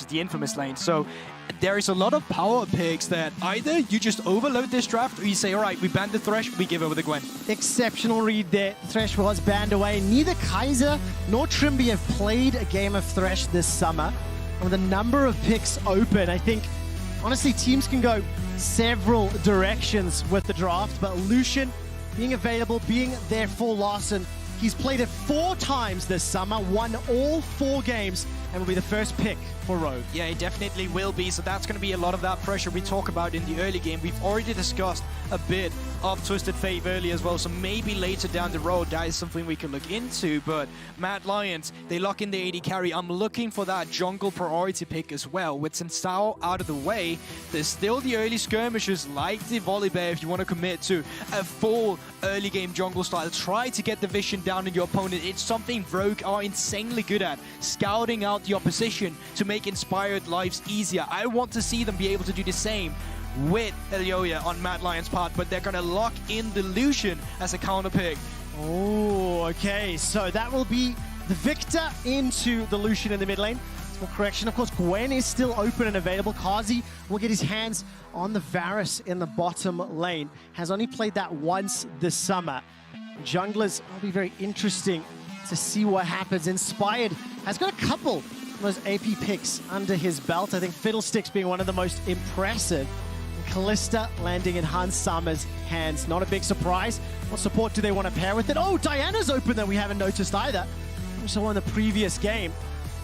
the infamous lane. So there is a lot of power picks that either you just overload this draft or you say, all right, we ban the Thresh, we give over the Gwen. Exceptional read there. Thresh was banned away. Neither Kaiser nor Trimby have played a game of Thresh this summer. And with a number of picks open, I think, honestly, teams can go several directions with the draft, but Lucian being available, being there for Larssen. He's played it 4 times this summer, won all 4 games, and will be the first pick for Rogue. Yeah, it definitely will be. So that's going to be a lot of that pressure we talk about in the early game. We've already discussed a bit of Twisted Fate earlier as well, so maybe later down the road that is something we can look into. But Mad Lions, they lock in the AD carry. I'm looking for that jungle priority pick as well. With Sensao out of the way, there's still the early skirmishes like the Volibear if you want to commit to a full early game jungle style. Try to get the vision down on your opponent. It's something Rogue are insanely good at, scouting out the opposition to make inspired lives easier. I want to see them be able to do the same with Elyoya on Mad Lion's part, but they're going to lock in the Lucian as a counter pick. Oh, okay. So that will be the Victor into the Lucian in the mid lane. Small correction, of course, Gwen is still open and available. Kazi will get his hands on the Varus in the bottom lane. Has only played that once this summer. Junglers will be very interesting to see what happens. Inspired has got a couple of those AP picks under his belt. I think Fiddlesticks being one of the most impressive. And Kalista landing in Hans Summer's hands. Not a big surprise. What support do they want to pair with it? Oh, Diana's open that we haven't noticed either. We saw in the previous game.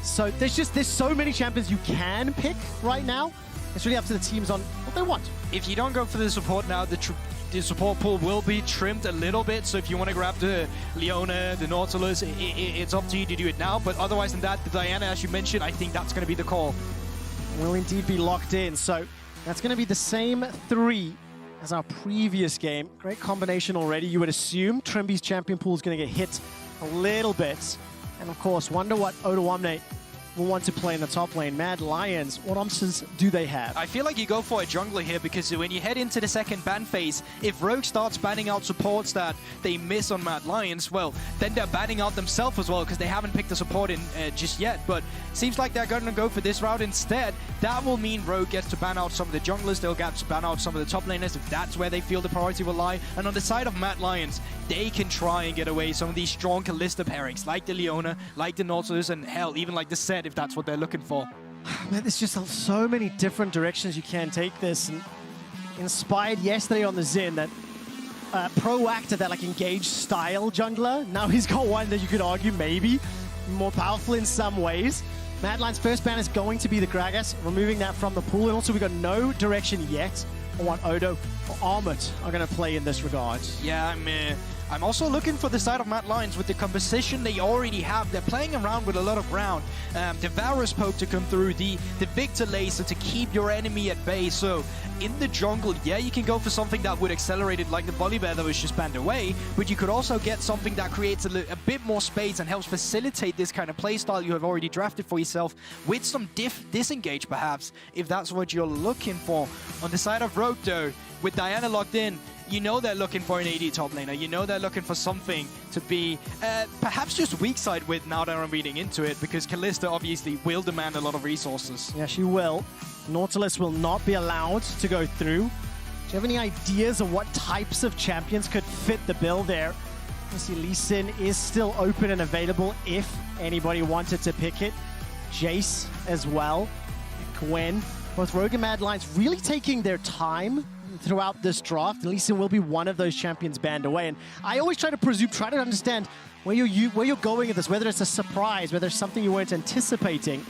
So there's so many champions you can pick right now. It's really up to the teams on what they want. If you don't go for the support now, the support pool will be trimmed a little bit. So if you want to grab the Leona, the Nautilus, it's up to you to do it now. But otherwise than that, the Diana, as you mentioned, I think that's going to be the call. Will indeed be locked in. So that's going to be the same 3 as our previous game. Great combination already. You would assume Trimby's champion pool is going to get hit a little bit. And of course, wonder what Odoamne will want to play in the top lane. Mad Lions, what options do they have? I feel like you go for a jungler here because when you head into the second ban phase, if Rogue starts banning out supports that they miss on Mad Lions, well, then they're banning out themselves as well because they haven't picked a support in just yet. But seems like they're going to go for this route instead. That will mean Rogue gets to ban out some of the junglers. They'll get to ban out some of the top laners if that's where they feel the priority will lie. And on the side of Mad Lions, they can try and get away some of these strong Kalista pairings like the Leona, like the Nautilus, and hell, even like the Zed if that's what they're looking for. Man, there's just so many different directions you can take this. And Inspired yesterday on the Xin, that proactive, that like engaged style jungler. Now he's got one that you could argue maybe more powerful in some ways. Mad Lion's first ban is going to be the Gragas, removing that from the pool. And also we got no direction yet on what Odo or Armut are going to play in this regard. Yeah, I'm also looking for the side of Mad Lions with the composition they already have. They're playing around with a lot of ground. The Varus poke to come through, the Victor laser to keep your enemy at bay. So in the jungle, yeah, you can go for something that would accelerate it like the Volibear that was just banned away, but you could also get something that creates a bit more space and helps facilitate this kind of playstyle you have already drafted for yourself with some disengage perhaps, if that's what you're looking for. On the side of Rogue though, with Diana locked in, you know they're looking for an AD top laner. You know they're looking for something to be perhaps just weak side with now that I'm reading into it, because Kalista obviously will demand a lot of resources. Yeah, she will. Nautilus will not be allowed to go through. Do you have any ideas of what types of champions could fit the bill there? Obviously, Lee Sin is still open and available if anybody wanted to pick it. Jace as well. Gwen. Both Rogue and Mad Lions really taking their time throughout this draft, and Lee Sin will be one of those champions banned away. And I always try to understand where you're going with this, whether it's a surprise, whether it's something you weren't anticipating.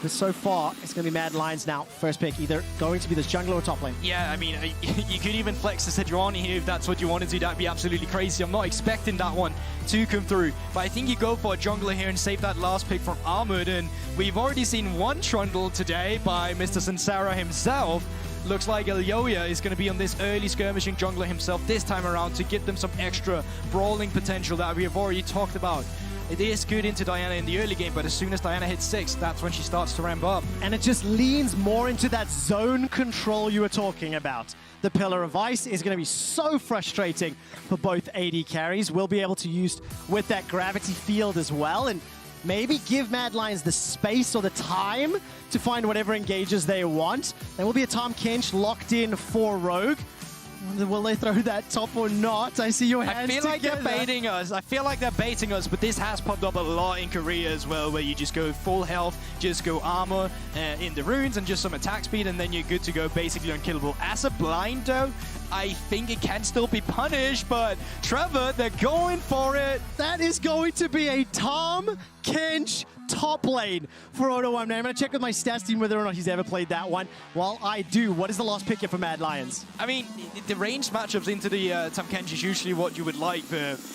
But so far, it's going to be Mad Lions now. First pick, either going to be this jungler or top lane. Yeah, I mean, you could even flex the Sejuani here if that's what you wanted to. That'd be absolutely crazy. I'm not expecting that one to come through. But I think you go for a jungler here and save that last pick from Armut. And we've already seen one trundle today by Mr. Sansara himself. Looks like Elyoya is going to be on this early skirmishing jungler himself this time around to give them some extra brawling potential that we have already talked about. It is good into Diana in the early game, but as soon as Diana hits 6, that's when she starts to ramp up. And it just leans more into that zone control you were talking about. The Pillar of Ice is going to be so frustrating for both AD carries. We'll be able to use with that gravity field as well. And maybe give Mad Lions the space or the time to find whatever engages they want. There will be a Tahm Kench locked in for Rogue. Will they throw that top or not? I see your hands I feel like together. they're baiting us. I feel like they're baiting us, but this has popped up a lot in Korea as well, where you just go full health, just go armor in the runes and just some attack speed, and then you're good to go, basically unkillable. As a blind though, I think it can still be punished, but Trevor, they're going for it. That is going to be a Tahm Kench top lane for Odo1. Now, I'm going to check with my stats team whether or not he's ever played that one. While I do, what is the last pick here for Mad Lions? I mean, the ranged matchups into the Tahm Kench is usually what you would like,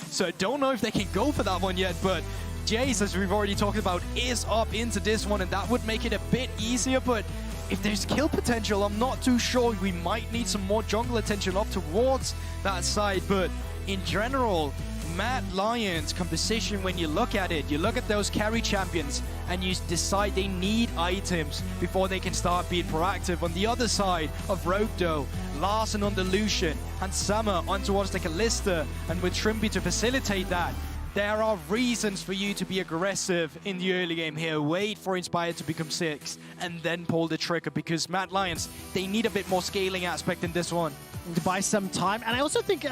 so I don't know if they can go for that one yet, but Jace, as we've already talked about, is up into this one, and that would make it a bit easier, but if there's kill potential, I'm not too sure. We might need some more jungle attention up towards that side, but in general, Mad Lions composition, when you look at it, you look at those carry champions and you decide they need items before they can start being proactive. On the other side of Rogue though, Larson on the Lucian and Summer on towards the Kalista, and with Shrimpy to facilitate that, there are reasons for you to be aggressive in the early game here. Wait for Inspired to become 6 and then pull the trigger, because Mad Lions, they need a bit more scaling aspect in this one. To buy some time. And I also think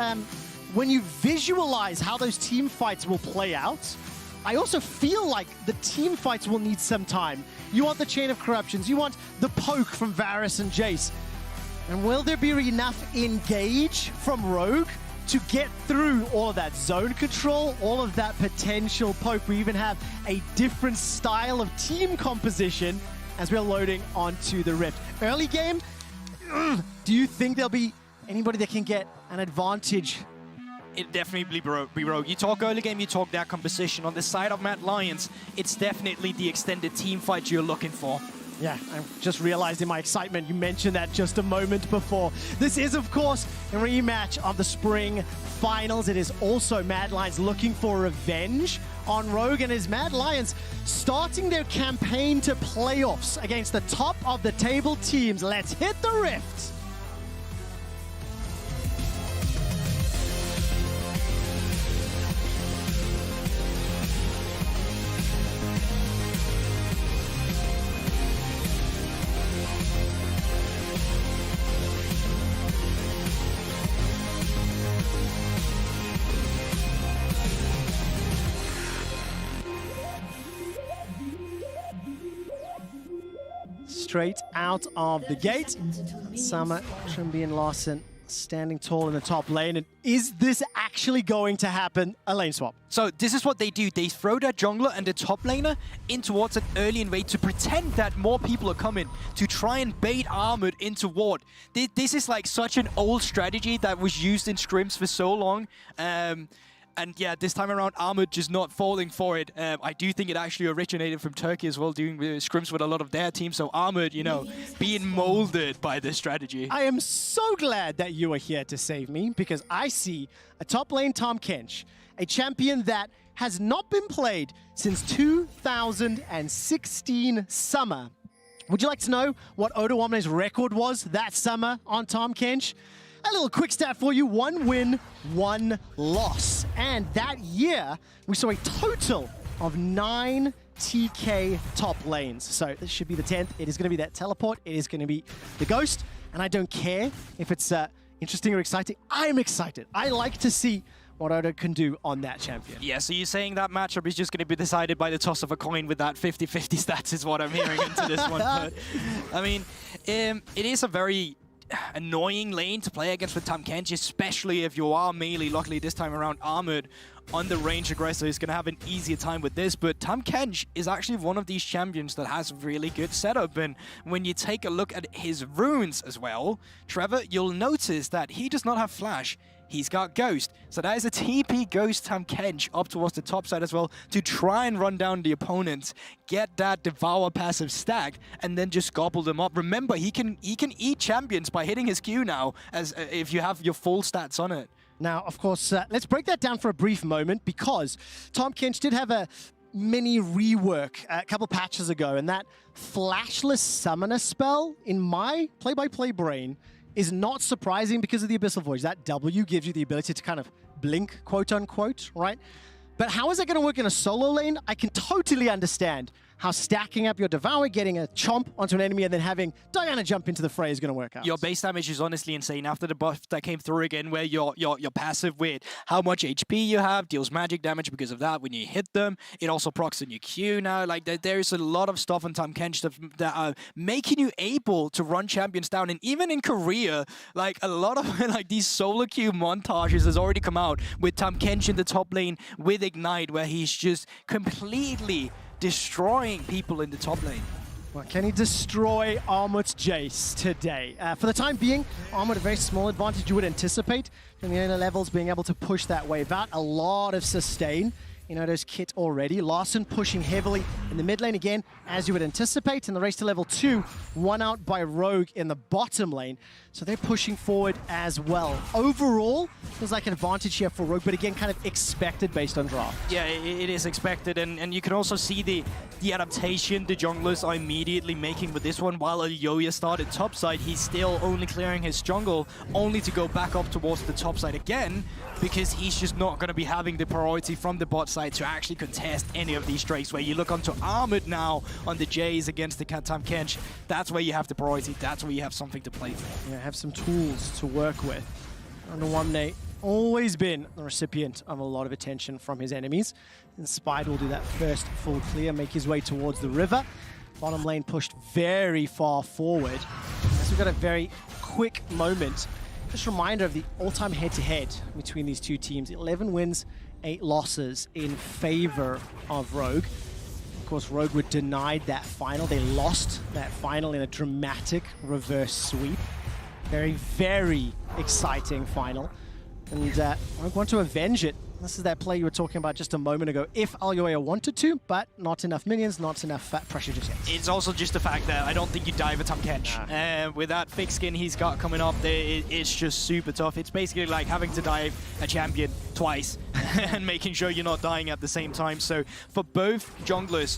when you visualize how those team fights will play out, I also feel like the team fights will need some time. You want the Chain of Corruptions, you want the poke from Varus and Jace. And will there be enough engage from Rogue to get through all of that zone control, all of that potential poke? We even have a different style of team composition as we're loading onto the Rift. Early game, do you think there'll be anybody that can get an advantage? It definitely be Rogue. You talk early game, you talk that composition. On the side of Mad Lions, it's definitely the extended team fight you're looking for. Yeah, I just realized in my excitement, you mentioned that just a moment before. This is, of course, a rematch of the Spring Finals. It is also Mad Lions looking for revenge on Rogue, and is Mad Lions starting their campaign to playoffs against the top of the table teams. Let's hit the Rift. Straight out of the gate. Summer, Trimby, and Larson standing tall in the top lane. And is this actually going to happen? A lane swap. So this is what they do. They throw their jungler and the top laner in towards an early invade to pretend that more people are coming, to try and bait Armored into ward. This is like such an old strategy that was used in scrims for so long. And yeah, this time around, Armored just not falling for it. I do think it actually originated from Turkey as well, doing scrims with a lot of their teams. So Armored, you know, being molded by this strategy. I am so glad that you are here to save me, because I see a top lane Tahm Kench, a champion that has not been played since 2016 summer. Would you like to know what Odo1's record was that summer on Tahm Kench? A little quick stat for you: 1 win, 1 loss. And that year, we saw a total of 9 TK top lanes. So this should be the 10th. It is going to be that teleport. It is going to be the Ghost. And I don't care if it's interesting or exciting. I'm excited. I like to see what Odo can do on that champion. Yeah, so you're saying that matchup is just going to be decided by the toss of a coin with that 50-50 stats is what I'm hearing into this one. But, I mean, it is a very annoying lane to play against with Tahm Kench, especially if you are melee. Luckily this time around, Armored on the range aggressor is going to have an easier time with this, but Tahm Kench is actually one of these champions that has really good setup, and when you take a look at his runes as well, Trevor, you'll notice that he does not have flash. He's got Ghost. So that is a TP Ghost Tahm Kench up towards the top side as well to try and run down the opponents, get that Devour passive stacked, and then just gobble them up. Remember, he can eat champions by hitting his Q now, as if you have your full stats on it. Now, of course, let's break that down for a brief moment, because Tahm Kench did have a mini rework a couple patches ago, and that flashless summoner spell in my play-by-play brain is not surprising because of the Abyssal Voyage. That W gives you the ability to kind of blink, quote-unquote, right? But how is it going to work in a solo lane? I can totally understand how stacking up your Devour, getting a chomp onto an enemy, and then having Diana jump into the fray is going to work out. Your base damage is honestly insane after the buff that came through again, where your passive with how much HP you have deals magic damage because of that. When you hit them, it also procs in your Q now. Like there's a lot of stuff on Tahm Kench that are making you able to run champions down. And even in Korea, like a lot of like these solo queue montages has already come out with Tahm Kench in the top lane with Ignite, where he's just completely destroying people in the top lane. Well, can he destroy Armut's Jace today? For the time being, Armut a very small advantage you would anticipate in the early levels, being able to push that wave out. A lot of sustain. You know, there's Kit already. Larssen pushing heavily in the mid lane again, as you would anticipate. In the race to level 2, one out by Rogue in the bottom lane. So they're pushing forward as well. Overall, there's like an advantage here for Rogue, but again, kind of expected based on draft. Yeah, it is expected, and you can also see the adaptation the junglers are immediately making with this one. While Yoya started topside, he's still only clearing his jungle, only to go back up towards the top side again, because he's just not going to be having the priority from the bot side to actually contest any of these strakes. Where you look onto Armut now on the Jays against the Tahm Kench, that's where you have the priority, that's where you have something to play for. Yeah, have some tools to work with. Underwamne always been the recipient of a lot of attention from his enemies. Inspired will do that first full clear, make his way towards the river. Bottom lane pushed very far forward. As we've got a very quick moment. Just a reminder of the all-time head-to-head between these two teams. 11 wins, 8 losses in favor of Rogue. Of course, Rogue were denied that final. They lost that final in a dramatic reverse sweep. Very, very exciting final. And Rogue want to avenge it. This is that play you were talking about just a moment ago. If Alyoya wanted to, but not enough minions, not enough fat pressure just yet. It's also just the fact that I don't think you dive at Tahm Kench. With that thick skin he's got coming up there, it's just super tough. It's basically like having to dive a champion twice and making sure you're not dying at the same time. So for both junglers,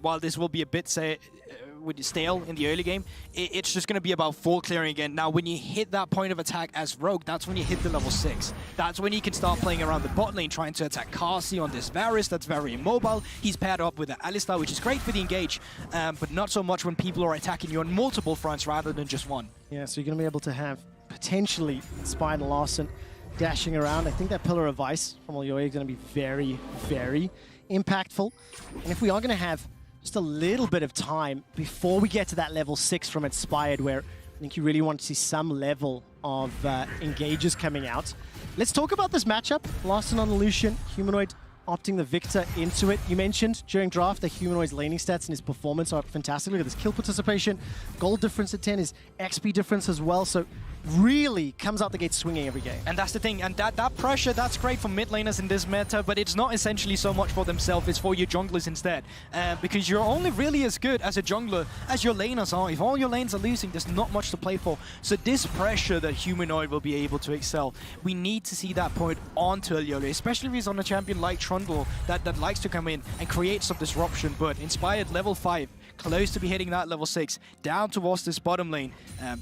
while this will be a bit stale in the early game, it's just going to be about full clearing again. Now, when you hit that point of attack as Rogue, that's when you hit the level 6. That's when you can start playing around the bot lane, trying to attack Carsey on this Varus that's very immobile. He's paired up with the Alistar, which is great for the engage, but not so much when people are attacking you on multiple fronts rather than just one. Yeah, so you're going to be able to have potentially Spine and Larssen dashing around. I think that Pillar of Ice from Alyoya is going to be very, very impactful. And if we are going to have just a little bit of time before we get to that level 6 from Inspired, where I think you really want to see some level of engages coming out. Let's talk about this matchup. Larssen on the Lucian, Humanoid opting the Victor into it. You mentioned during draft that Humanoid's laning stats and his performance are fantastic. Look at this kill participation, gold difference at 10, his XP difference as well. So really comes out the gate swinging every game. And that's the thing, and that pressure, that's great for mid laners in this meta, but it's not essentially so much for themselves, it's for your junglers instead. Because you're only really as good as a jungler as your laners are. If all your lanes are losing, there's not much to play for. So this pressure that Humanoid will be able to excel, we need to see that point onto Alyoya, especially if he's on a champion like Trundle that likes to come in and create some disruption. But Inspired level 5, close to be hitting that level 6, down towards this bottom lane.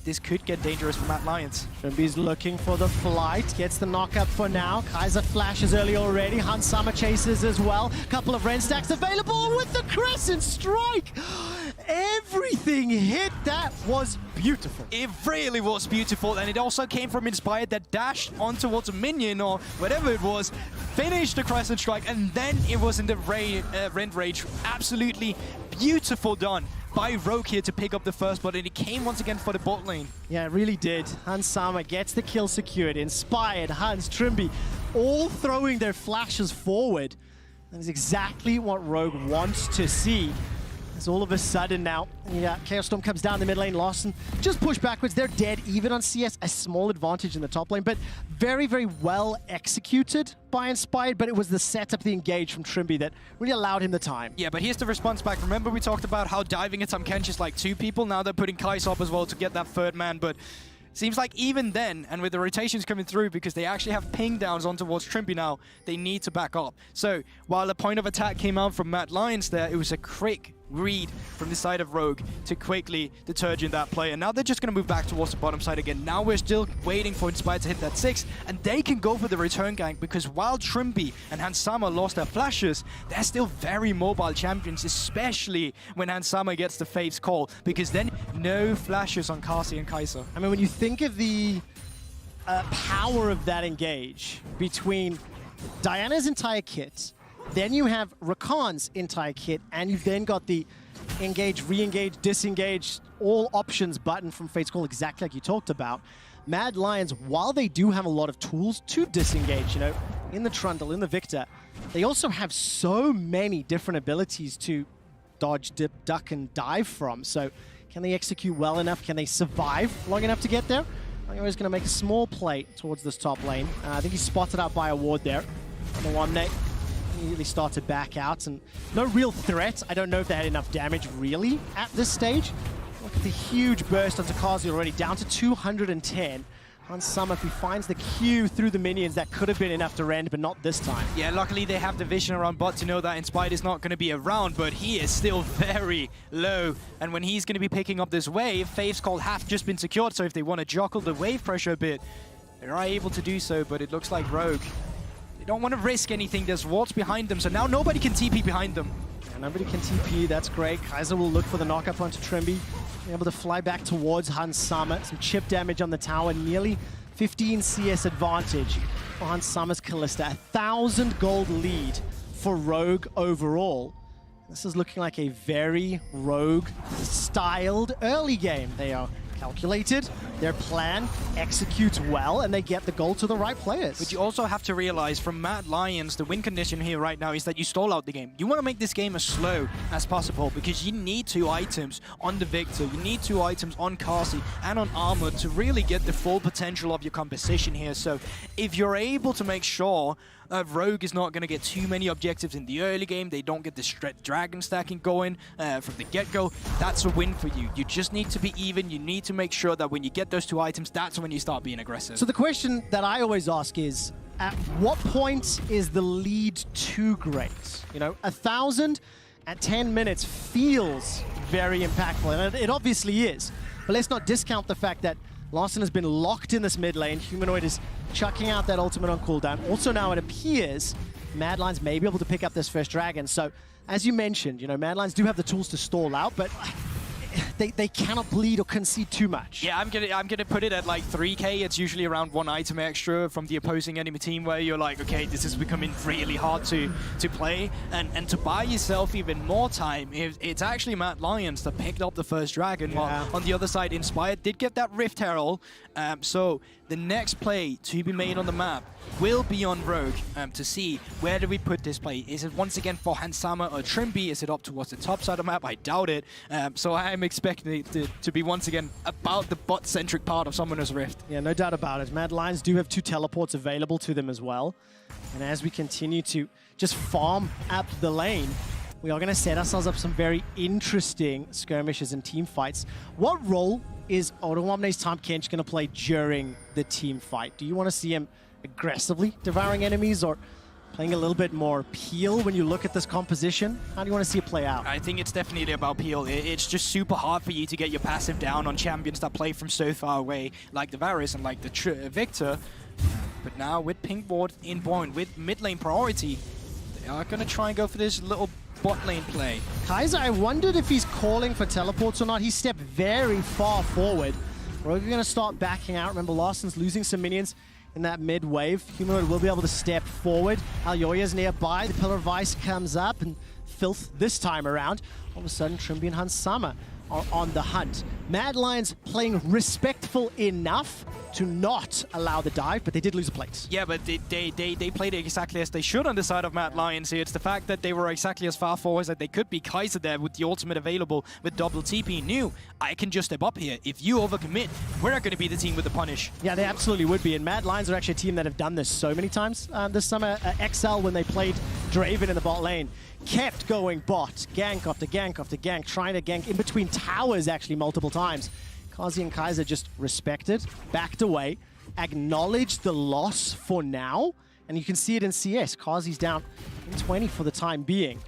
This could get dangerous for Matt Lyons. Trumby's looking for the flight, gets the knockup for now. Kaiser flashes early already, Hans Sama chases as well. Couple of Ren stacks available with the Crescent Strike. Everything hit, that was beautiful. It really was beautiful, and it also came from Inspired that dashed on towards a minion or whatever it was, finished the Crescent Strike, and then it was in the Rend Rage. Absolutely beautiful done by Rogue here to pick up the first blood, and it came once again for the bot lane. Yeah, it really did. Hans Sama gets the kill secured. Inspired, Hans, Trumby, all throwing their flashes forward. That is exactly what Rogue wants to see. As all of a sudden now, Chaos Storm comes down the mid lane. Larssen just push backwards. They're dead even on CS. A small advantage in the top lane, but very, very well executed by Inspired. But it was the setup, the engage from Trumby that really allowed him the time. Yeah, but here's the response back. Remember we talked about how diving at Tahm Kench is like 2 people. Now they're putting Kai'Sa up as well to get that 3rd man. But seems like even then, and with the rotations coming through, because they actually have ping downs on towards Trumby now, they need to back up. So while the point of attack came out from Matt Lyons there, it was a quick read from the side of Rogue to quickly detergent that play. And now they're just going to move back towards the bottom side again. Now we're still waiting for Inspired to hit that 6, and they can go for the return gank because while Trimby and Hansama lost their flashes, they're still very mobile champions, especially when Hansama gets the Faith's call, because then no flashes on Kasi and Kaiser. I mean, when you think of the power of that engage between Diana's entire kit, then you have Rakan's entire kit, and you've then got the engage, re-engage, disengage, all options button from Fate's Call, exactly like you talked about. Mad Lions, while they do have a lot of tools to disengage, you know, in the Trundle, in the Victor, they also have so many different abilities to dodge, dip, duck, and dive from. So can they execute well enough? Can they survive long enough to get there? He's going to make a small play towards this top lane. I think he's spotted out by a ward there. The one net immediately starts to back out, and no real threat. I don't know if they had enough damage really at this stage. Look at the huge burst onto Kazi already, down to 210. Hansama, if he finds the Q through the minions, that could have been enough to rend, but not this time. Yeah, luckily they have the vision around bot to know that Inspired is not going to be around, but he is still very low. And when he's going to be picking up this wave, Faith's Call have just been secured, so if they want to juggle the wave pressure a bit, they are able to do so, but it looks like Rogue, they don't want to risk anything. There's wards behind them, so now nobody can TP behind them. Yeah, nobody can TP, that's great. Kaiser will look for the knockup onto Trimby. Able to fly back towards Hansama. Some chip damage on the tower, nearly 15 CS advantage for Hansama's Kalista. 1,000 gold lead for Rogue overall. This is looking like a very Rogue-styled early game. They are calculated, their plan executes well, and they get the gold to the right players. But you also have to realize from Mad Lions, the win condition here right now is that you stall out the game. You want to make this game as slow as possible because you need 2 items on the Victor, you need 2 items on Kasi and on Armor to really get the full potential of your composition here. So if you're able to make sure Rogue is not going to get too many objectives in the early game, they don't get the dragon stacking going from the get-go, that's a win for you. You just need to be even, you need to make sure that when you get those 2 items, that's when you start being aggressive. So the question that I always ask is, at what point is the lead too great? You know, 1,000 at 10 minutes feels very impactful, and it obviously is. But let's not discount the fact that Larson has been locked in this mid lane. Humanoid is chucking out that ultimate on cooldown. Also now it appears Mad Lions may be able to pick up this first dragon. So as you mentioned, you know, Mad Lions do have the tools to stall out, but they cannot bleed or concede too much. Yeah, I'm gonna put it at like 3k. It's usually around 1 item extra from the opposing enemy team where you're like, okay, this is becoming really hard to play. And to buy yourself even more time, it's actually Mad Lions that picked up the first dragon, while on the other side, Inspired did get that Rift Herald. So the next play to be made on the map will be on Rogue to see where do we put this play. Is it once again for Hansama or Trimby? Is it up towards the top side of the map? I doubt it. So I'm expecting it to be once again about the bot-centric part of Summoner's Rift. Yeah, no doubt about it. Mad Lions do have 2 teleports available to them as well. And as we continue to just farm up the lane, we are going to set ourselves up some very interesting skirmishes and team fights. What role is Odoamne's Tahm Kench going to play during the team fight? Do you want to see him aggressively devouring enemies, or playing a little bit more peel when you look at this composition? How do you want to see it play out? I think it's definitely about peel. It's just super hard for you to get your passive down on champions that play from so far away, like the Varus and like the Victor. But now with Pink Ward in point, with mid lane priority, they are going to try and go for this little bot lane play. Kaiser, I wondered if he's calling for teleports or not. He stepped very far forward. Rogue are going to start backing out. Remember, Larson's losing some minions in that mid wave. Humanoid will be able to step forward. Alyoya's nearby. The Pillar of Ice comes up, and Filth this time around. All of a sudden, Trimby and Hansama are on the hunt. Mad Lions playing respectful enough to not allow the dive, but they did lose a plate. Yeah, but they played it exactly as they should on the side of Mad Lions here. It's the fact that they were exactly as far forward as they could be. Kaiser there with the ultimate available with double TP knew, I can just step up here. If you overcommit, we're not going to be the team with the punish. Yeah, they absolutely would be. And Mad Lions are actually a team that have done this so many times this summer. XL, when they played Draven in the bot lane, kept going bot, gank after gank after gank, trying to gank in between towers actually multiple times. Kazi and Kaiser just respected, backed away, acknowledged the loss for now, and you can see it in CS. Kazi's down in 20 for the time being.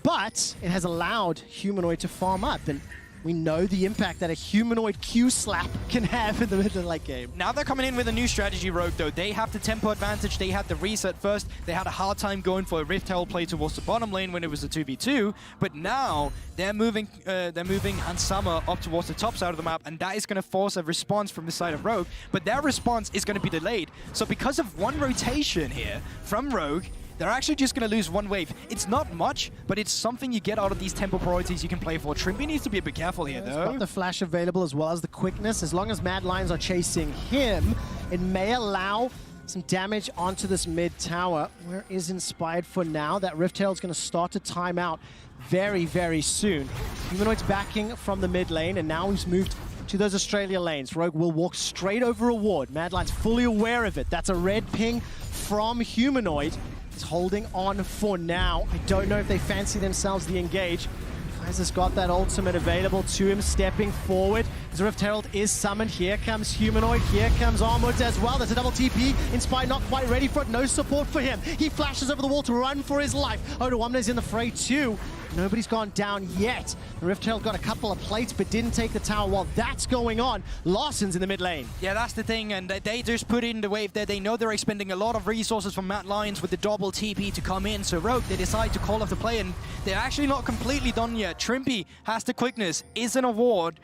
but it has allowed Humanoid to farm up. And we know the impact that a Humanoid Q-slap can have in the middle late game. Now they're coming in with a new strategy, Rogue, though. They have the tempo advantage. They had the reset first. They had a hard time going for a Rift Herald play towards the bottom lane when it was a 2v2. But now they're moving Hansama up towards the top side of the map, and that is going to force a response from the side of Rogue. But their response is going to be delayed. So because of one rotation here from Rogue, they're actually just going to lose one wave. It's not much, but it's something you get out of these tempo priorities you can play for. Trimby needs to be a bit careful here, though. He's got the flash available as well as the quickness. As long as Mad Lions are chasing him, it may allow some damage onto this mid tower. Where is Inspired for now? That Rift Herald's going to start to time out very, very soon. Humanoid's backing from the mid lane, and now he's moved to those Australia lanes. Rogue will walk straight over a ward. Mad Lions fully aware of it. That's a red ping from Humanoid. Holding on for now. I don't know if they fancy themselves the engage. Kaiser's got that ultimate available to him, stepping forward. As Rift Herald is summoned. Here comes Humanoid. Here comes Armored as well. There's a double TP. Inspired not quite ready for it. No support for him. He flashes over the wall to run for his life. Odo Omna's in the fray too. Nobody's gone down yet. The Rift Herald got a couple of plates but didn't take the tower. While that's going on, Larsson's in the mid lane. Yeah, that's the thing, and they just put in the wave there. They know they're expending a lot of resources from Mad Lions with the double TP to come in. So Rogue, they decide to call off the play, and they're actually not completely done yet. Trimby has the quickness, is in a ward.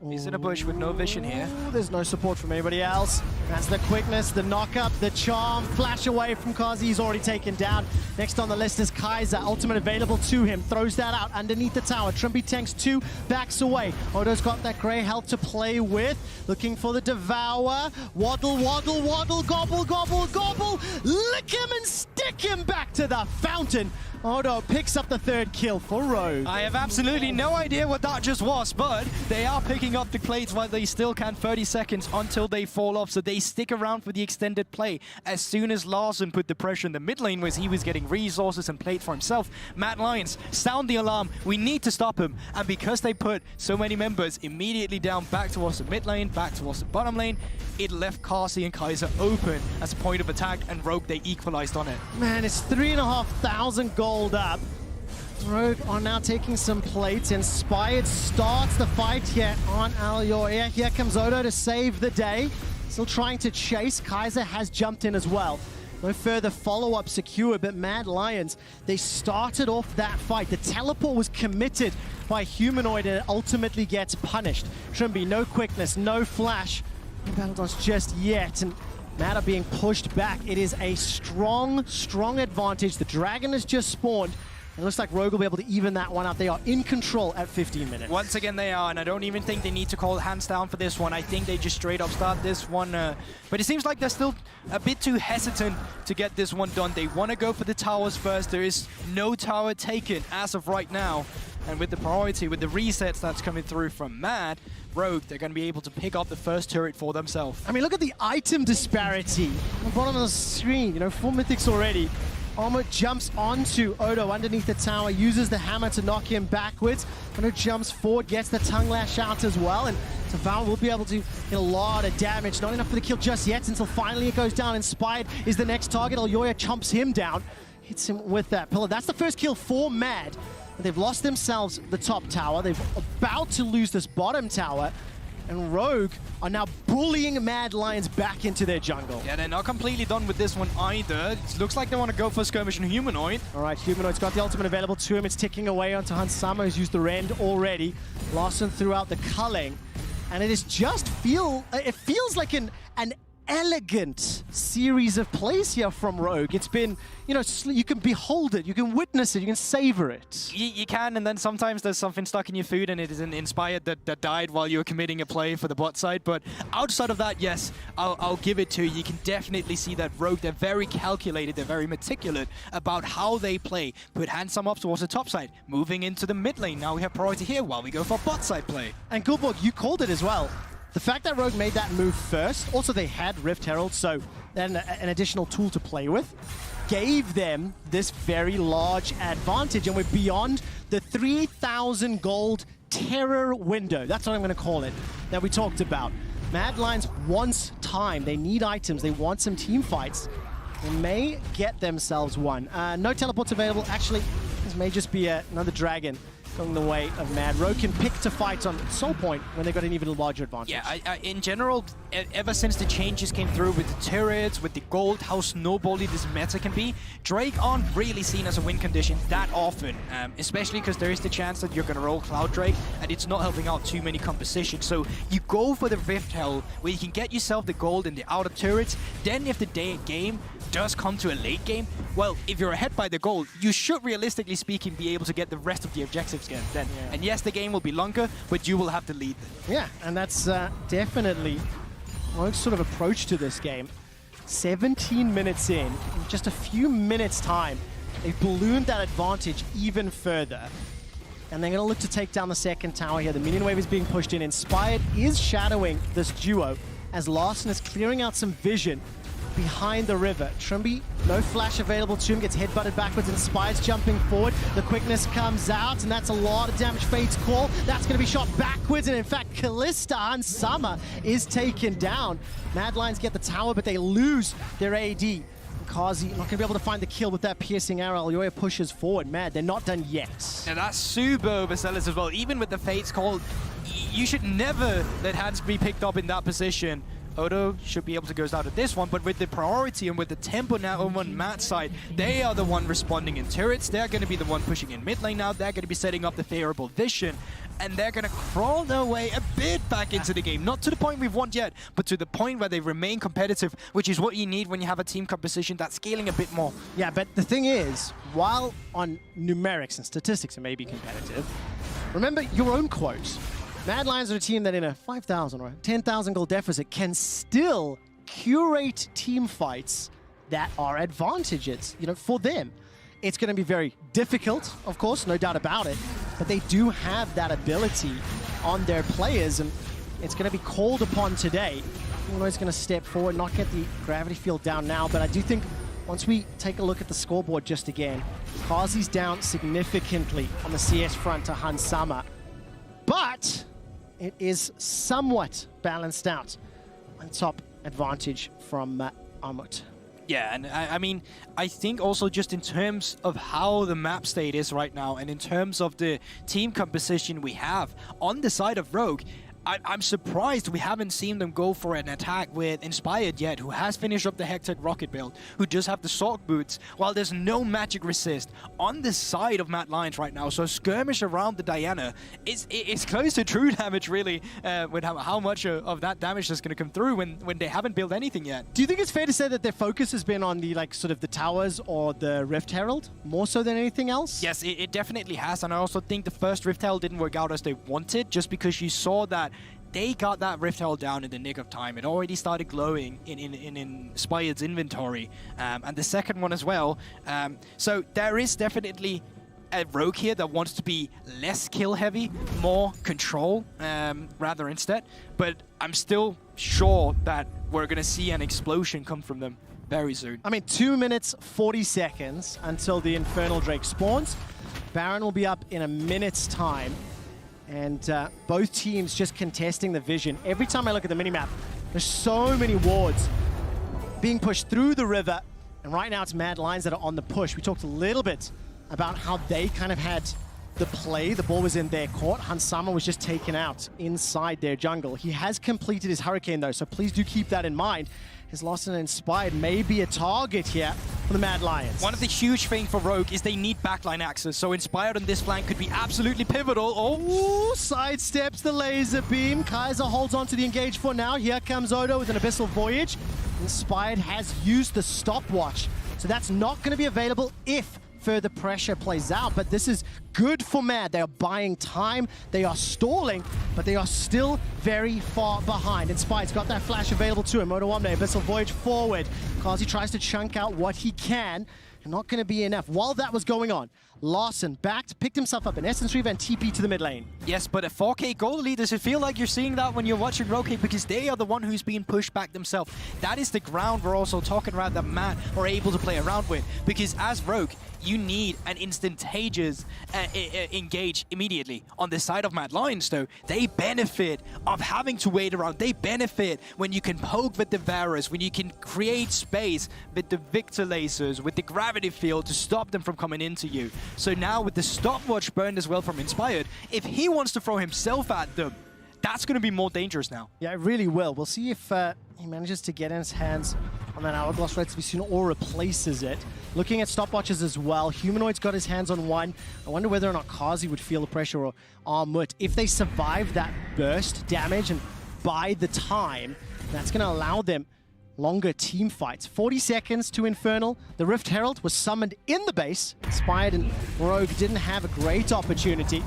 He's in a bush with no vision here. There's no support from anybody else. That's the quickness, the knock-up, the charm. Flash away from Kazi. He's already taken down. Next on the list is Kaiser. Ultimate available to him. Throws that out underneath the tower. Trimby tanks 2, backs away. Odo's got that grey health to play with. Looking for the Devour. Waddle, waddle, waddle, gobble, gobble, gobble. Lick him and stick him back to the fountain. Odo picks up the 3rd kill for Rogue. I have absolutely no idea what that just was, but they are picking up the plates while they still can. 30 seconds until they fall off, so they stick around for the extended play. As soon as Larsson put the pressure in the mid lane, was he was getting resources and plate for himself. Mad Lions, sound the alarm. We need to stop him. And because they put so many members immediately down back towards the mid lane, back towards the bottom lane, it left Kasi and Kaiser open as a point of attack, and Rogue, they equalized on it. Man, it's 3,500 gold up. Rogue are now taking some plates. Inspired starts the fight here on Alioya. Here comes Odo to save the day. Still trying to chase. Kaiser has jumped in as well. No further follow-up secure, but Mad Lions, they started off that fight. The teleport was committed by Humanoid, and it ultimately gets punished. Trimby, no quickness, no flash. No battle dance just yet, and Mad are being pushed back. It is a strong, strong advantage. The Dragon has just spawned. It looks like Rogue will be able to even that one out. They are in control at 15 minutes. Once again, they are, and I don't even think they need to call hands down for this one. I think they just straight up start this one. But it seems like they're still a bit too hesitant to get this one done. They want to go for the towers first. There is no tower taken as of right now. And with the priority, with the resets that's coming through from Mad, Rogue, they're going to be able to pick up the first turret for themselves. I mean, look at the item disparity on the bottom of the screen. You know, 4 mythics already. Armor jumps onto Odo underneath the tower, uses the hammer to knock him backwards. Odo jumps forward, gets the tongue lash out as well, and Devour will be able to get a lot of damage. Not enough for the kill just yet until finally it goes down. Inspired is the next target. Alioya chomps him down, hits him with that pillar. That's the first kill for Mad. They've lost themselves the top tower. They're about to lose this bottom tower. And Rogue are now bullying Mad Lions back into their jungle. Yeah, they're not completely done with this one either. It looks like they want to go for Skirmish and Humanoid. All right, Humanoid's got the ultimate available to him. It's ticking away onto Hansama, who's used the Rend already. Larsson threw out the culling. And it is just it feels like an elegant series of plays here from Rogue. It's been, you know, you can behold it, you can witness it, you can savor it. You can, and then sometimes there's something stuck in your food and it is an Inspired that died while you were committing a play for the bot side. But outside of that, yes, I'll give it to you. You can definitely see that Rogue, they're very calculated, they're very meticulous about how they play. Put Handsome up towards the top side, moving into the mid lane. Now we have priority here while we go for bot side play. And Gulborg, you called it as well. The fact that Rogue made that move first, also they had Rift Herald, so then an additional tool to play with, gave them this very large advantage. And we're beyond the 3,000 gold terror window. That's what I'm going to call it, that we talked about. Mad Lions wants time. They need items. They want some team fights. They may get themselves one. No teleports available. Actually, This may just be another dragon going the way of Mad. Rogue can pick to fight on Soul Point when they've got an even larger advantage. Yeah, in general, ever since the changes came through with the turrets, with the gold, how snowbally this meta can be, Drake aren't really seen as a win condition that often, especially because there is the chance that you're going to roll Cloud Drake, and it's not helping out too many compositions. So you go for the Rift Hell, where you can get yourself the gold in the outer turrets. Then if the game does come to a late game, well, if you're ahead by the gold, you should, realistically speaking, be able to get the rest of the objectives again then. Yeah. And yes, the game will be longer, but you will have to lead them. Yeah, and that's definitely Rogue's sort of approach to this game. 17 minutes in just a few minutes' time, they've ballooned that advantage even further. And they're going to look to take down the second tower here. The minion wave is being pushed in. Inspired is shadowing this duo as Larson is clearing out some vision behind the river. Trimby, no flash available to him, gets headbutted backwards. Inspired's jumping forward. The quickness comes out, and that's a lot of damage. Fade's call, that's going to be shot backwards, and in fact, Kalista and Summer is taken down. Mad Lions get the tower, but they lose their AD. Kazi not going to be able to find the kill with that piercing arrow. Yoya pushes forward. Mad, they're not done yet. And that's super overzealous as well. Even with the Fate's call, you should never let hands be picked up in that position. Odo should be able to go out of this one, but with the priority and with the tempo now over on Matt's side, they are the one responding in turrets. They're going to be the one pushing in mid lane now. They're going to be setting up the favorable vision, and they're going to crawl their way a bit back into the game. Not to the point we've won yet, but to the point where they remain competitive, which is what you need when you have a team composition that's scaling a bit more. Yeah, but the thing is, while on numerics and statistics it may be competitive, remember your own quote. Mad Lions are a team that in a 5,000 or 10,000 goal deficit can still curate team fights that are advantages, for them. It's going to be very difficult, of course, no doubt about it, but they do have that ability on their players, and it's going to be called upon today. Uno's going to step forward, not get the gravity field down now, but I do think once we take a look at the scoreboard just again, Kazi's down significantly on the CS front to Hans Sama, but it is somewhat balanced out on top advantage from Amut. Yeah, and I mean, I think also just in terms of how the map state is right now and in terms of the team composition we have on the side of Rogue, I'm surprised we haven't seen them go for an attack with Inspired yet, who has finished up the Hectic rocket build, who just have the Sork boots, while there's no magic resist on the side of Mad Lions right now. So skirmish around the Diana is close to true damage, really, with how much of that damage is going to come through when they haven't built anything yet. Do you think it's fair to say that their focus has been on the sort of the towers or the Rift Herald more so than anything else? Yes, it definitely has, and I also think the first Rift Herald didn't work out as they wanted, just because you saw that they got that Rift Herald down in the nick of time. It already started glowing in Inspired's inventory, and the second one as well. So there is definitely a Rogue here that wants to be less kill heavy, more control rather instead. But I'm still sure that we're going to see an explosion come from them very soon. I mean, 2 minutes, 40 seconds until the Infernal Drake spawns. Baron will be up in a minute's time. And both teams just contesting the vision. Every time I look at the minimap, there's so many wards being pushed through the river. And right now it's Mad Lions that are on the push. We talked a little bit about how they kind of had the play. The ball was in their court. Hansama was just taken out inside their jungle. He has completed his Hurricane though, so please do keep that in mind. His Lost and Inspired may be a target here for the Mad Lions. One of the huge things for Rogue is they need backline access, so Inspired on this flank could be absolutely pivotal. Oh, sidesteps the laser beam. Kaiser holds on to the engage for now. Here comes Odo with an Abyssal Voyage. Inspired has used the stopwatch, so that's not going to be available if further pressure plays out, but this is good for Mad. They are buying time, they are stalling, but they are still very far behind. Inspired's got that flash available to him. Moto Omne, Abyssal Voyage forward. Kazi tries to chunk out what he can, and not going to be enough. While that was going on, Larson backed, picked himself up in Essence Reaver and TP to the mid lane. Yes, but a 4K goal lead, does it feel like you're seeing that when you're watching Rogue? Because they are the one who's being pushed back themselves. That is the ground we're also talking about that Matt are able to play around with. Because as Rogue, you need an instantaneous engage immediately. On the side of Mad Lions, though, they benefit of having to wait around. They benefit when you can poke with the Varus, when you can create space with the Victor lasers, with the gravity gravity field to stop them from coming into you. So now with the stopwatch burned as well from Inspired, if he wants to throw himself at them, that's going to be more dangerous now. Yeah, it really will. We'll see if he manages to get in his hands on that Hourglass Red to be seen or replaces it. Looking at stopwatches as well, Humanoid's got his hands on one. I wonder whether or not Kazi would feel the pressure or Armut. If they survive that burst damage and buy the time, that's going to allow them longer team fights. 40 seconds to Infernal. The Rift Herald was summoned in the base. Inspired and Rogue didn't have a great opportunity.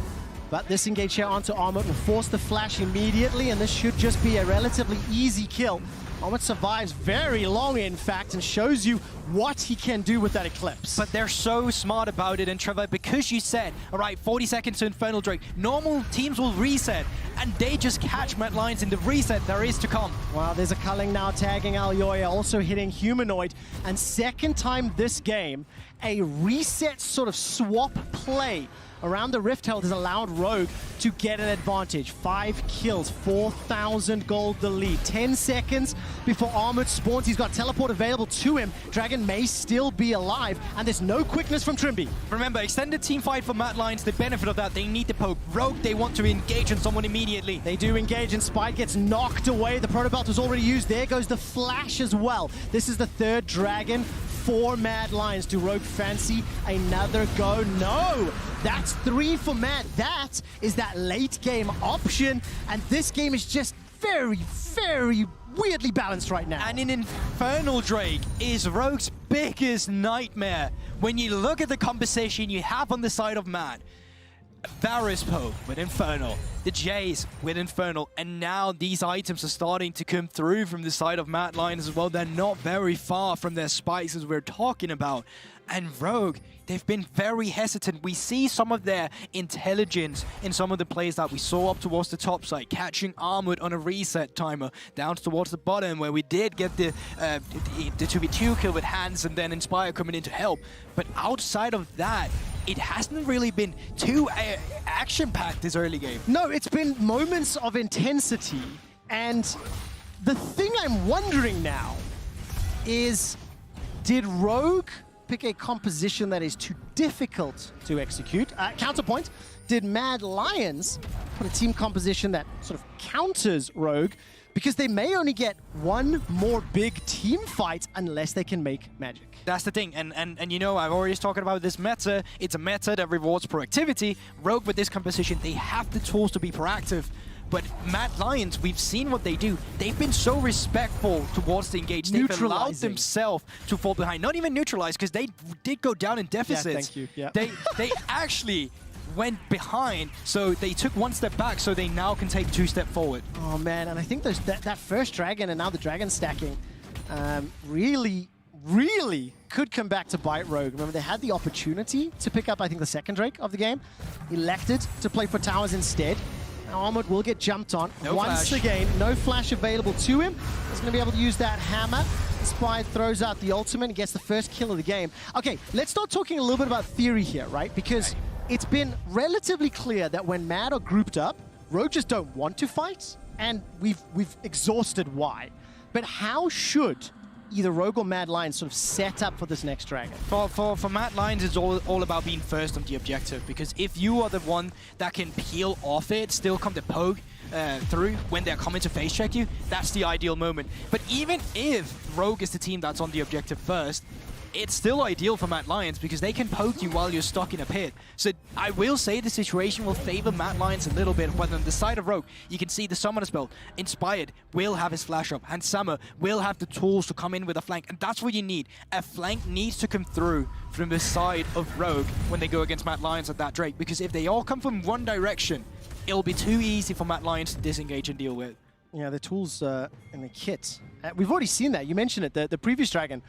But this engage here onto Armut will force the flash immediately, and this should just be a relatively easy kill. Armut survives very long, in fact, and shows you what he can do with that Eclipse. But they're so smart about it, and Trevor, because you said, all right, 40 seconds to Infernal Drake, normal teams will reset, and they just catch Mad Lions in the reset there is to come. Wow, there's a culling now tagging Alyoya, also hitting Humanoid, and second time this game, a reset sort of swap play around the Rift Herald has allowed Rogue to get an advantage. 5 kills, 4,000 gold the lead. 10 seconds before Armut spawns. He's got teleport available to him. Dragon may still be alive, and there's no quickness from Trimby. Remember, extended team fight for Mad Lions, the benefit of that, they need to poke. Rogue, they want to engage on someone immediately. They do engage, and Spike gets knocked away. The Protobelt was already used. There goes the Flash as well. This is the third Dragon for Mad Lions. Do Rogue fancy another go? No! That's 3 for Mad. That is that late game option, and this game is just very, very weirdly balanced right now. And in Infernal Drake is Rogue's biggest nightmare. When you look at the composition you have on the side of Mad, Varus Pope with Infernal, the Jays with Infernal, and now these items are starting to come through from the side of Mad Lions as well. They're not very far from their spikes as we're talking about. And Rogue, they've been very hesitant. We see some of their intelligence in some of the plays that we saw up towards the top side, catching Armut on a reset timer, down towards the bottom where we did get the 2v2 kill with Hans and then Inspire coming in to help. But outside of that, it hasn't really been too action-packed this early game. No, it's been moments of intensity, and the thing I'm wondering now is, did Rogue pick a composition that is too difficult to execute? Counterpoint, did Mad Lions put a team composition that sort of counters Rogue? Because they may only get one more big team fight unless they can make magic. That's the thing, and you know, I've already talked about this meta. It's a meta that rewards proactivity. Rogue with this composition, they have the tools to be proactive. But Mad Lions, we've seen what they do. They've been so respectful towards the engage. They've allowed themselves to fall behind. Not even neutralize, because they did go down in deficits. Yeah, thank you. Yeah. They actually went behind, so they took one step back, so they now can take 2 steps forward. Oh man, and I think that first Dragon and now the Dragon stacking really could come back to bite Rogue. Remember, they had the opportunity to pick up, I think, the second Drake of the game. Elected to play for towers instead. Now Armut will get jumped on once again. No flash available to him. He's going to be able to use that hammer. Inspired throws out the ultimate and gets the first kill of the game. Okay, let's start talking a little bit about theory here, right? Because it's been relatively clear that when Mad are grouped up, Rogue just don't want to fight, and we've exhausted why. But how should either Rogue or Mad Lions sort of set up for this next Dragon? For Mad Lions, it's all about being first on the objective, because if you are the one that can peel off it, still come to poke through when they're coming to face check you, that's the ideal moment. But even if Rogue is the team that's on the objective first, it's still ideal for Mad Lions because they can poke you while you're stuck in a pit. So I will say the situation will favor Mad Lions a little bit, but on the side of Rogue, you can see the Summoner spell. Inspired will have his flash up, and Summer will have the tools to come in with a flank, and that's what you need. A flank needs to come through from the side of Rogue when they go against Mad Lions at that Drake, because if they all come from one direction, it'll be too easy for Mad Lions to disengage and deal with. Yeah, the tools in the kit. We've already seen that. You mentioned it. The previous Dragon,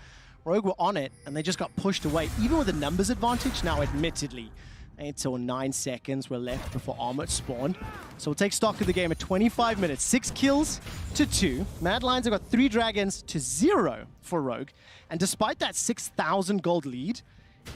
Rogue were on it, and they just got pushed away, even with a numbers advantage. Now, admittedly, 8 or 9 seconds were left before Armut spawned. So we'll take stock of the game at 25 minutes. 6 kills to 2. Mad Lions have got 3 Dragons to 0 for Rogue. And despite that 6,000 gold lead,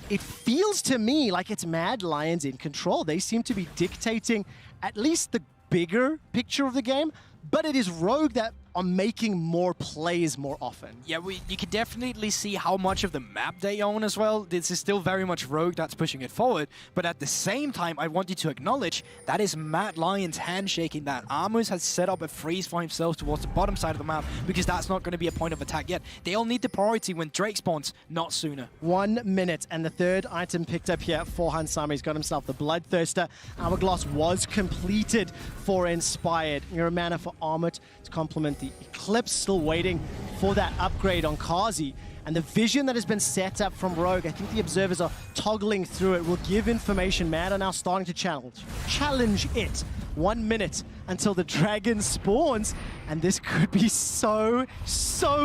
it feels to me like it's Mad Lions in control. They seem to be dictating at least the bigger picture of the game, but it is Rogue that on making more plays more often. Yeah, you can definitely see how much of the map they own as well. This is still very much Rogue that's pushing it forward, but at the same time, I want you to acknowledge that is Mad Lion's handshaking that. Amos has set up a freeze for himself towards the bottom side of the map because that's not going to be a point of attack yet. They'll need the priority when Drake spawns, not sooner. 1 minute, and the third item picked up here for Hansama. He's got himself the Bloodthirster. Hourglass was completed for Inspired. You're a mana for Armut to complement the Eclipse, still waiting for that upgrade on Kazi. And the vision that has been set up from Rogue, I think the observers are toggling through it, will give information. Mad are now starting to challenge it. 1 minute until the dragon spawns, and this could be so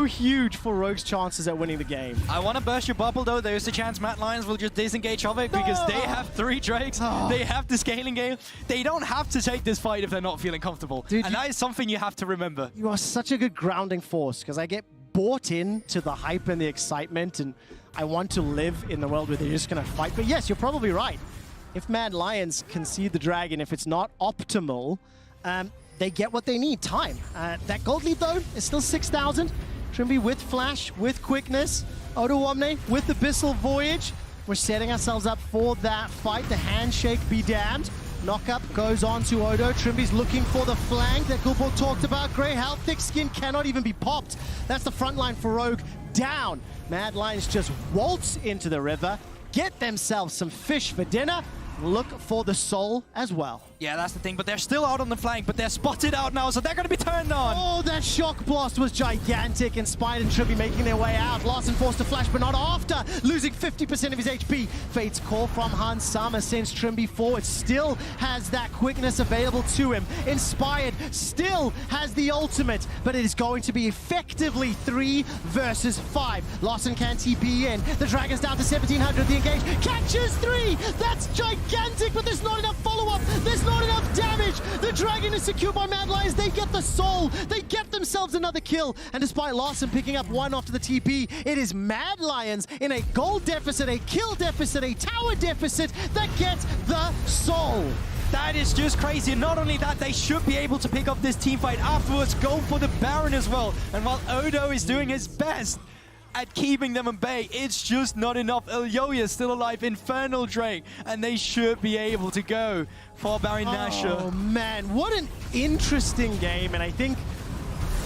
huge for Rogue's chances at winning the game. I want to burst your bubble though. There's a chance Mad Lions will just disengage of it because they have 3 Drakes. They have the scaling game. They don't have to take this fight if they're not feeling comfortable. Dude, and that is something you have to remember. You are such a good grounding force, because I get bought into the hype and the excitement, and I want to live in the world where they're just going to fight. But yes, you're probably right. If Mad Lions concede the dragon, if it's not optimal, they get what they need, time. That gold lead, though, is still 6,000. Trimby with Flash, with Quickness. Odo Omne with Abyssal Voyage. We're setting ourselves up for that fight. The handshake be damned. Knockup goes on to Odo. Trimby's looking for the flank that Gulborg talked about. Grey Health, thick skin cannot even be popped. That's the front line for Rogue. Down. Mad Lions just waltz into the river, get themselves some fish for dinner, look for the soul as well. Yeah, that's the thing, but they're still out on the flank, but they're spotted out now, so they're going to be turned on. Oh, that shock blast was gigantic. Inspired and Trimby making their way out. Larson forced to flash, but not after. Losing 50% of his HP. Fate's call from Hansama sends Trimby forward. Still has that quickness available to him. Inspired still has the ultimate, but it is going to be effectively 3 versus 5. Larson can TP in. The Dragon's down to 1,700. The engage catches 3. That's gigantic, but there's not enough follow-up. There's not enough damage. The Dragon is secured by Mad Lions. They get the soul. They get themselves another kill. And despite Larson picking up 1 after the TP, it is Mad Lions in a gold deficit, a kill deficit, a tower deficit that gets the soul. That is just crazy. And not only that, they should be able to pick up this team fight afterwards, go for the Baron as well. And while Odo is doing his best at keeping them at bay, it's just not enough. Ilyoya is still alive, Infernal Drake, and they should be able to go for Baron Nashor. Oh man, what an interesting game. And I think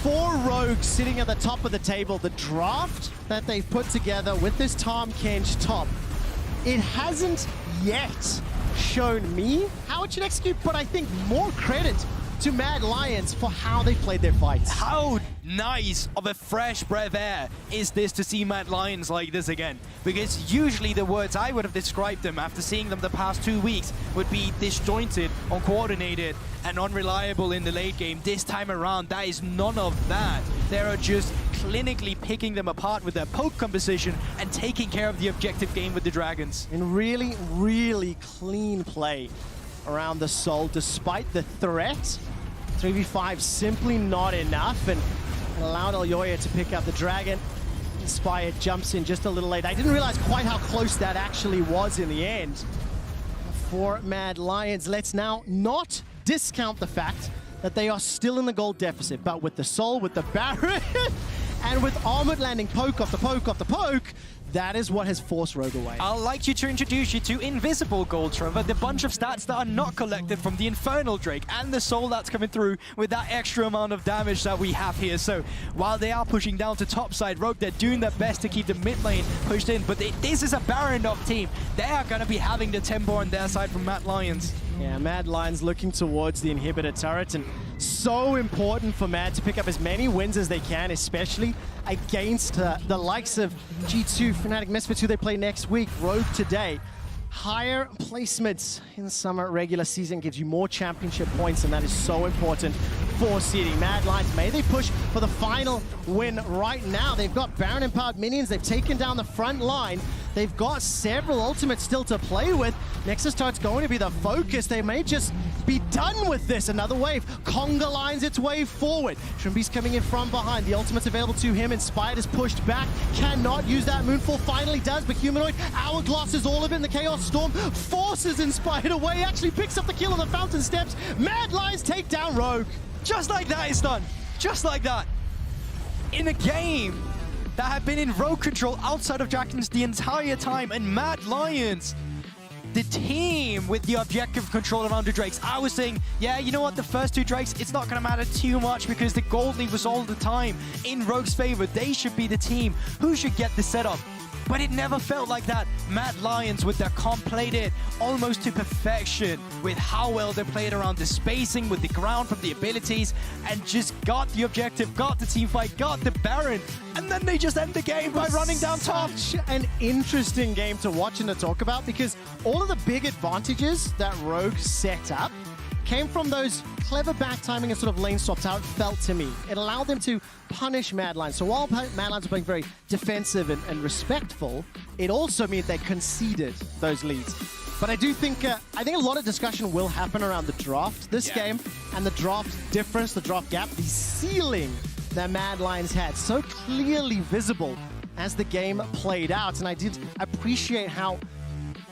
for Rogue sitting at the top of the table, the draft that they've put together with this Tahm Kench top, it hasn't yet shown me how it should execute, but I think more credit to Mad Lions for how they played their fights. How nice of a fresh breath of air is this to see Mad Lions like this again? Because usually the words I would have described them after seeing them the past 2 weeks would be disjointed, uncoordinated, and unreliable in the late game. This time around, that is none of that. They are just clinically picking them apart with their poke composition and taking care of the objective game with the Dragons. And really, really clean play around the soul, despite the threat. 3v5 simply not enough, and allowed Ilyoya to pick up the Dragon. Inspired jumps in just a little late. I didn't realize quite how close that actually was in the end. For Mad Lions, let's now not discount the fact that they are still in the gold deficit, but with the soul, with the Baron, and with Armut landing poke after poke after poke, that is what has forced Rogue away. I'd like you to introduce you to Invisible Gold, Trevor, the bunch of stats that are not collected from the Infernal Drake and the soul that's coming through with that extra amount of damage that we have here. So while they are pushing down to top side, Rogue, they're doing their best to keep the mid lane pushed in, but this is a Baron up team. They are going to be having the tempo on their side from Mad Lions. Yeah, Mad Lions looking towards the inhibitor turret, and so important for Mad to pick up as many wins as they can, especially against the likes of G2, Fnatic, Misfits, who they play next week. Rogue today. Higher placements in the summer regular season gives you more championship points, and that is so important for seeding. Mad Lions, may they push for the final win right now. They've got Baron empowered minions. They've taken down the front line. They've got several ultimates still to play with. Nexus Turret's going to be the focus. They may just be done with this. Another wave. Conga lines its way forward. Trimby's coming in from behind. The ultimate's available to him. Inspired is pushed back. Cannot use that. Moonfall finally does, but Humanoid Hourglass is all of it in the Chaos Storm. Forces Inspired away. Actually picks up the kill on the Fountain Steps. Mad Lions take down Rogue. Just like that, it's done. Just like that. In a game that had been in rogue control outside of Jackins the entire time, and Mad Lions, the team with the objective control around the Drakes. I was saying, yeah, you know what, the first 2 Drakes, it's not going to matter too much because the gold lead was all the time in Rogue's favor. They should be the team who should get the setup. But it never felt like that. Mad Lions with their comp played it almost to perfection with how well they played around the spacing, with the ground from the abilities, and just got the objective, got the team fight, got the Baron, and then they just end the game by running down top. Such an interesting game to watch and to talk about because all of the big advantages that Rogue set up came from those clever back timing and sort of lane swaps, how it felt to me. It allowed them to punish Mad Lions. So while Mad Lions were playing very defensive and respectful, it also meant they conceded those leads. But I do think, a lot of discussion will happen around the draft this game and the draft difference, the draft gap, the ceiling that Mad Lions had so clearly visible as the game played out. And I did appreciate how,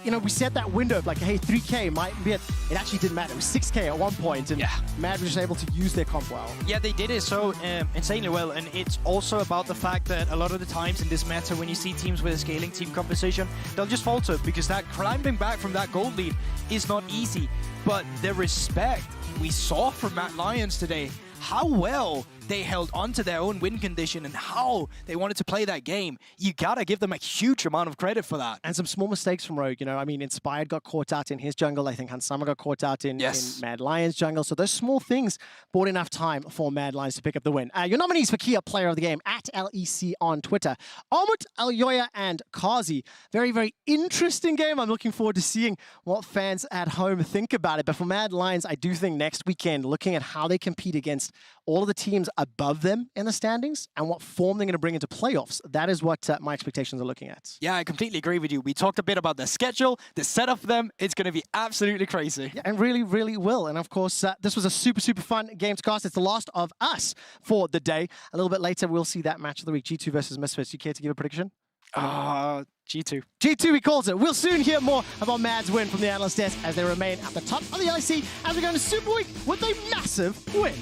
you know, we set that window of like, hey, 3K might be it. It actually didn't matter. It was 6K at one point, and Mad was just able to use their comp well. Yeah, they did it so insanely well, and it's also about the fact that a lot of the times in this meta, when you see teams with a scaling team composition, they'll just falter because that climbing back from that gold lead is not easy. But the respect we saw from Mad Lions today, how well they held onto their own win condition and how they wanted to play that game. You gotta give them a huge amount of credit for that. And some small mistakes from Rogue, you know, I mean, Inspired got caught out in his jungle. I think Hansama got caught out in Mad Lions jungle. So those small things bought enough time for Mad Lions to pick up the win. Your nominees for Kia Player of the Game at LEC on Twitter: Omut, Alyoya, and Kazi. Very, very interesting game. I'm looking forward to seeing what fans at home think about it. But for Mad Lions, I do think next weekend, looking at how they compete against all of the teams above them in the standings and what form they're going to bring into playoffs, that is what my expectations are looking at. Yeah, I completely agree with you. We talked a bit about the schedule, the setup for them. It's going to be absolutely crazy. Yeah, and really, really will. And of course, this was a super, super fun game to cast. It's the last of us for the day. A little bit later, we'll see that match of the week, G2 versus Misfits. You care to give a prediction? G2. G2, he calls it. We'll soon hear more about Mad's win from the analyst desk as they remain at the top of the LEC as we go into Super Week with a massive win.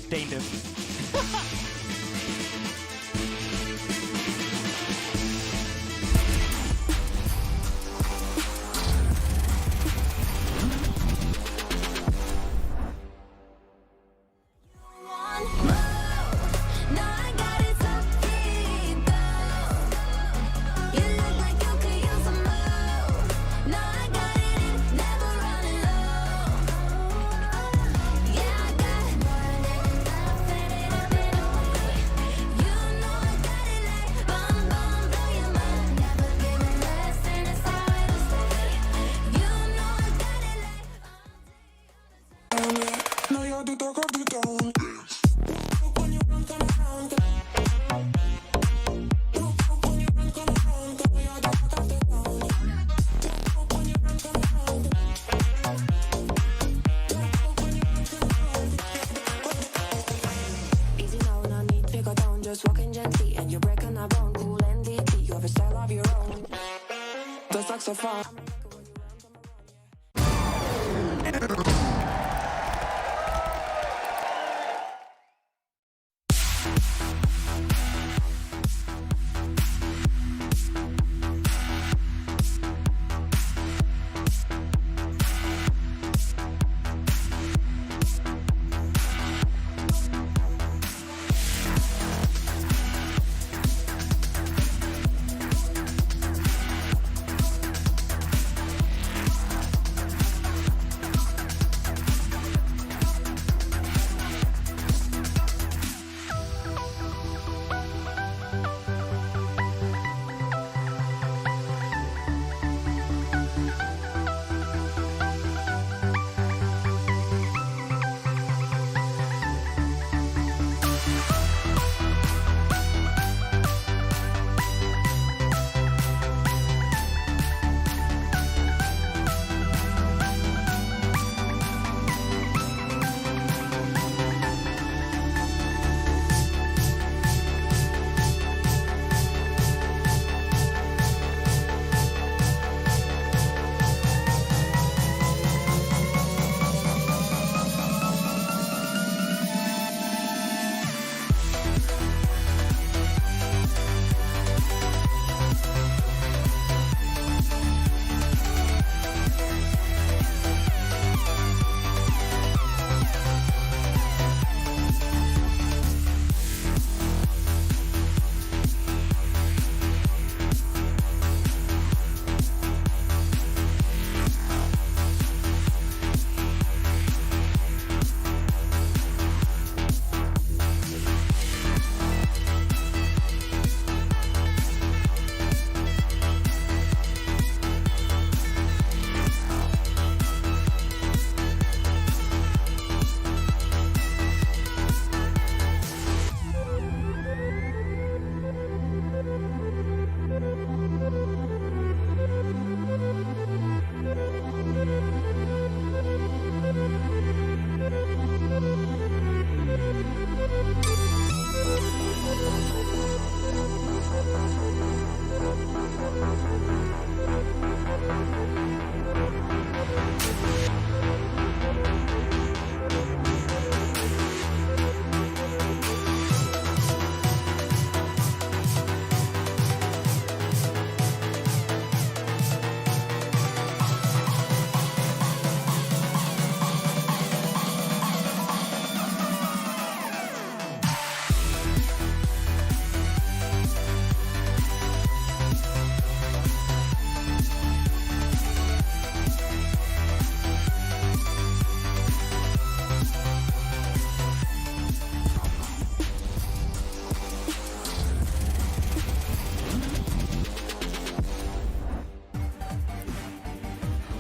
Danger. Walking gently and you're breaking our bone, cool and deeply. You have a style of your own. The saxophone.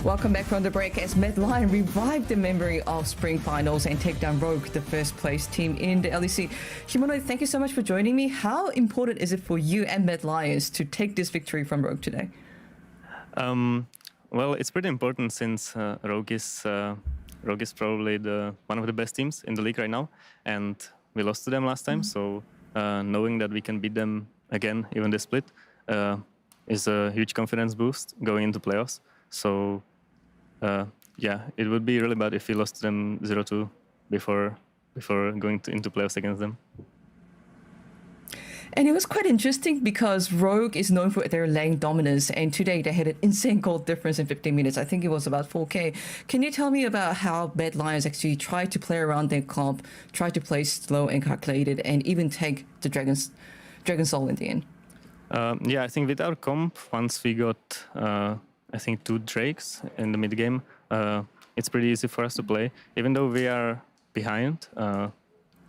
Welcome back from the break as Medline revive the memory of spring finals and take down Rogue, the first place team in the LEC. Shimono, thank you so much for joining me. How important is it for you and Medlions to take this victory from Rogue today? Well, it's pretty important since Rogue is probably one of the best teams in the league right now, and we lost to them last time. So knowing that we can beat them again, even the split, is a huge confidence boost going into playoffs. So yeah, it would be really bad if we lost to them 0-2 before going into playoffs against them. And it was quite interesting because Rogue is known for their lane dominance, and today they had an insane goal difference in 15 minutes. I think it was about 4K. Can you tell me about how Mad Lions actually tried to play around their comp, tried to play slow and calculated, and even take the Dragon Soul in the end? Yeah, I think with our comp, once we got, I think, 2 Drakes in the mid game, it's pretty easy for us to play. Even though we are behind,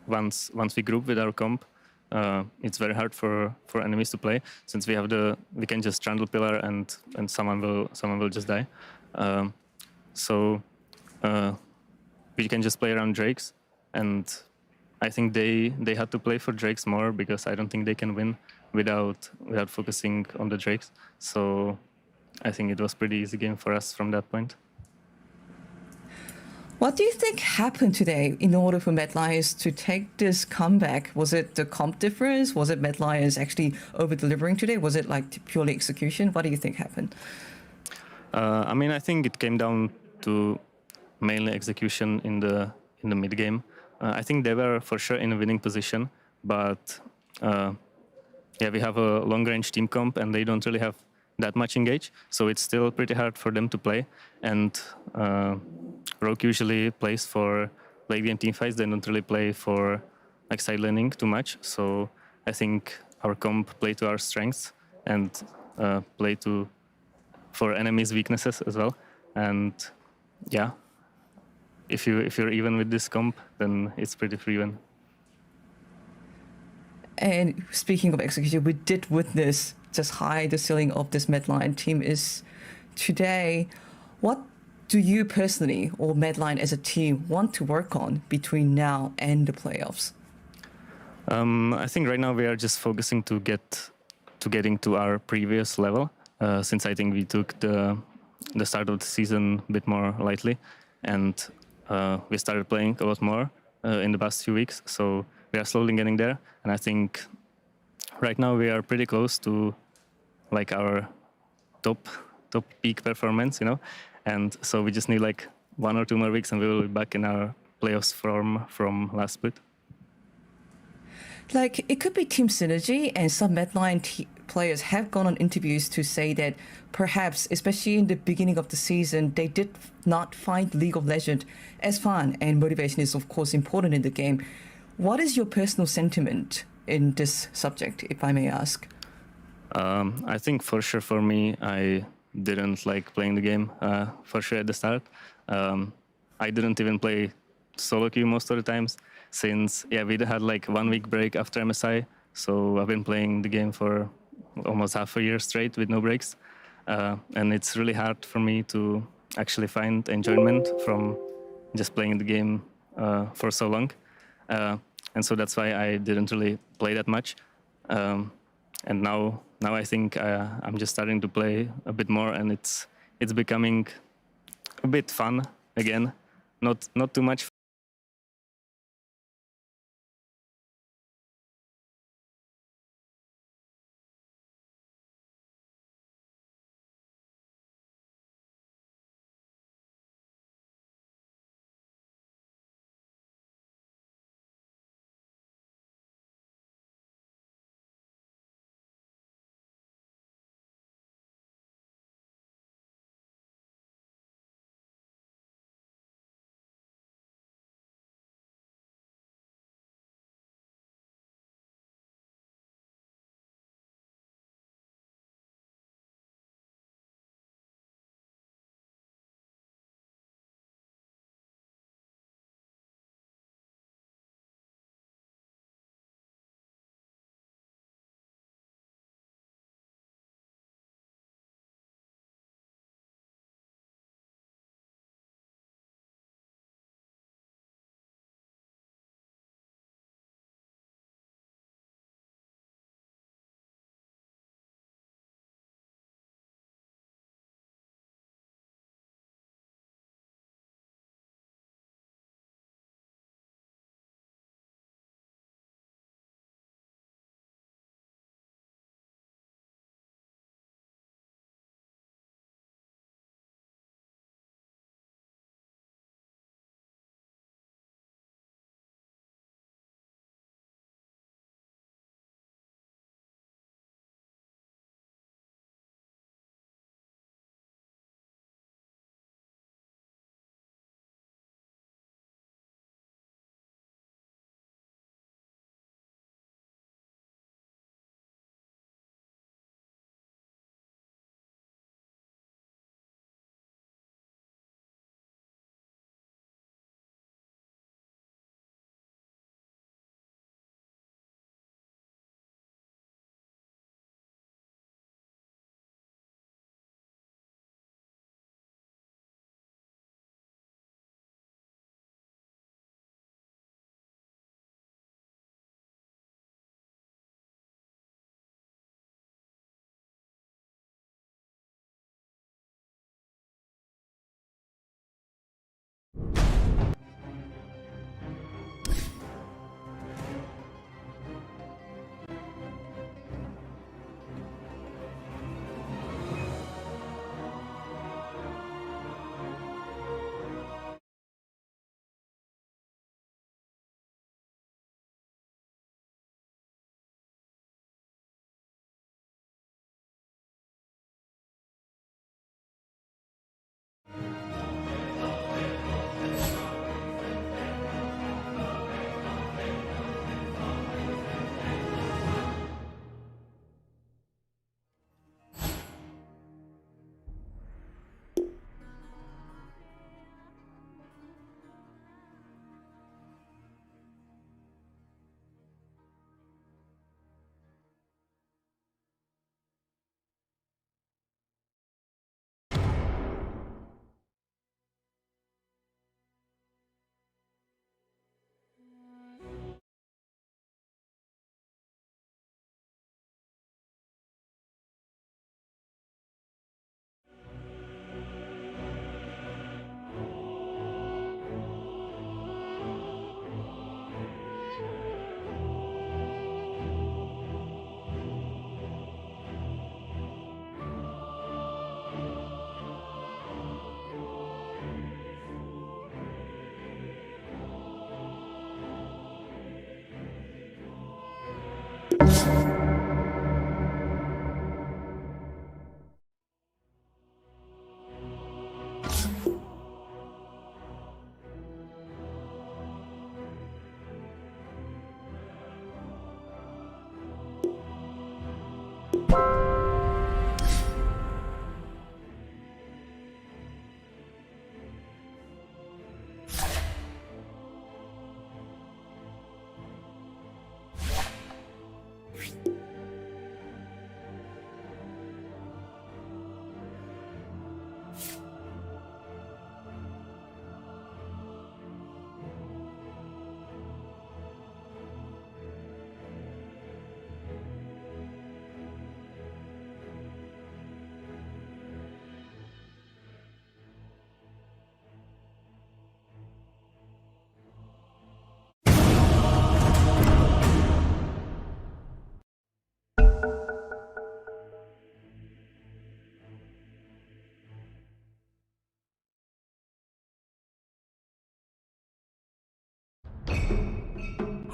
once we group with our comp, it's very hard for enemies to play, since we can just trundle pillar and someone will just die. So we can just play around Drakes, and I think they had to play for Drakes more, because I don't think they can win without focusing on the Drakes. So I think it was pretty easy game for us from that point. What do you think happened today in order for Mad Lions to take this comeback? Was it the comp difference? Was it Mad Lions actually over-delivering today? Was it like purely execution? What do you think happened? I mean, I think it came down to mainly execution in the mid game. I think they were for sure in a winning position, but yeah, we have a long-range team comp, and they don't really have that much engage, so it's still pretty hard for them to play. And Rogue usually plays for late game team fights. They don't really play for like side laning too much. So I think our comp play to our strengths and play for enemies' weaknesses as well. And yeah, if you're even with this comp, then it's pretty free win. And speaking of execution, we did witness just high the ceiling of this Medline team is today. What do you personally or Medline as a team want to work on between now and the playoffs? I think right now we are just focusing to getting to our previous level, since I think we took the start of the season a bit more lightly, and we started playing a lot more in the past few weeks. So we are slowly getting there, and I think right now we are pretty close to like our top peak performance, you know. And so we just need like 1 or 2 more weeks, and we will be back in our playoffs form from last split. Like, it could be team synergy, and some Medline players have gone on interviews to say that perhaps, especially in the beginning of the season, they did not find League of Legends as fun, and motivation is of course important in the game. What is your personal sentiment in this subject, if I may ask? I think for sure for me, I didn't like playing the game for sure at the start. I didn't even play solo queue most of the times, since we had like 1 week break after MSI. So I've been playing the game for almost half a year straight with no breaks. And it's really hard for me to actually find enjoyment from just playing the game for so long. And so that's why I didn't really play that much. And now I think I'm just starting to play a bit more, and it's becoming a bit fun again. Not too much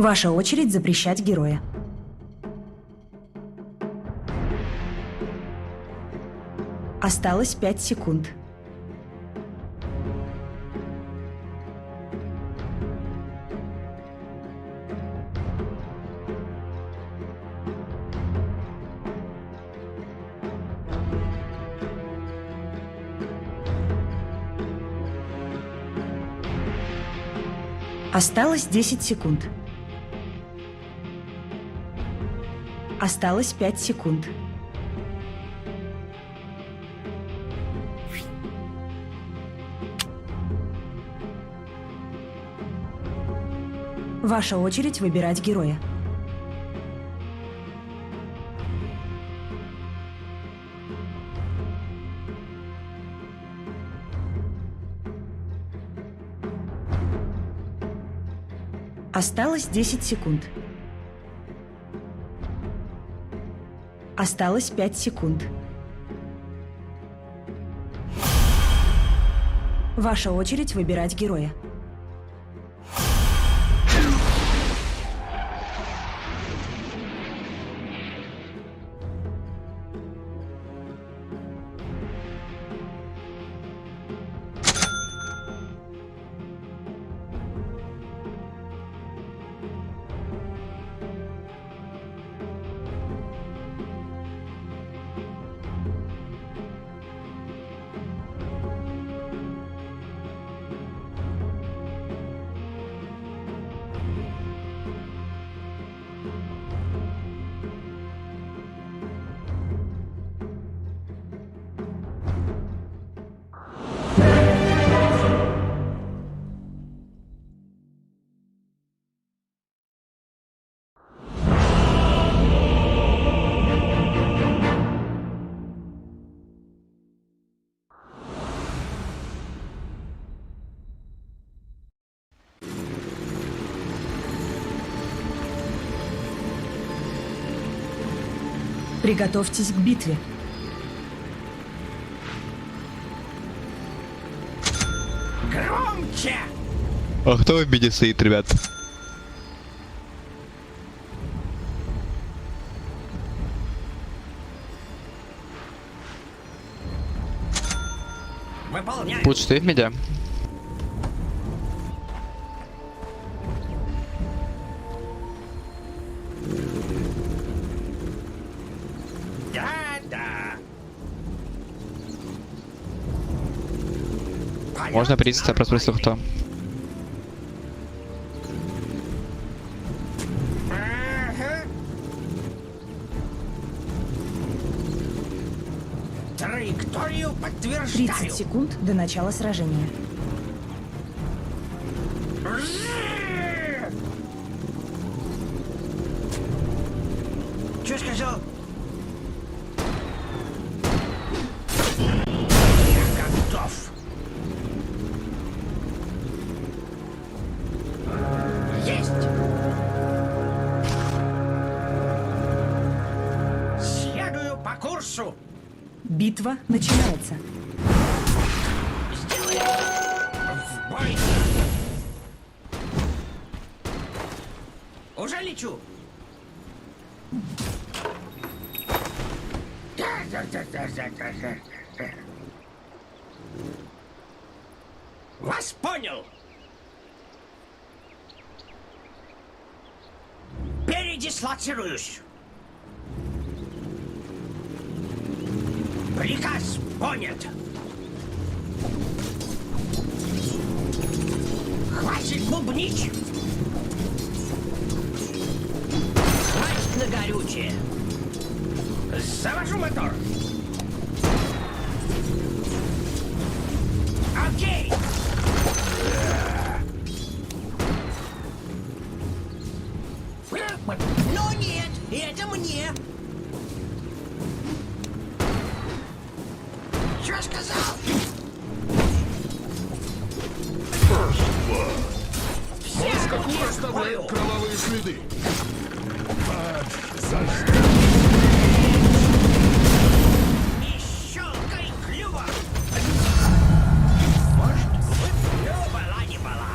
Ваша очередь запрещать героя. Осталось 5 секунд. Осталось 10 секунд. Осталось 5 секунд. Ваша очередь выбирать героя. Осталось 10 секунд. Осталось 5 секунд. Ваша очередь выбирать героя. Приготовьтесь к битве. Громче! А кто в биде стоит, ребят? Выполняй! Путь стоит в медиа? Да. Можно прийти, я просто спросил, кто. Траекторию подтверждаю. 30 секунд до начала сражения. Что сказал? Я готов. Есть. Следую по курсу. Битва начинается. В бой. Уже лечу. Вас понял. Передислоцируюсь. Приказ понят. Хватит бубнить. Хватит на горючее. Завожу мотор. Окей. Но нет, это мне. Что сказал? Москва оставляет кровавые следы. Не щелкай клювом! Может, была не была.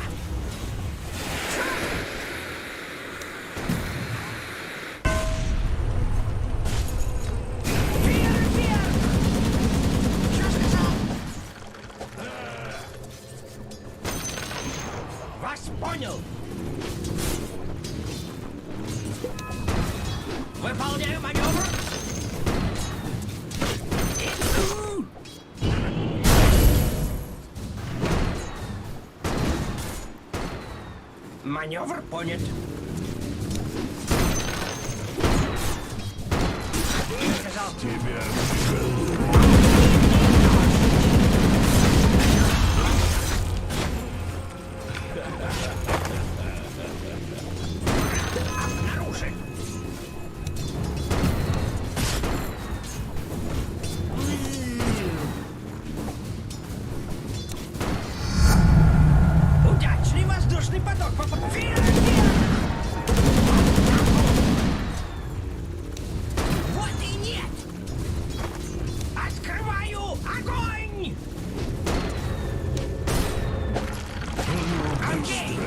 Выполняю маневр. Иду. Маневр понят. Сказал. Тебя Обнаружен. Удачный воздушный поток. Вперед! Вот и нет. Открываю огонь. Окей.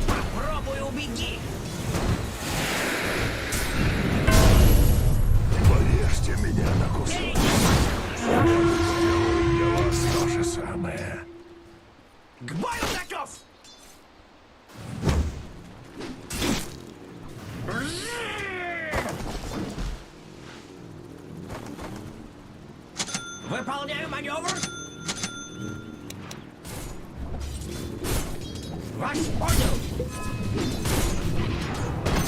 Попробуй убеги. порежьте меня на куски. Для вас то же самое. К бою готов. Выполняю маневр. Вас понял.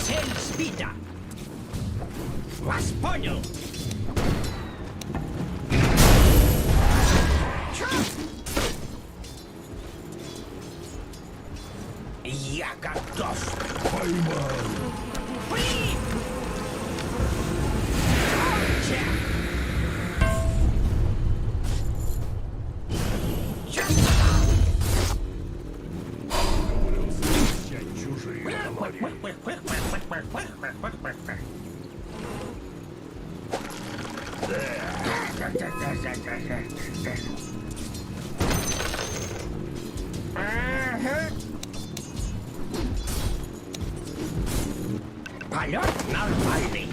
Цель сбита. Вас понял. Чё? Я готов. Поймал. Блин! Чё? Чужие говори. Полет нормальный.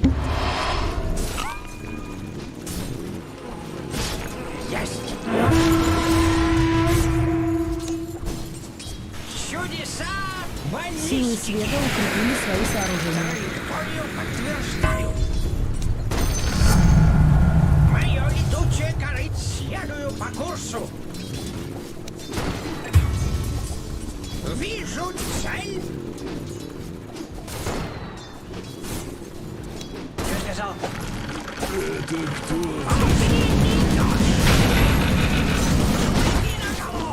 Есть. Чудеса Силы баллистики. света укрепили свои сооружения. Траекторию подтверждаю. Мое летучее корыто следую по курсу. Вижу цель. Что сказал? Это кто? Осенний дождь. И на кого?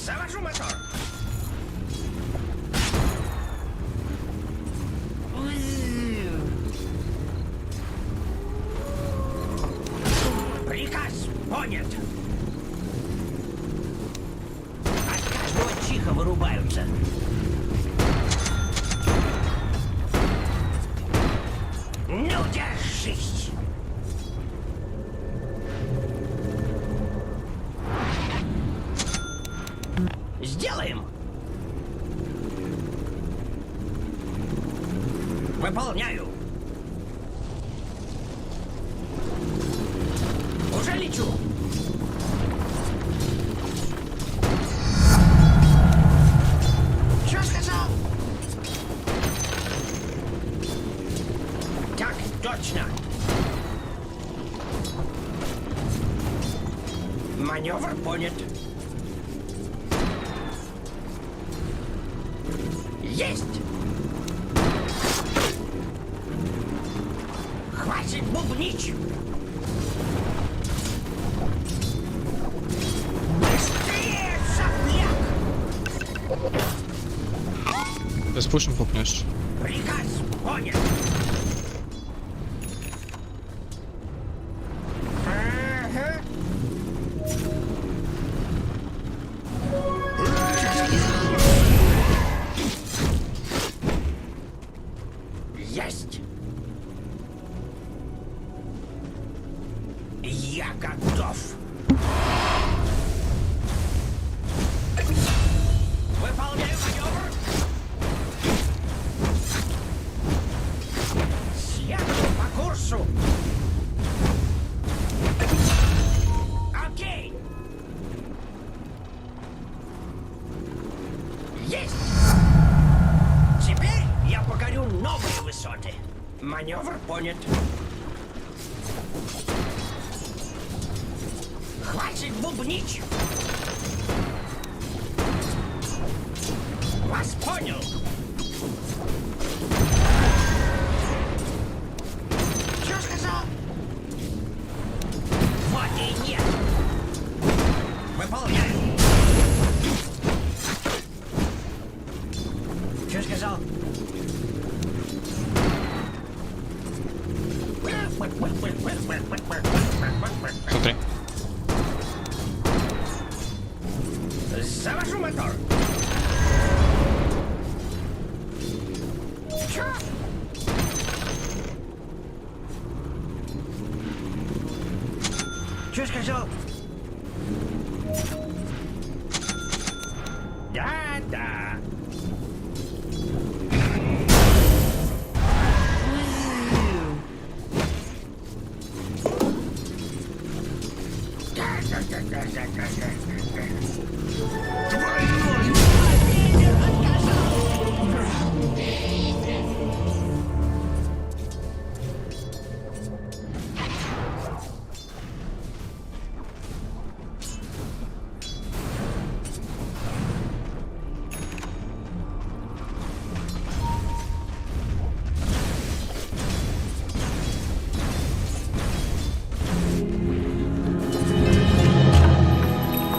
Завожу мотор. Приказ понят. От каждого чиха вырубаются. Ну, держись. Сделаем. Выполняю. Уже лечу. Что сказал? Так, точно. Маневр понят. Есть! Хватит бубнить! Быстрее, сопляк! Ты с пушем попнешь. Приказ понят! Ага. Есть! Я готов! Есть! Теперь я покорю новые высоты. Маневр понят. Хватит бубнить! Вас понял! Что сказал? Вот и нет! Выполняю! Что сказал? Смотри. Завожу мотор! Чё? Чё сказал? Да.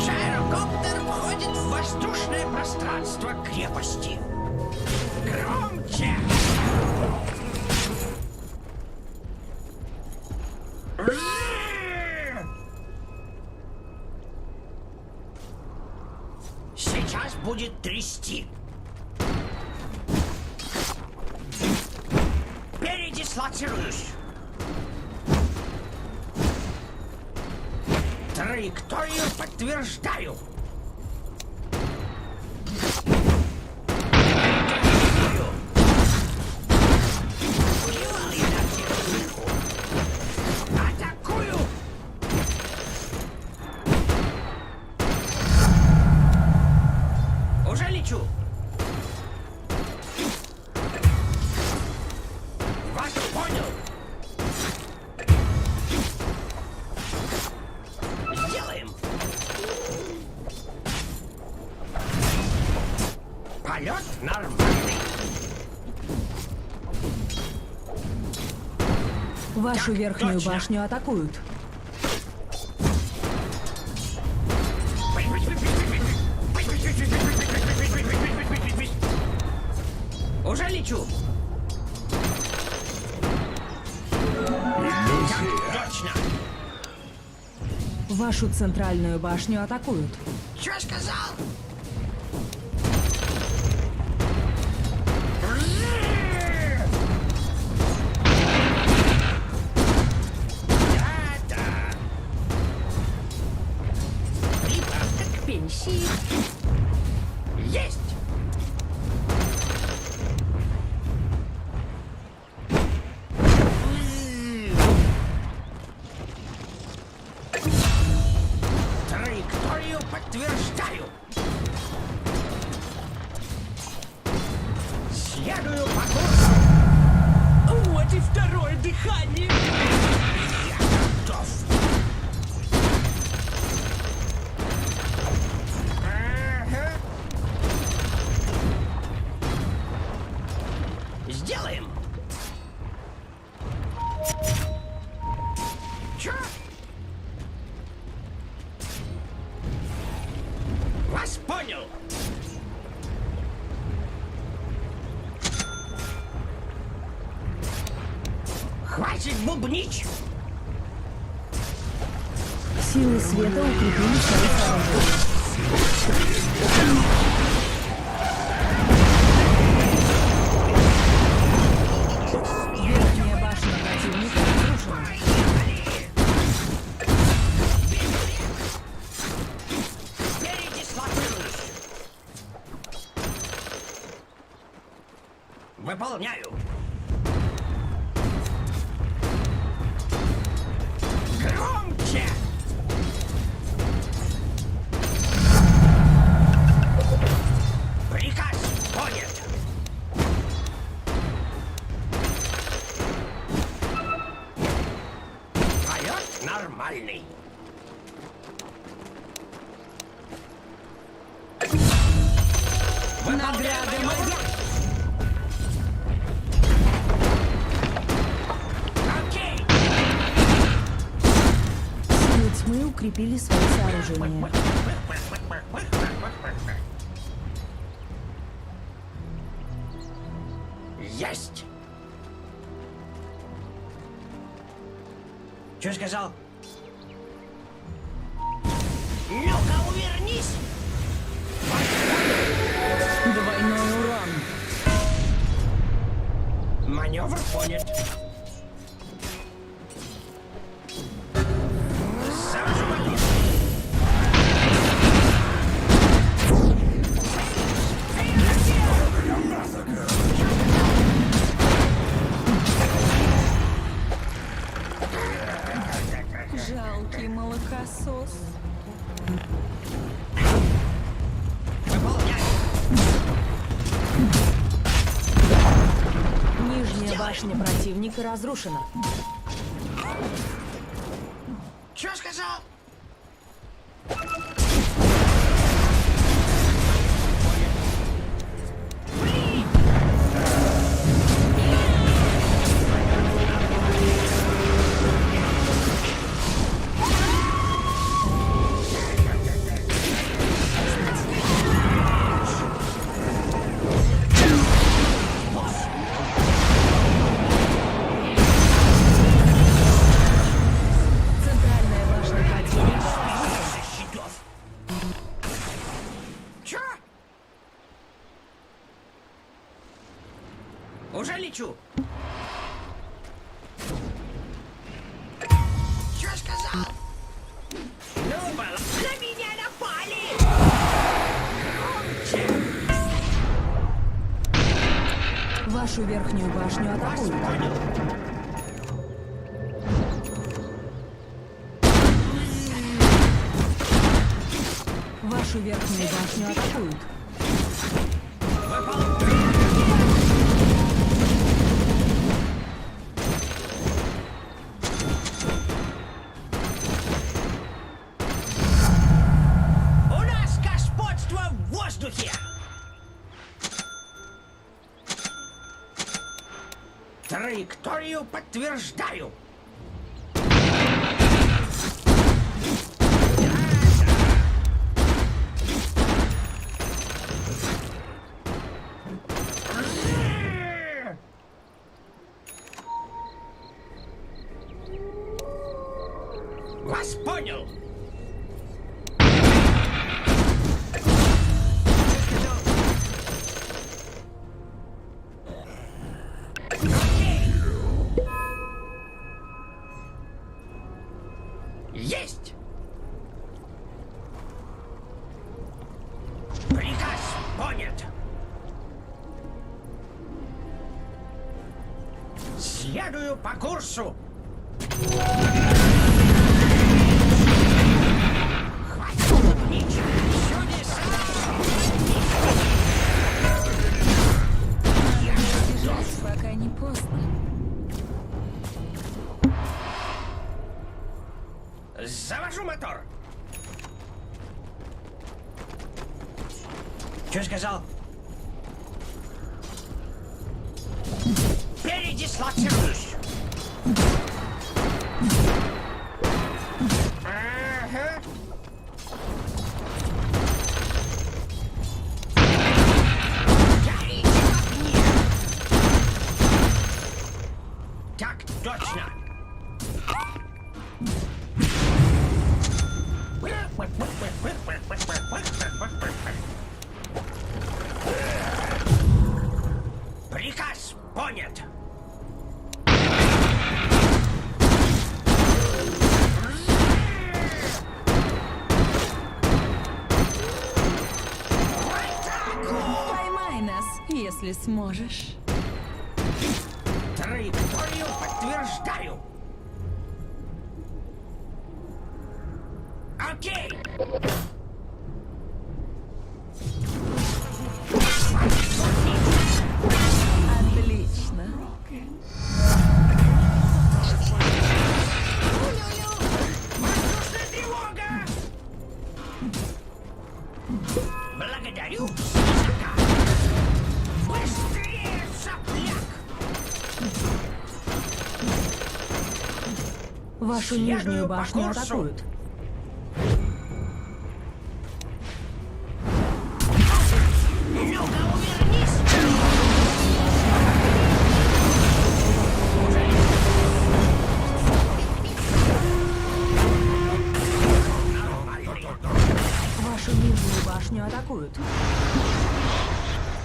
Аэрокоптер входит в воздушное пространство крепости. Громче! Сейчас будет трясти. Передислоцируюсь. Траекторию подтверждаю. Атакую! Уже лечу. Вас понял. Сделаем. Полет нормальный. Вашу Так, верхнюю точно. башню атакуют. Уже лечу. Так, точно. Вашу центральную башню атакуют. Что сказал? Да-да. Прибавка к пенсии. Есть! Траекторию подтверждаю. Следую по курсу. Вот и второе дыхание. Я готов. Ага. Сделаем. Чё? Вас понял. Хватит бубнить. Силы света укрепили свои сооружения. Верхняя башня противника разрушена. Передислоцируюсь. Выполняю. Громче! Приказ! Награда моя! Окей! Силы тьмы укрепили свои сооружения. Есть! Что сказал? Ну-ка, увернись! Двойной урон. Маневр понят. Завожу мотор. Жалкий молокосос. Выполняй. Нижняя башня противника разрушена. Что сказал? Центральная башня противника. Щитов. Чё? Уже лечу. Чё сказал? Ну, было. На меня напали! Вашу верхнюю башню атакуют. Понял. Вашу верхнюю башню атакуют. У нас господство в воздухе! Траекторию подтверждаю. Вас понял. Есть! Приказ понят! Следую по курсу! Хватит умничать! Чудеса! Бежать, пока не поздно. Завожу мотор! Что сказал? Передислоцируюсь! Ага. Горите в огне! Так точно! Приказ понят. Поймай нас, если сможешь. Траекторию подтверждаю. Окей. Отлично. Воздушная тревога. Благодарю. Пока. Быстрее, сопляк! Вашу нижнюю башню по курсу. атакуют. Ну-ка, увернись! Вашу нижнюю башню атакуют.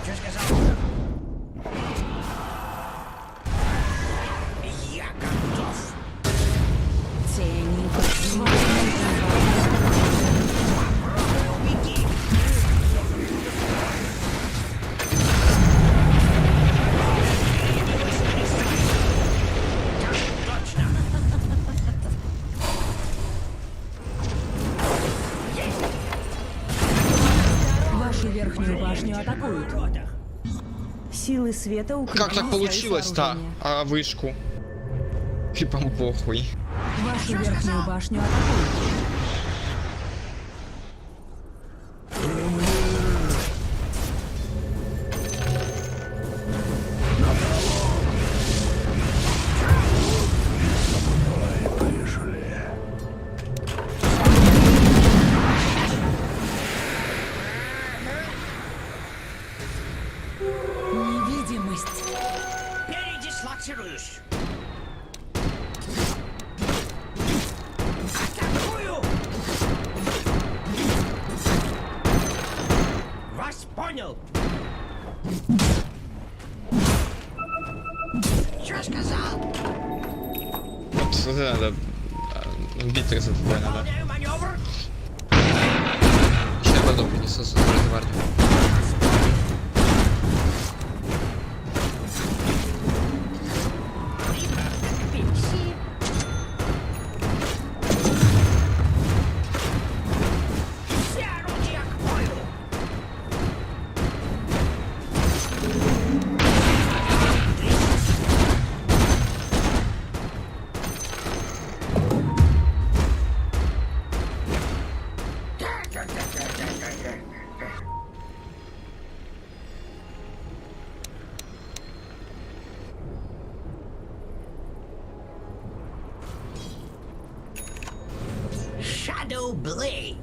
Что сказал? Я готов. Тени. Беги! Точно! Вашу верхнюю башню атакуют. Силы света укрепили Как так свои получилось-то? сооружения. А вышку? Типа похуй. Вашу верхнюю башню атакуют. Невидимость. Передислоцируюсь. Атакую! Вас понял. Что сказал? Вот это надо бить за тобой надо. Выполняю маневр. Сейчас потом принесу с гвардию. Пикси. Все орудия к бою. Shadow Blade.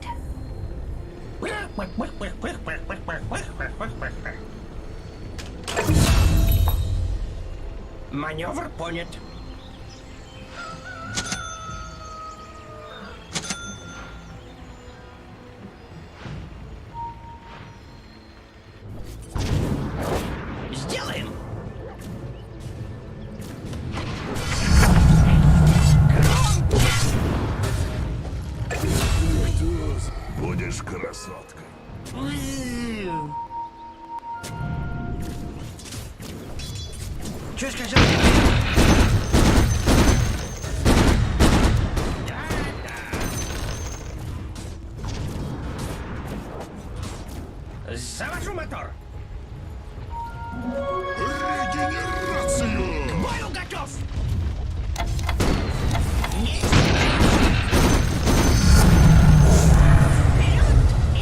Маневр понят. Сделаем. Будешь красоткой. Что сказал? Завожу мотор. Регенерацию! К бою готов. Вперед и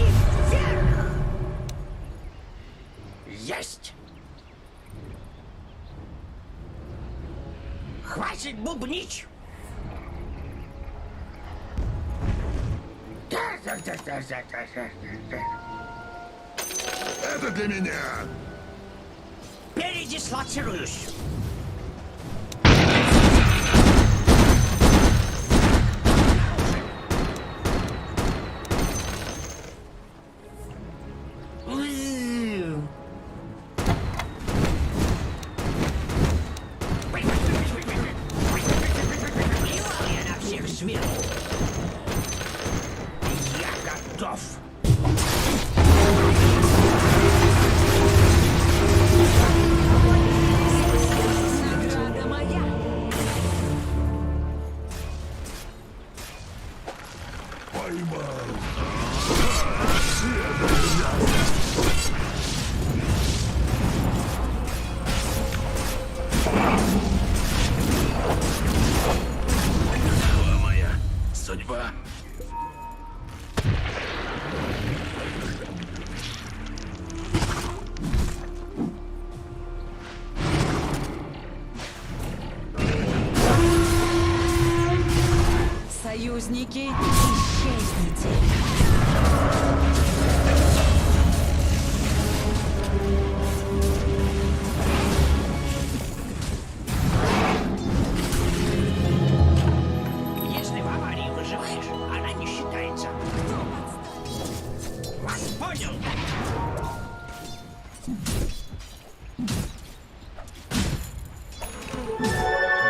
вверх. Есть. Хватит бубнить. Это для меня! Передислоцируюсь. Плевал я на всех сверху. Я готов.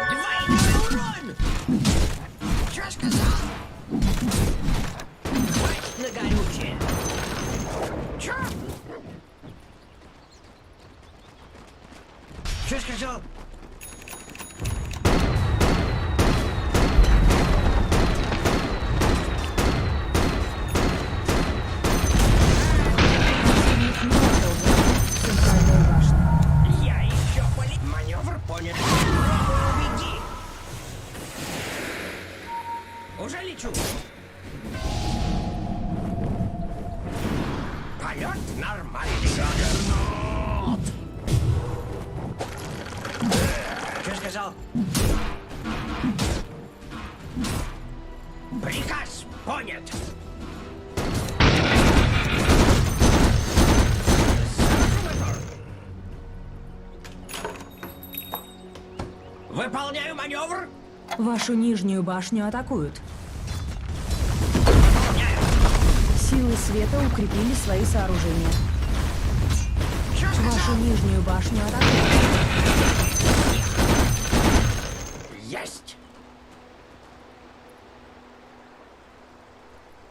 Двойной урон! Чё сказал? Хватит на горючее! Чё? Чё сказал? Центральную башню. Я еще полет. Маневр понят. Пробуй, убеги. Уже лечу. Полет нормальный. Что сказал? Приказ понят. Выполняю маневр. Вашу нижнюю башню атакуют. Выполняю. Силы света укрепили свои сооружения. Чё сказал? Вашу нижнюю башню атакуют. Есть.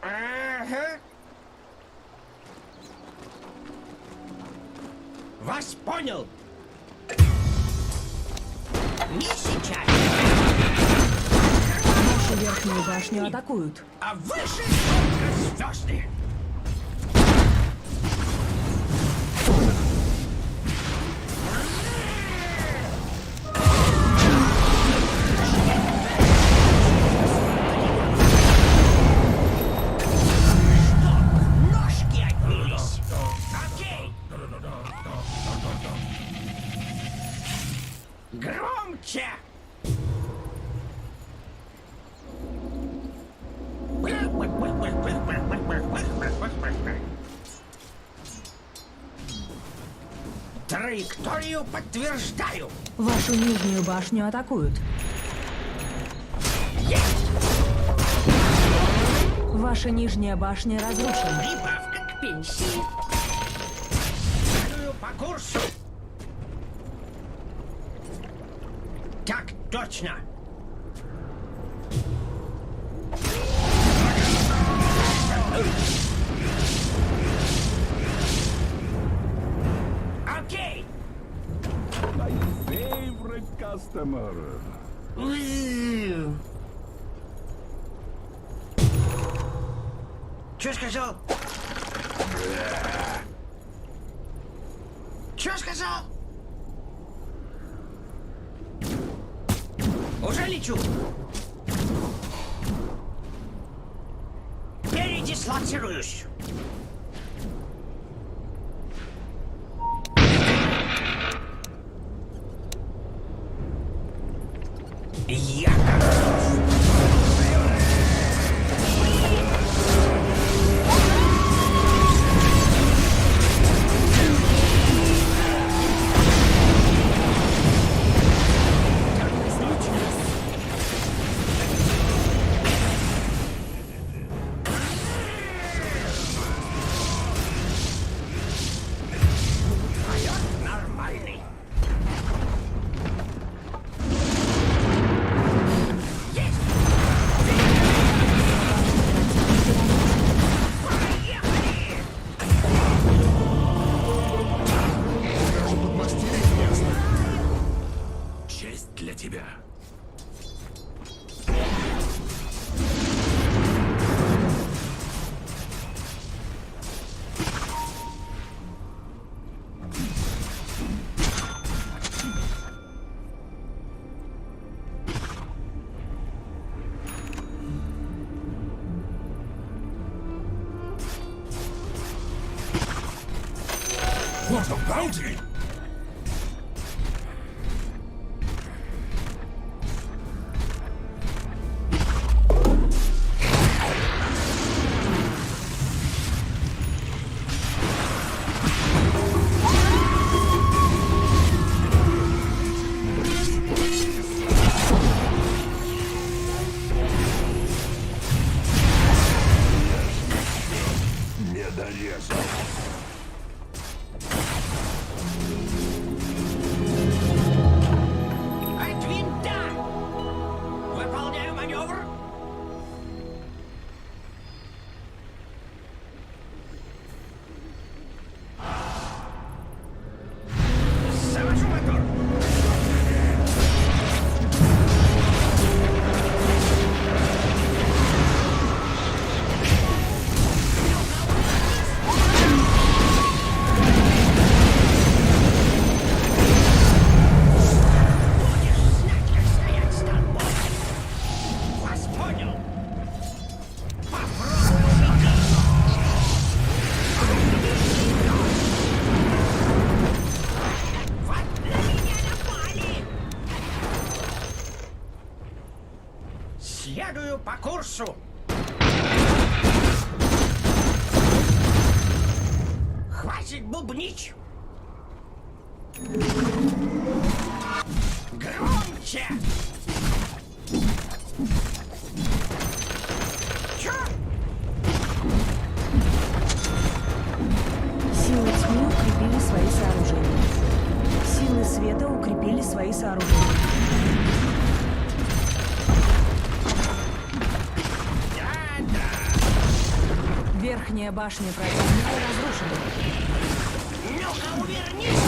Ага. Вас понял. Не сейчас. Вашу верхнюю башню атакуют. А выше только звезды. Чтоб ножки отнялись. Окей. Громче. Траекторию подтверждаю. Вашу нижнюю башню атакуют. Есть. Ваша нижняя башня разрушена. Прибавка к пенсии. Следую по курсу. Так точно. Окей. My favorite customer. Чё сказал? Чё сказал? Уже лечу. Передислоцируюсь. Я готов. Полет нормальный. Есть! Поехали! Даже подмастерить не знаю. Честь для тебя. What a bounty! Недорезал. по курсу. Хватит бубнить. Громче. Чё? Силы тьмы укрепили свои сооружения. Силы света укрепили свои сооружения. Верхняя башня противника разрушена. Ну-ка, увернись.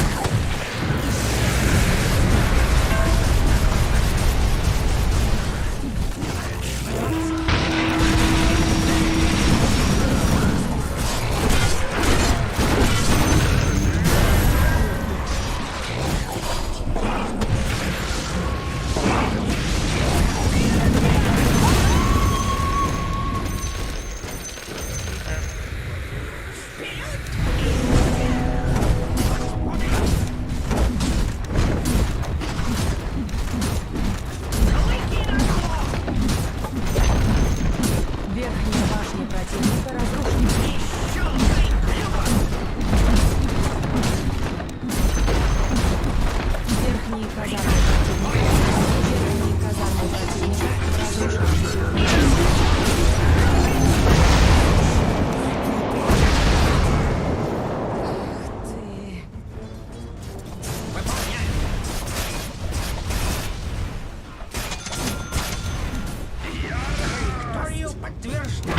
Верхняя башня противника разрушена. Верхние казармы противника разрушены. Ты... Выполняю. Викторию подтверждаю.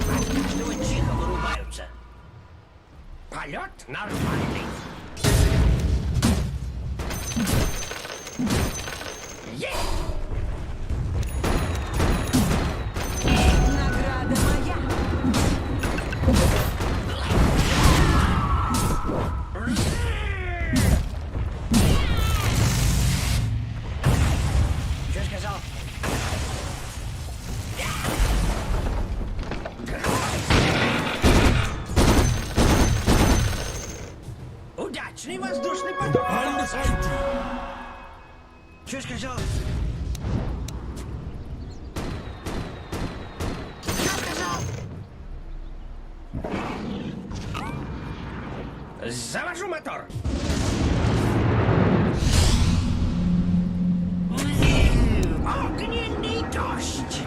Отлично, тихо вырубаются. Полет нормальный. Есть! Награда моя! Что сказал? Удачный воздушный поток. Что сказал? Что сказал? Завожу мотор. Огненный дождь.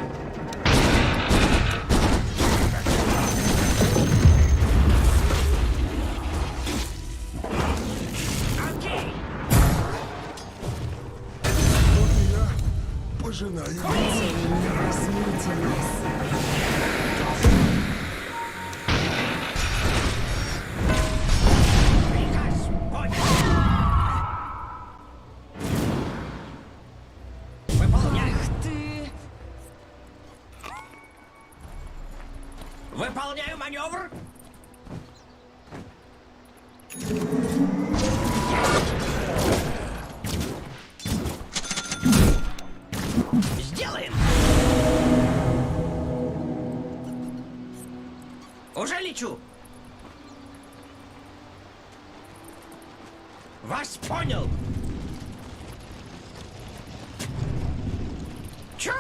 Окей. Пожинаю. Возьмите нас. Приказ понял. Выполняю. Ты... Выполняю маневр. Сделаем. Уже лечу. Вас понял. Чё?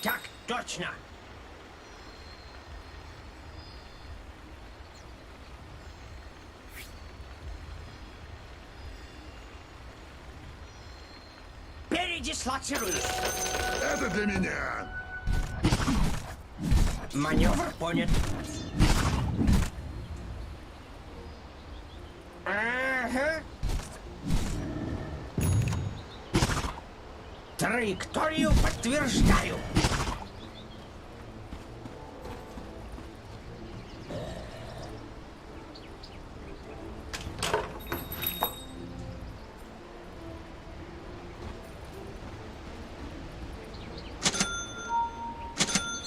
Так точно. Передислоцируюсь. Это для меня. Маневр понят. Ага. Траекторию подтверждаю.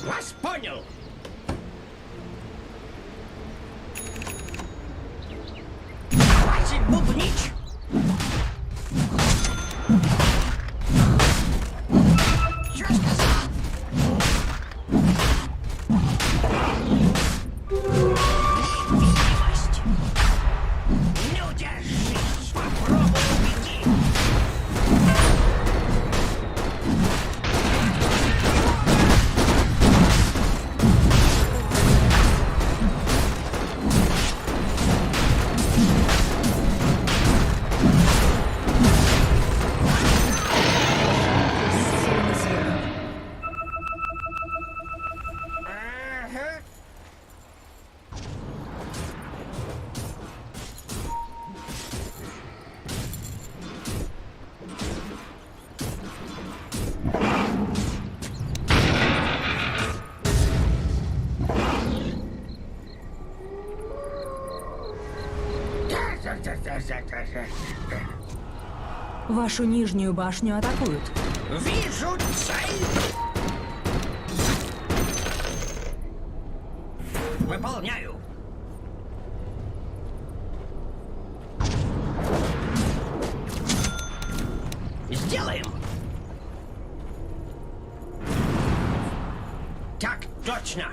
Вас понял. Хватит бубнить. Чё сказал? Невидимость. Ну, держись. Попробуй убеги. Силы света. Ага. Вашу нижнюю башню атакуют. Вижу цель. Выполняю. Сделаем. Так точно.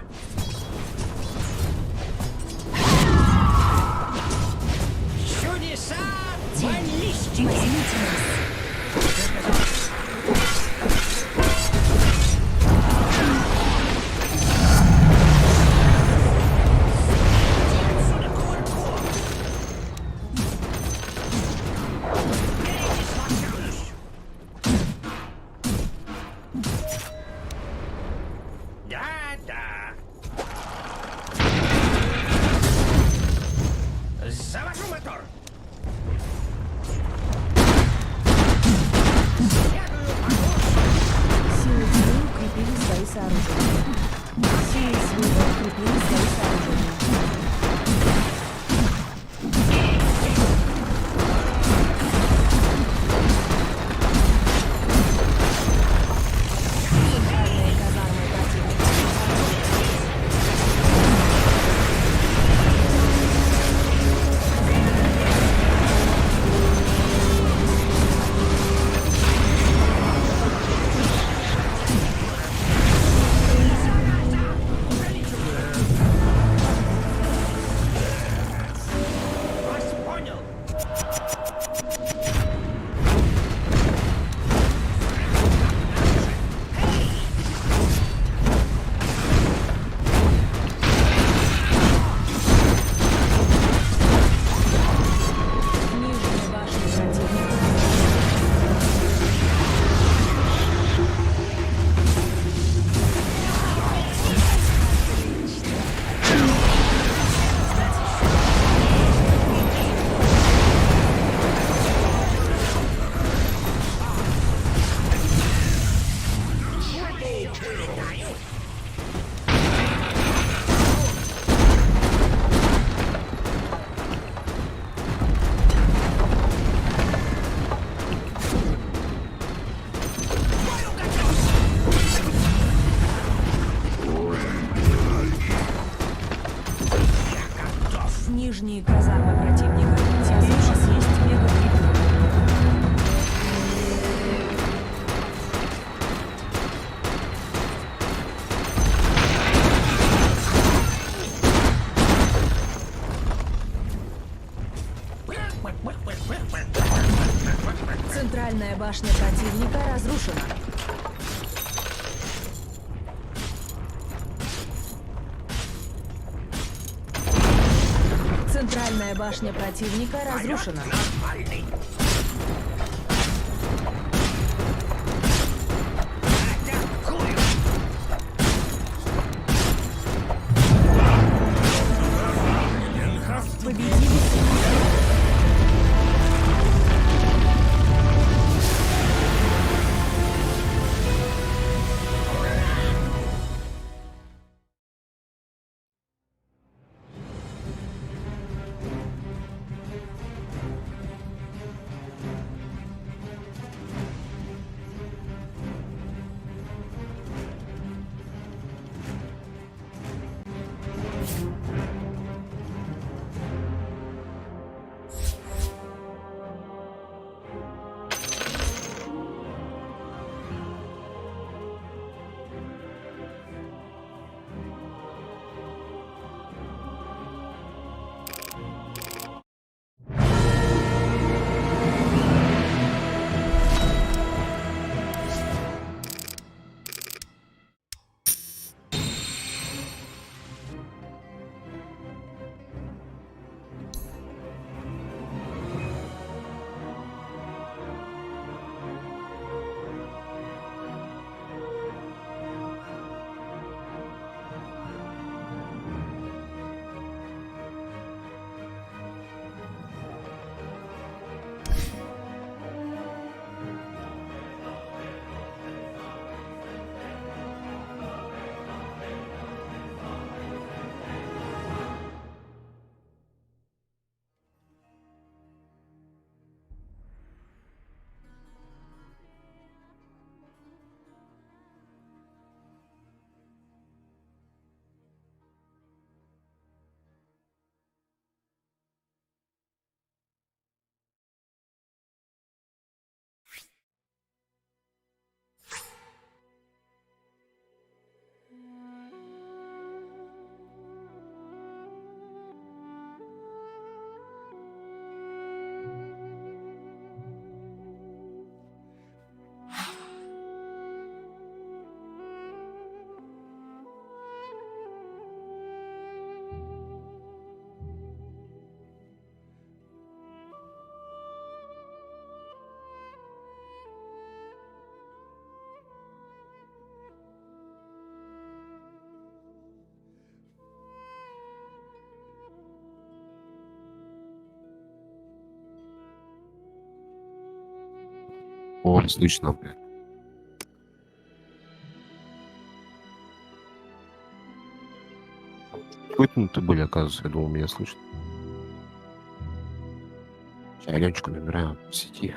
Чудеса баллистики. Возьмите нас. Отсюда кувырком. Передислоцируюсь. Да-да. Завожу мотор. Следую по курсу. Силы тьмы укрепили свои сооружения. Силы света укрепили свои сооружения. Центральные казармы противника. Вас понял. Нижняя башня противника. Нижние казармы противника. Теперь у вас есть мега-крипер. Центральная башня противника разрушена. Центральная башня противника разрушена. Нормальный. Атакую. О, слышно, блядь. Вытянуты были, оказывается, я думал, меня слышно. Сейчас Аленчику набираем в сети.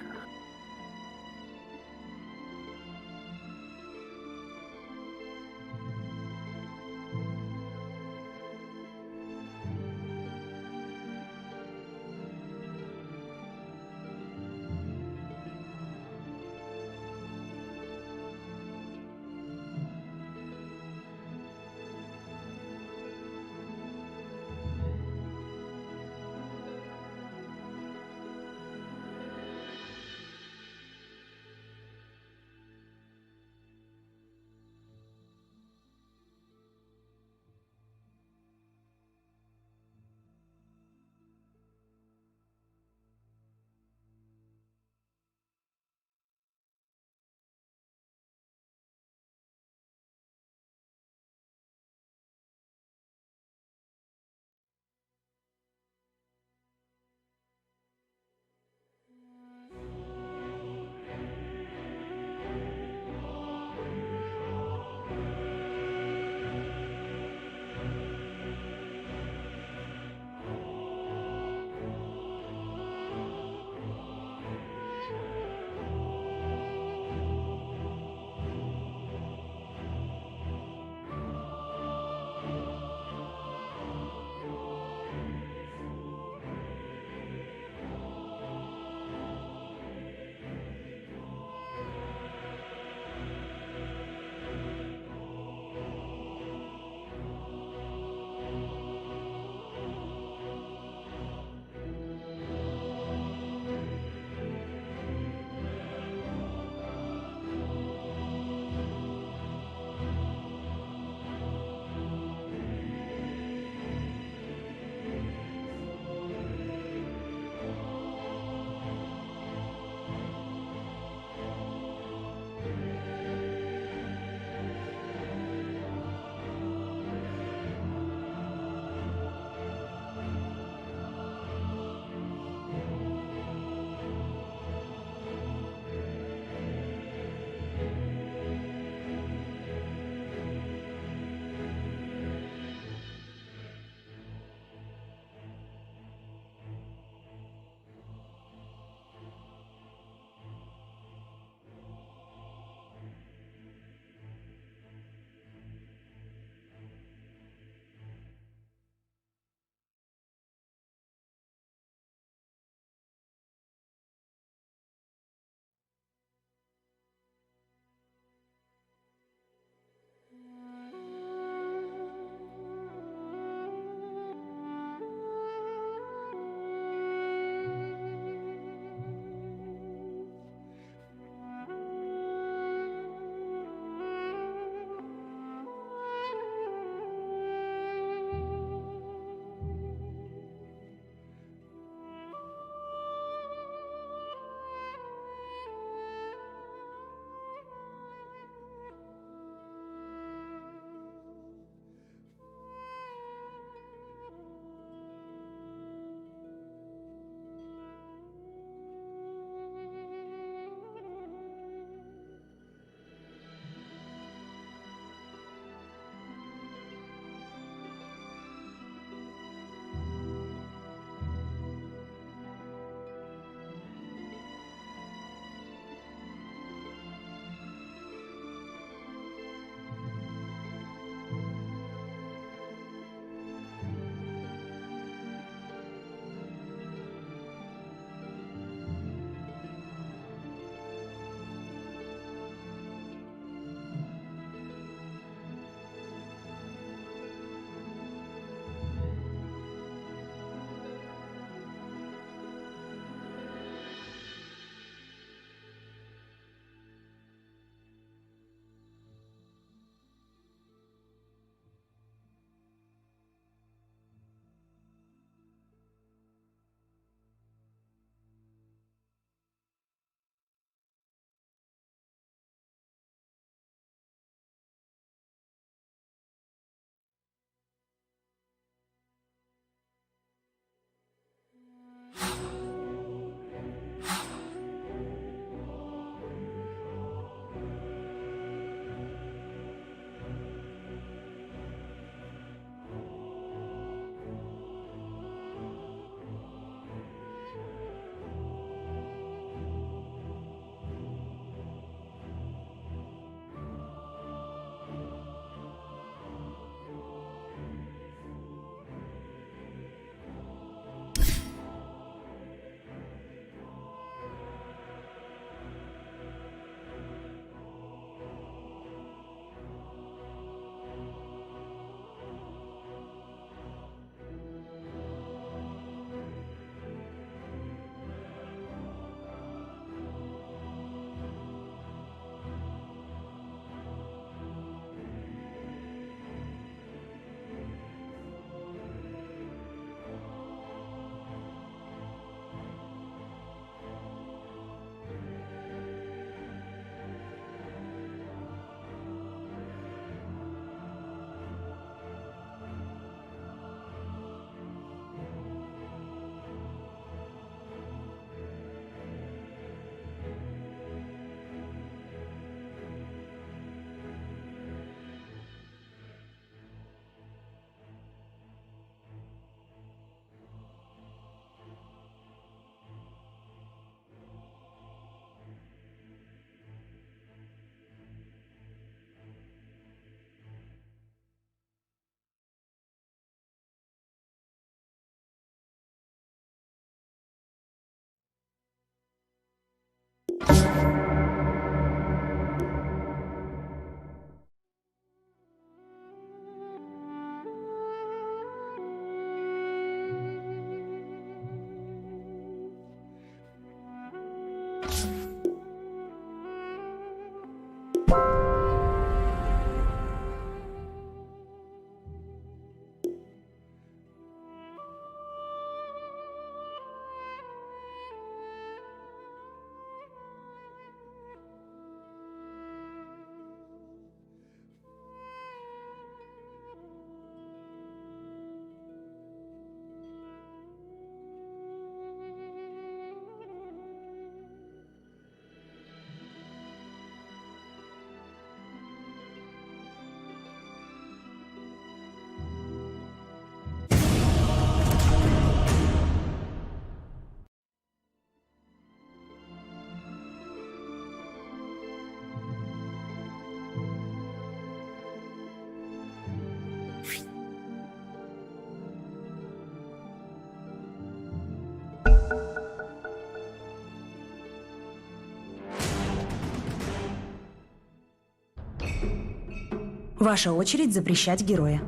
Ваша очередь запрещать героя.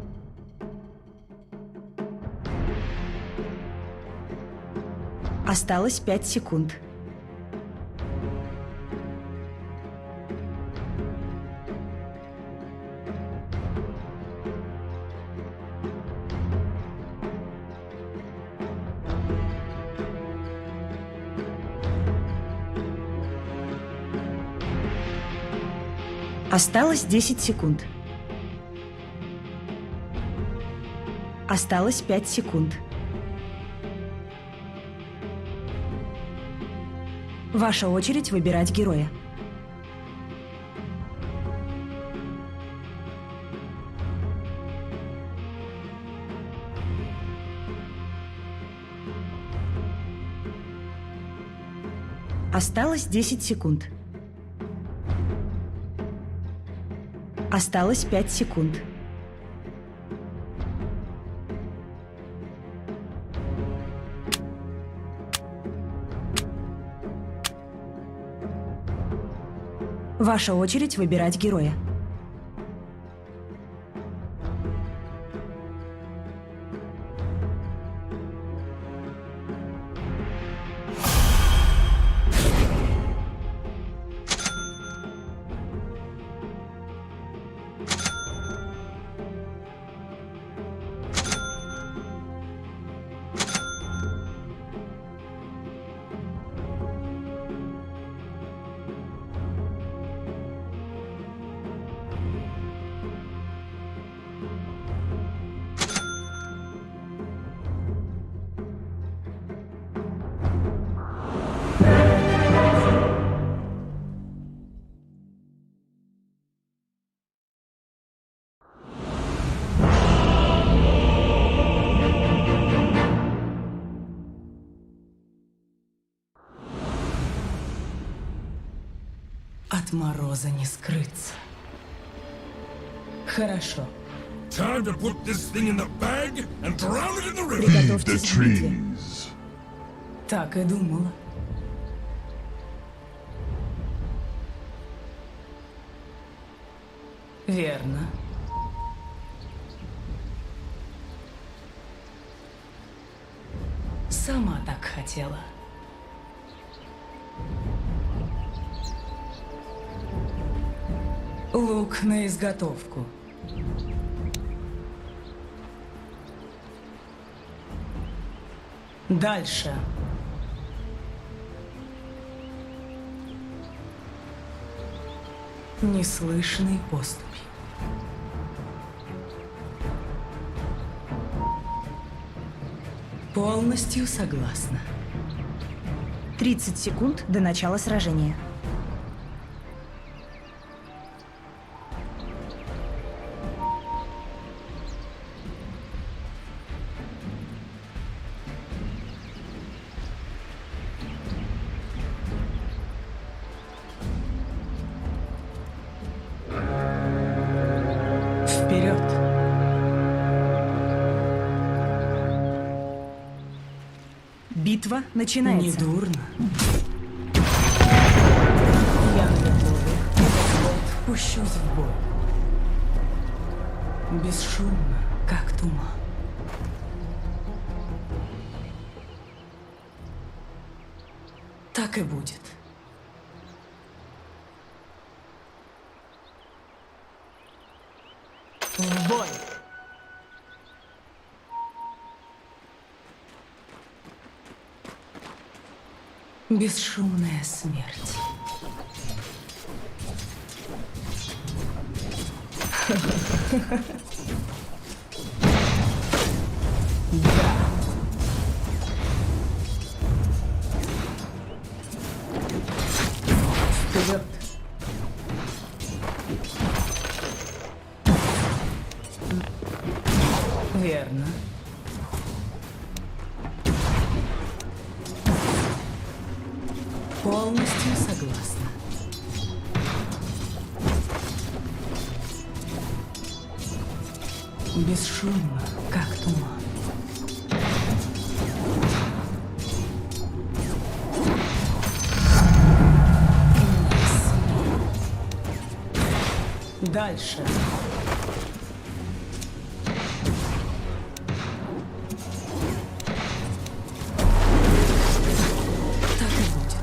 Осталось 5 секунд. Осталось 10 секунд. Осталось 5 секунд. Ваша очередь выбирать героя. Осталось 10 секунд. Осталось 5 секунд. Ваша очередь выбирать героя. От мороза не скрыться. Хорошо. Time to put this thing in the bag and drown it in the river. Приготовьтесь к битве. Так и думала. Верно. Сама так хотела. Лук на изготовку. Дальше. Неслышной поступью. Полностью согласна. 30 секунд до начала сражения. Вперед! Битва начинается. Недурно. Я готова. Вот пущусь в бой. Бесшумно, как туман. Так и будет. В бой! Бесшумная смерть. Да. Вперед. Верно. Полностью согласна. Бесшумно, как туман. Дальше. Так и будет.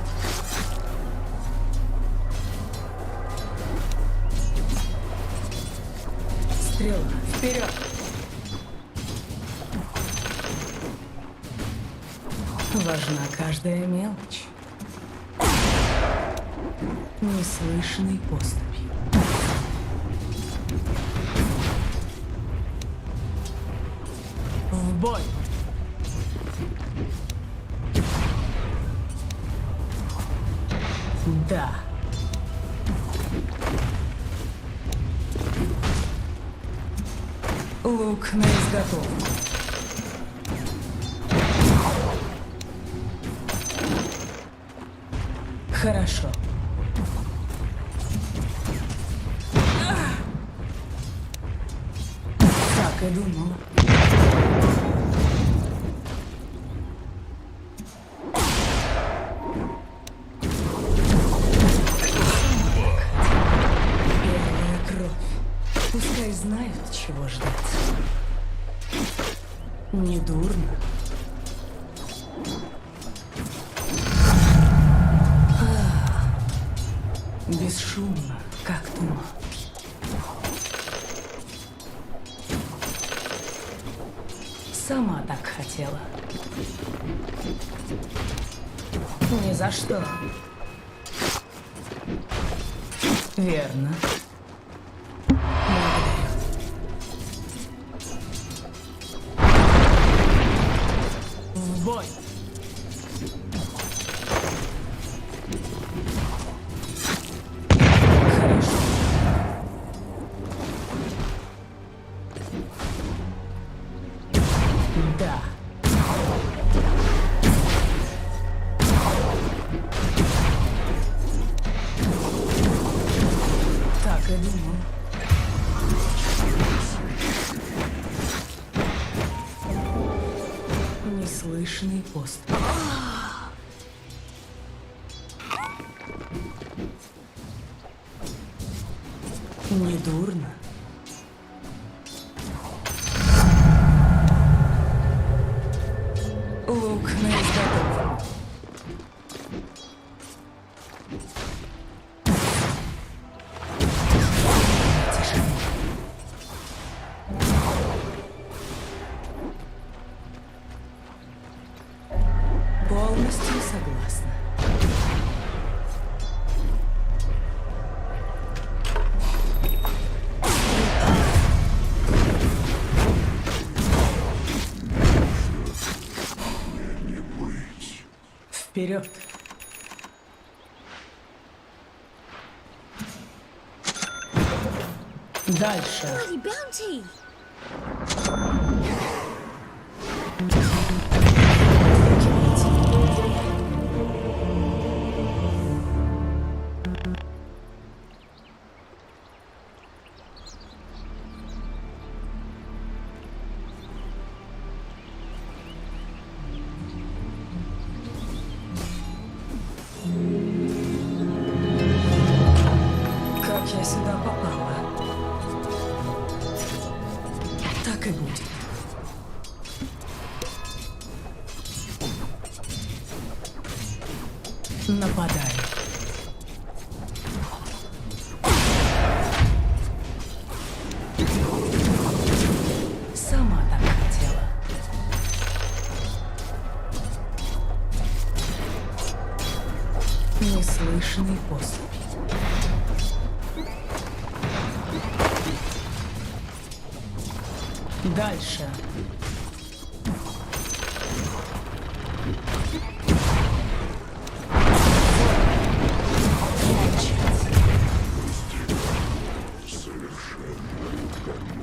Стрела. Вперед! Важна каждая мелочь. Неслышной поступью. В бой! Да. Лук на изготовку. Хорошо. Так и думала. Первая кровь. Пускай знают, чего ждать. Недурно. Бесшумно, как туман. Сама так хотела. Ни за что. Верно. Благодарю. В бой. Хорошо. Да. Так и думал. Неслышный пост. Недурно. Лук на изготовку. Тишина. Полностью согласна. Вперед! Дальше. Bounty! Как я сюда попала? Так и будет. Нападай. Сама так хотела. Неслышный поступь. Дальше.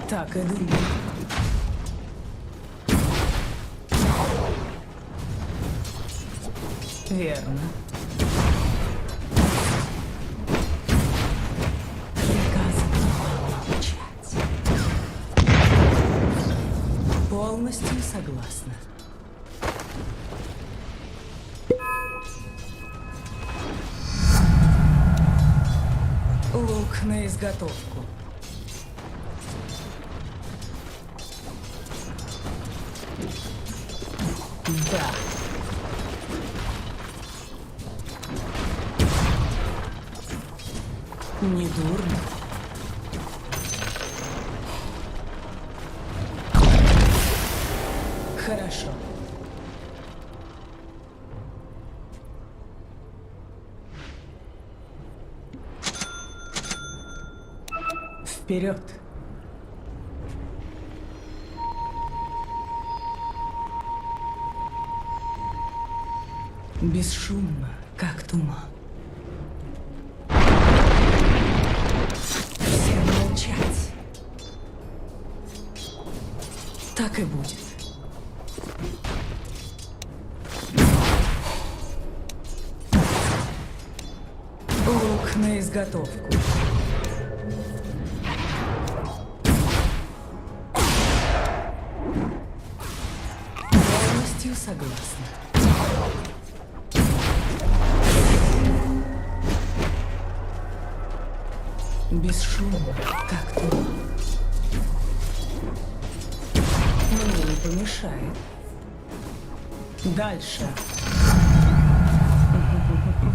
Так и думаю. Верно. Приказано молчать. Полностью согласна. Лук на изготовку. Да. Недурно. Хорошо. Вперед. Бесшумно, как туман. Все молчать. Так и будет. Лук на изготовку. Полностью согласна. Бесшумно, как туман. Мне не помешает. Дальше.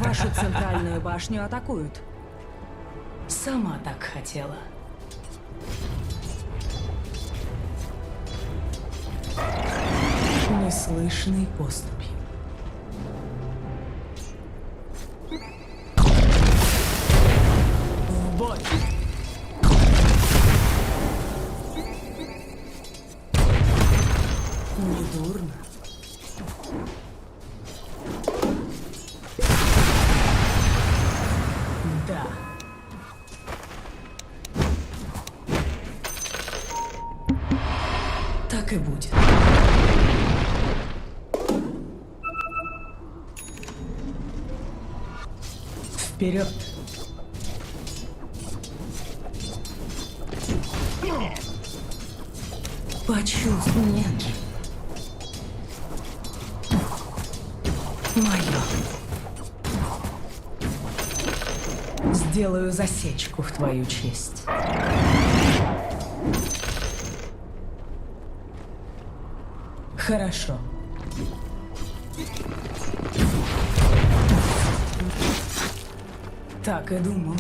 Вашу центральную башню атакуют. Сама так хотела. Неслышной поступью. В бой! Недурно. Да. Так и будет. Вперед! Почувствуй меня. Мое. Сделаю засечку в твою честь. Хорошо. Так и думал.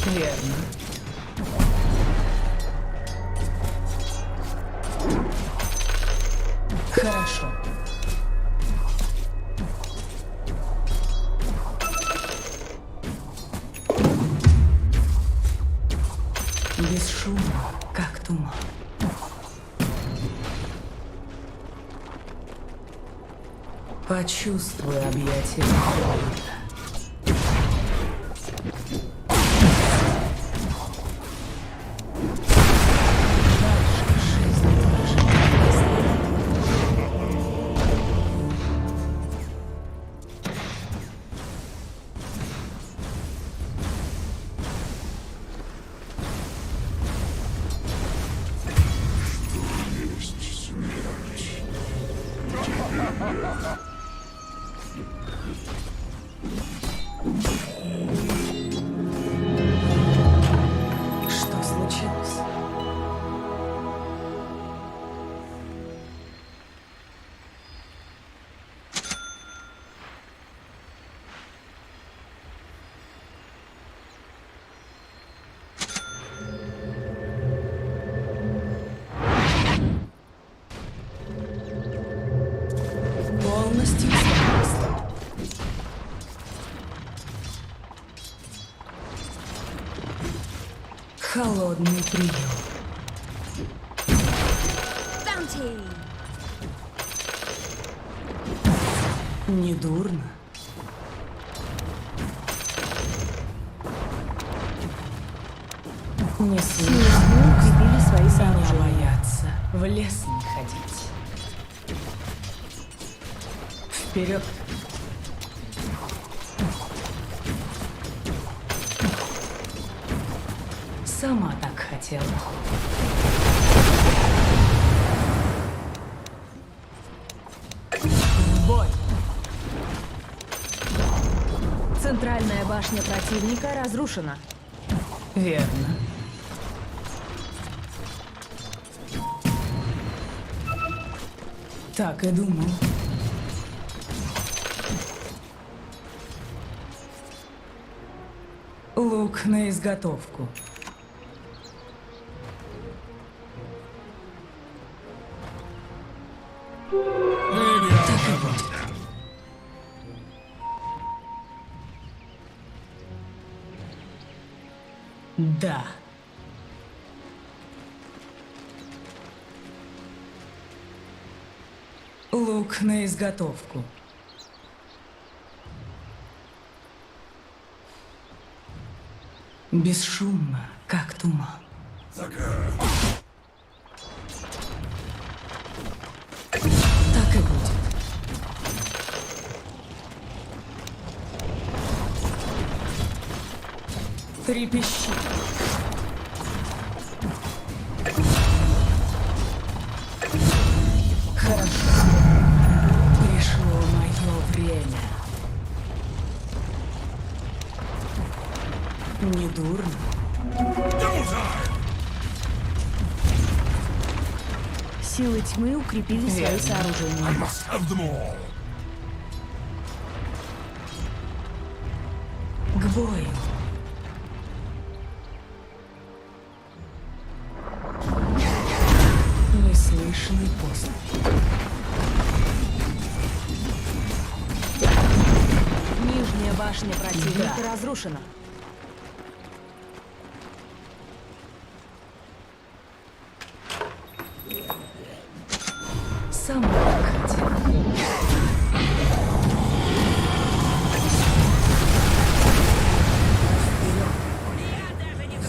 Верно. Хорошо. Бесшумно, как туман. Почувствуй объятия холода. Что случилось? Полностью согласна. Холодный прием. Недурно. Не Силы тьмы укрепили свои сооружения. бояться. В лес не ходить. Вперед. Сама так хотела. В бой. Центральная башня противника разрушена. Верно. Так и думал. Лук на изготовку. Так и будет. Да. Лук на изготовку. Бесшумно, как туман. Так и будет. Трепещи. Хорошо. Пришло мое время. Не дурно. Силы тьмы укрепили свои сооружения. Must have them all. К бою. Неслышный пост. Нижняя башня противника разрушена. Самокат.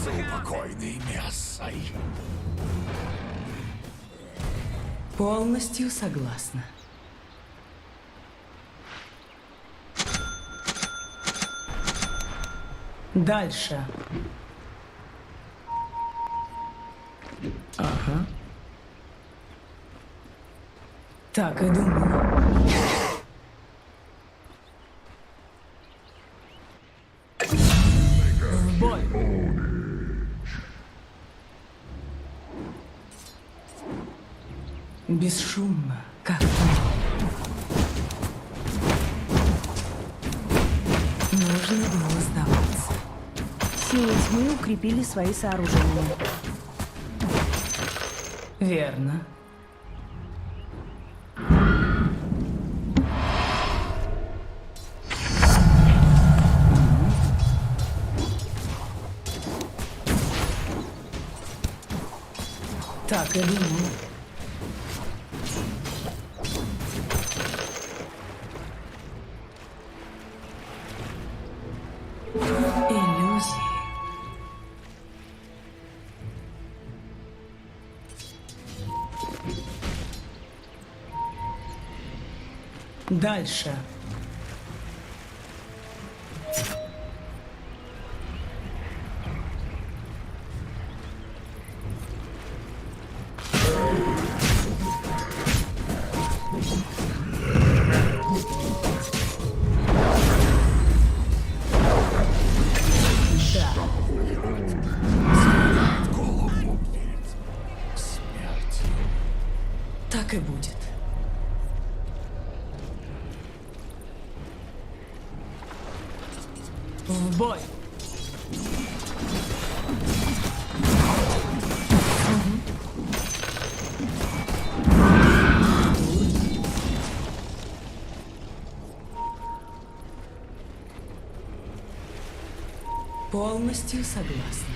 Заупокойный мясой. Полностью согласна. Дальше. Ага. Так и думала. В бой. Бесшумно, как туман. Нужно было сдаваться. Силы тьмы укрепили свои сооружения. Верно. Так и думал. Иллюзии. Дальше. Так и будет. В бой. Полностью согласна.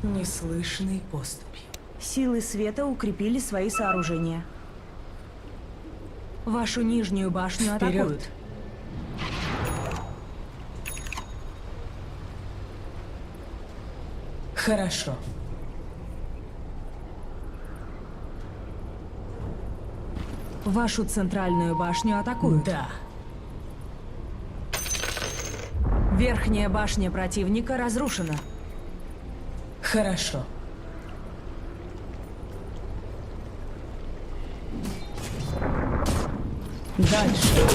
Неслышной поступью. Силы света укрепили свои сооружения. Вашу нижнюю башню атакуют. Хорошо. Вашу центральную башню атакуют. Да. Верхняя башня противника разрушена. Хорошо. Дальше.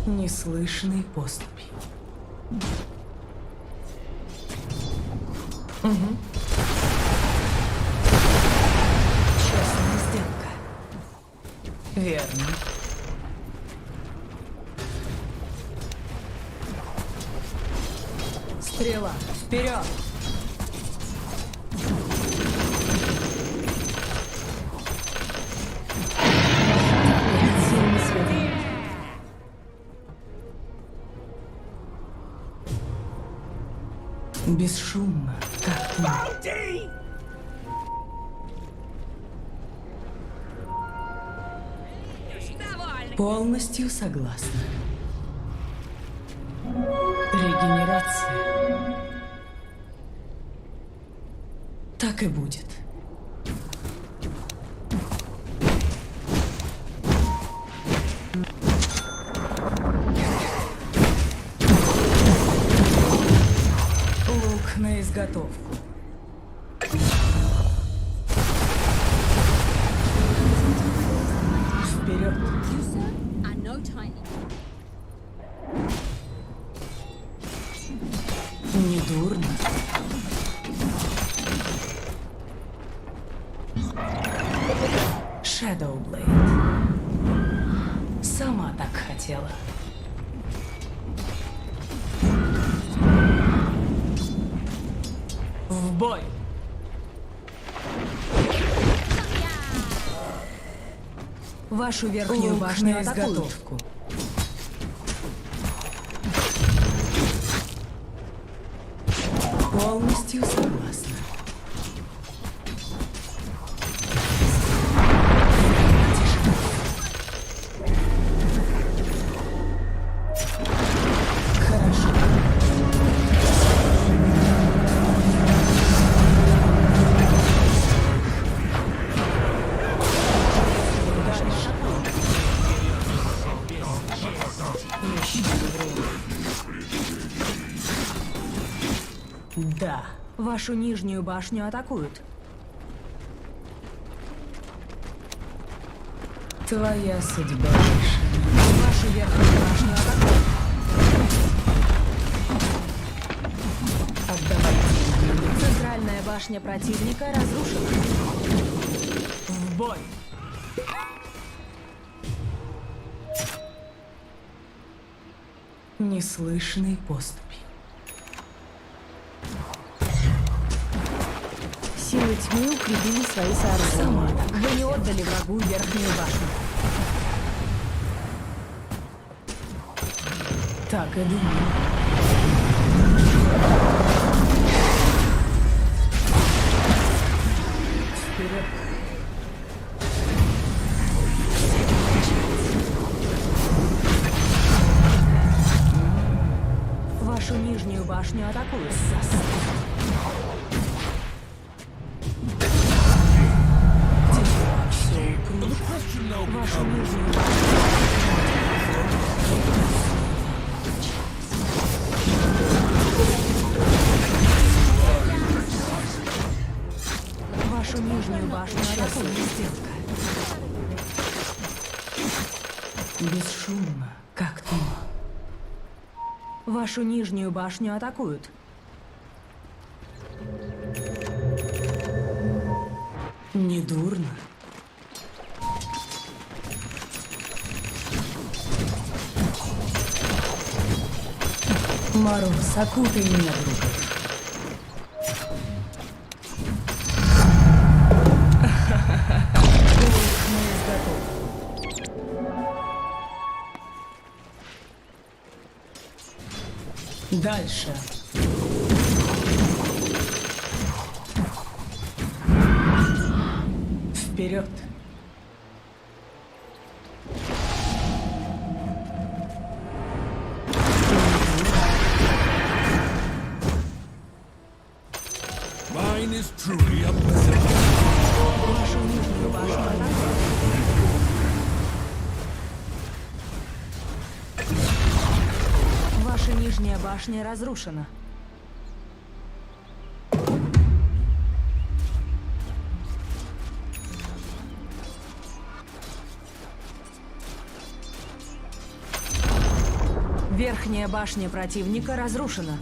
Неслышной поступью. Угу. Честная сделка. Верно. Стрела. Вперед! Силы света. Бесшумно, как ты. Полностью согласна. Регенерация. Так и будет. Лук на изготовку. Вперед. Недурно. Shadowblade. Сама так хотела. В бой. Вашу верхнюю Лук башню на атакуют. изготовку. Полностью согласна. Хорошо. Да. Вашу нижнюю башню атакуют. Твоя судьба решена. Вашу верхнюю башню атакуют. Отдавай. Центральная башня противника разрушена. В бой. Неслышной поступью. Силы тьмы укрепили свои сооружения. Вы не отдали врагу верхнюю башню. Так и думаю. Вперед. Вашу нижнюю башню атакуют. Вашу нижнюю Вашу нижнюю башню атакуют. Бесшумно, как туман. Вашу нижнюю башню атакуют. Недурно. Мороз, окутай меня, друг. Дальше. Вперед. Mine is truly a pleasure. Вашу нижнюю башню атакуют. Ваша нижняя башня разрушена. Верхняя башня противника разрушена.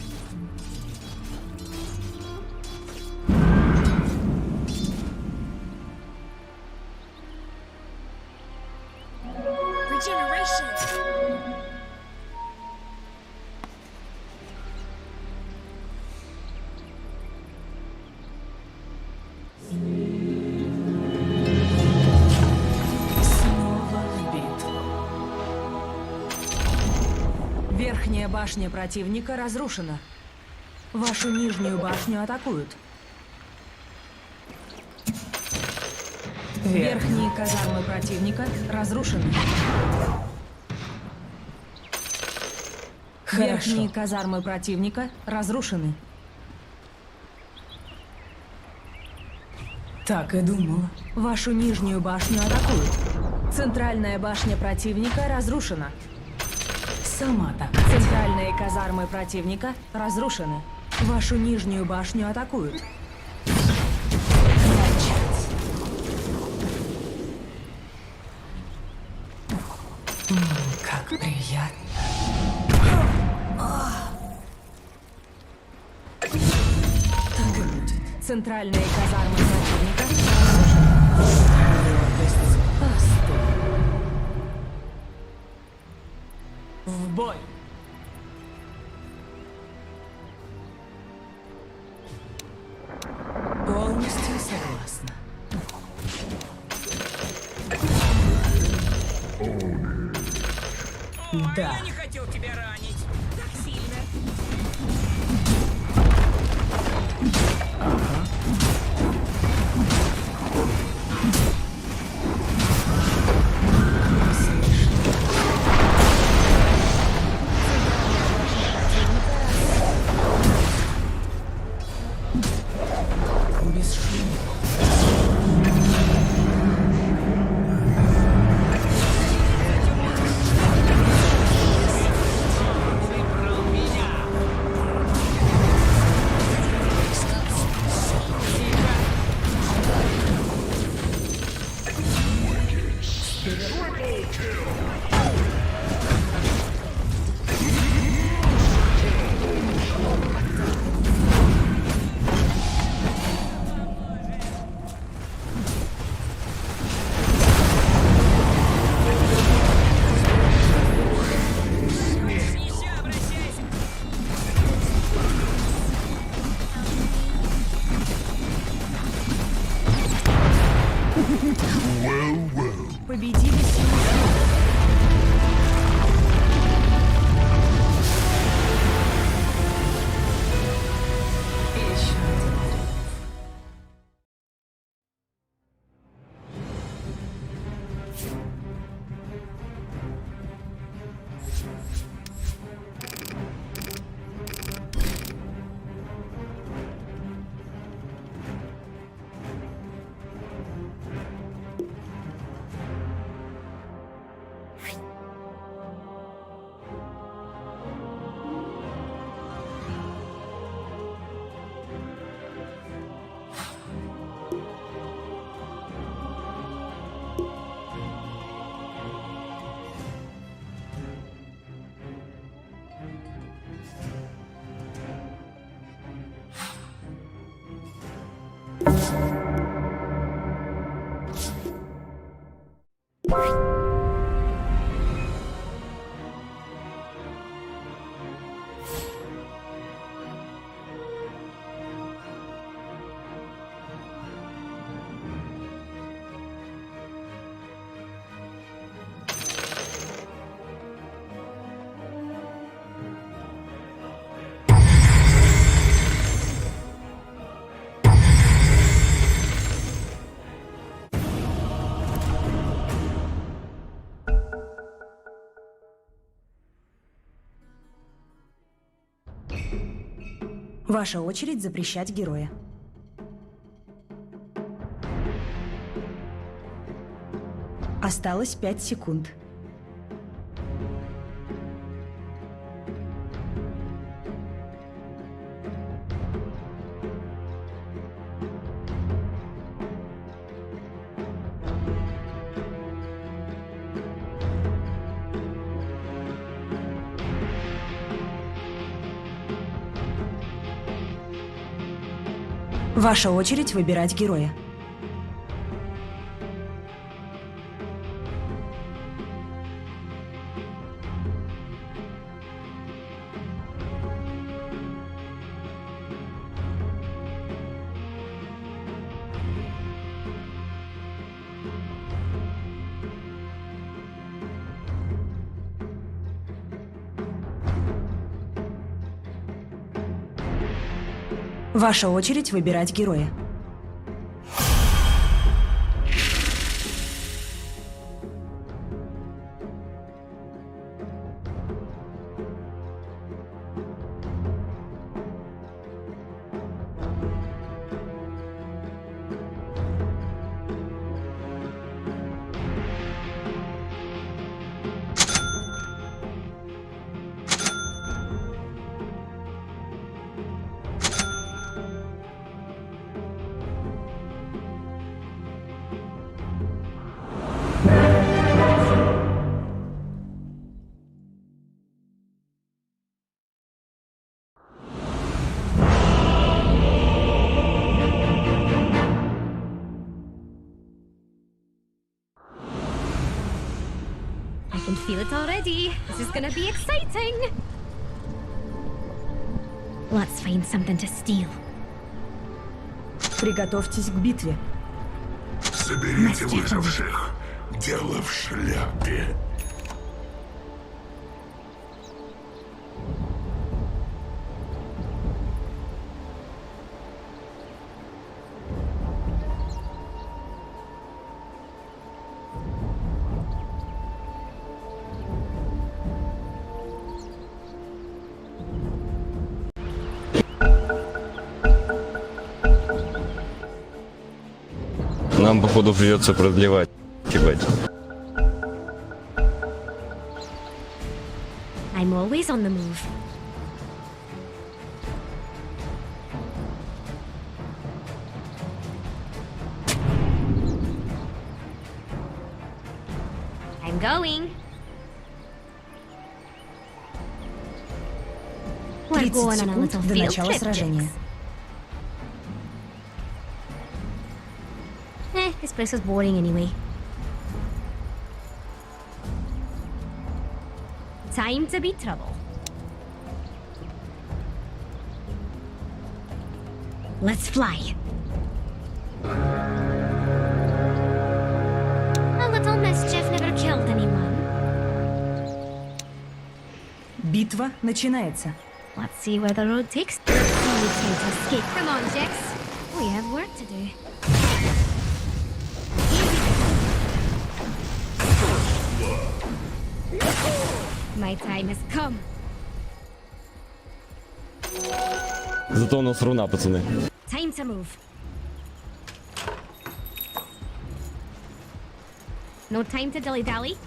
Снова в битву. Верхняя башня противника разрушена. Вашу нижнюю башню атакуют. Верхние казармы противника разрушены. Верхние казармы противника разрушены. Так и думала. Вашу нижнюю башню атакуют. Центральная башня противника разрушена. Сама так. Центральные казармы противника разрушены. Вашу нижнюю башню атакуют. Как приятно. Так и будет. Центральные казармы противника Гордость. остыли. В бой. Полностью согласна. Да. Я не хотел тебя ранить. Так сильно. Без шума. Ваша очередь запрещать героя. Осталось 5 секунд. Ваша очередь выбирать героя. Ваша очередь выбирать героя. I can feel it already. This is gonna be exciting. Let's find something to steal. Приготовьтесь к битве. Соберите выживших. Дело в шляпе. Нам, походу, придется продлевать. Ебать. I'm always on the move. I'm going. We're 30 going on a секунд little до field начала trip, сражения. This place is boring anyway. Time to be trouble. Let's fly. A little mischief never killed anyone. Битва начинается. Let's see where the road takes. You try to escape. Come on, Jix. We have work to do. My time has come. Зато у нас руна, пацаны. Time to move. No time to dilly-dally.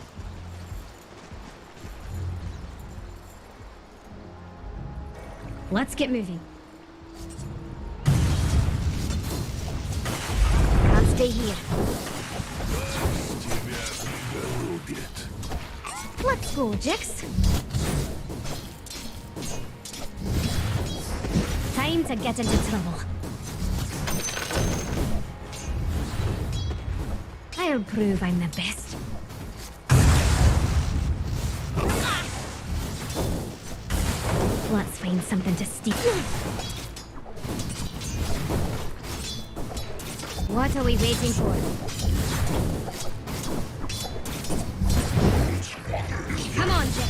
Let's get moving. I'll stay here. Let's go, Jix. Time to get into trouble. I'll prove I'm the best. Let's find something to steal. What are we waiting for? Come on, Jix.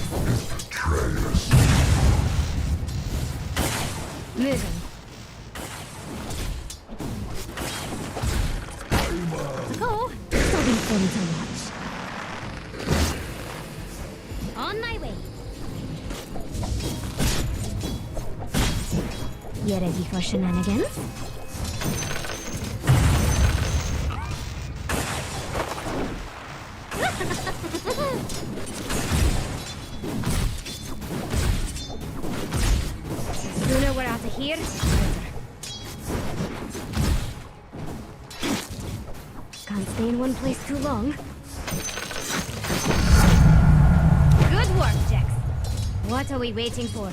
Moving. Go. Still be fun to watch. On my way. You ready for shenanigans? The sooner we're out of here, the better. Can't stay in one place too long. Good work, Jax. What are we waiting for?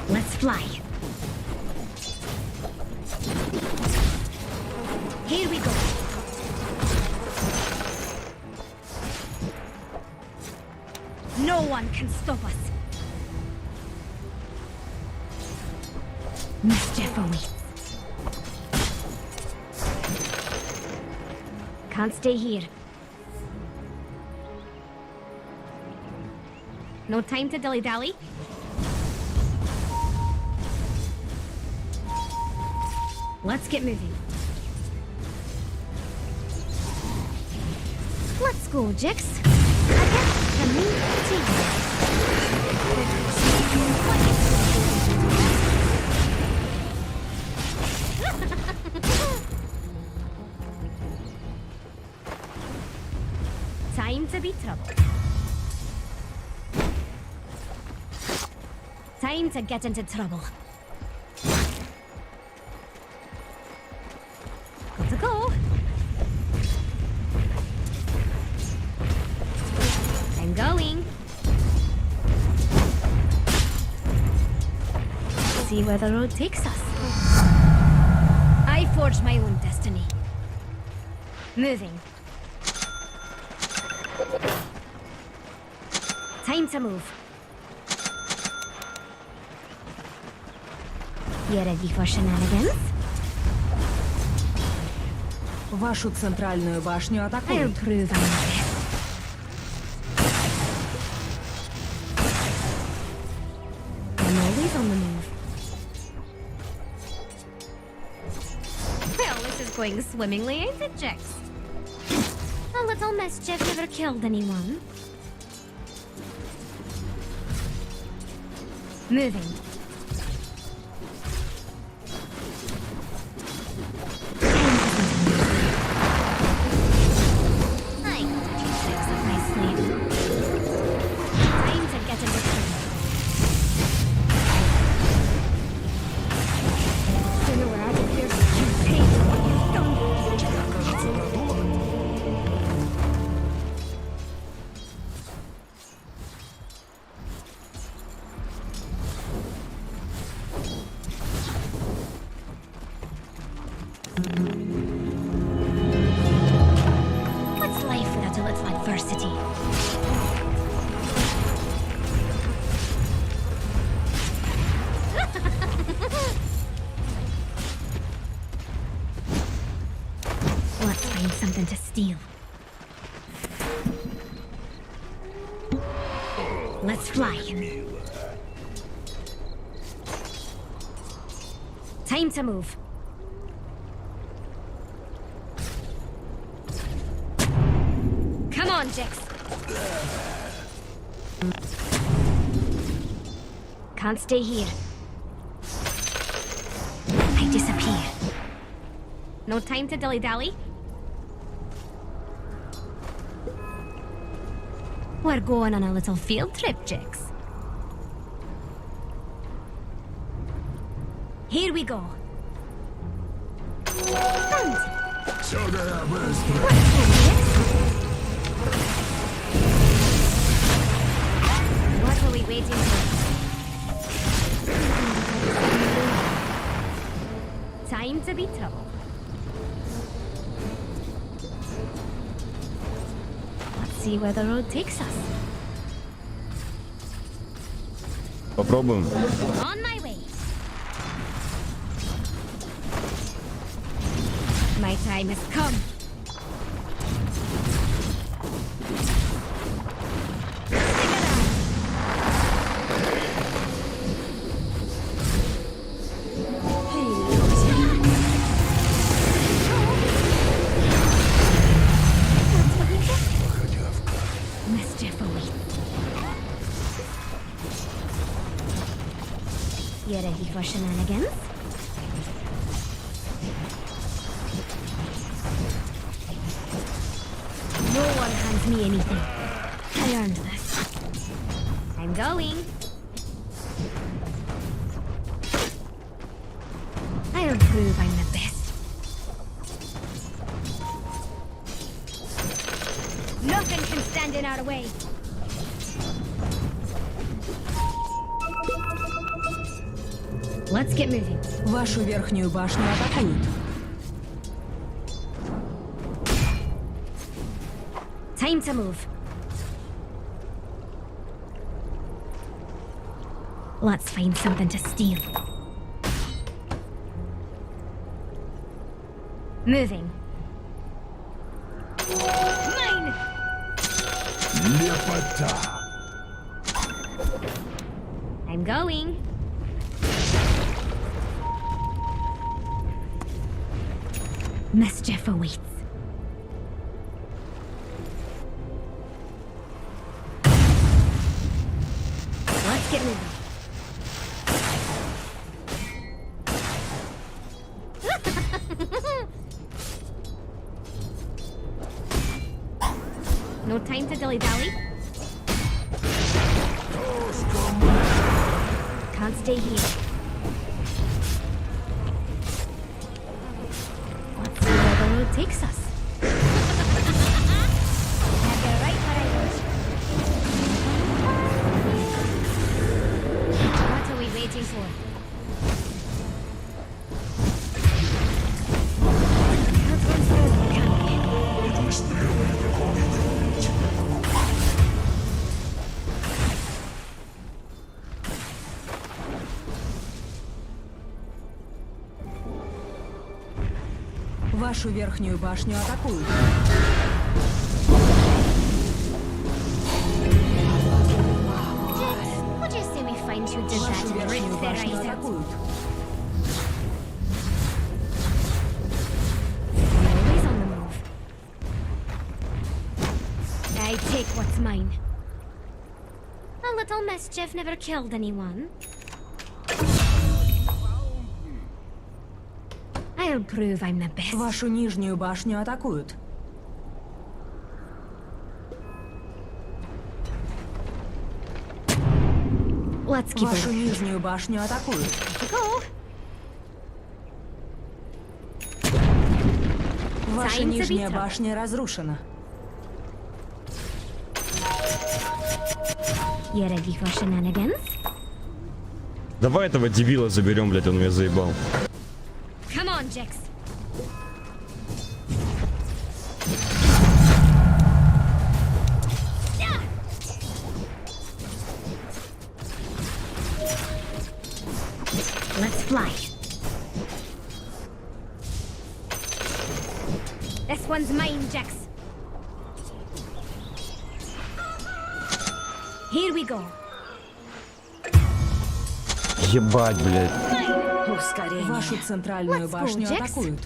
Let's fly. Here we go. No one can stop us. Mischief awaits. Can't stay here. No time to dilly-dally. Let's get moving. Let's go, Jix. Against the new Time to be troubled. Time to get into trouble. Got to go. I'm going. See where the road takes us. I forged my own destiny. Moving. Time to move. You ready for shenanigans? Вашу центральную башню I'll атакуют. prove I'm the best. I'm always on the move. Well, this is going swimmingly, ain't it, Jax? A little mischief never killed anyone. Moving. I got a few tricks up my sleeve. Time to get into trouble. Sooner we're out of here, you pay for what you've done. What's life without a little adversity? Let's find something to steal. Let's fly. Time to move. Come on, Jix. Can't stay here. I disappear. No time to dilly-dally. We're going on a little field trip, Jix. Here we go. And let's go, Jix. What are we waiting for? Time to be troubled. Let's see where the road takes us. Попробуем. On my way. My time has come. Let's for shenanigans. No one hands me anything. I earned this. I'm going. I'll prove I'm the best. Nothing can stand in our way. Let's get moving. Вашу верхнюю башню атакуют. Time to move. Let's find something to steal. Moving. Mine! I'm going. Mischief awaits. Let's get moving. No time to dilly-dally. Can't stay here. Let's see where the road takes us. Have you right where I want you. What are we waiting for? Can't run through them, can we? Вашу верхнюю башню атакуют. What do you say we find who did that Вашу and верхнюю rip their башню eyes out? атакуют. I'm always on the move. I take what's mine. A little mischief never killed anyone. I'll prove I'm the best. Вашу нижнюю башню атакуют. Let's keep Вашу it. нижнюю башню атакуют. Go. Ваша Time to нижняя beat up. башня разрушена. You ready for shenanigans? Давай этого дебила заберем, блядь, он меня заебал. Come on, Jix. Yeah. Let's fly. This one's mine, Jix. Here we go. Ебать, блядь. Ускорение. Вашу центральную Let's go, башню Jax. атакуют.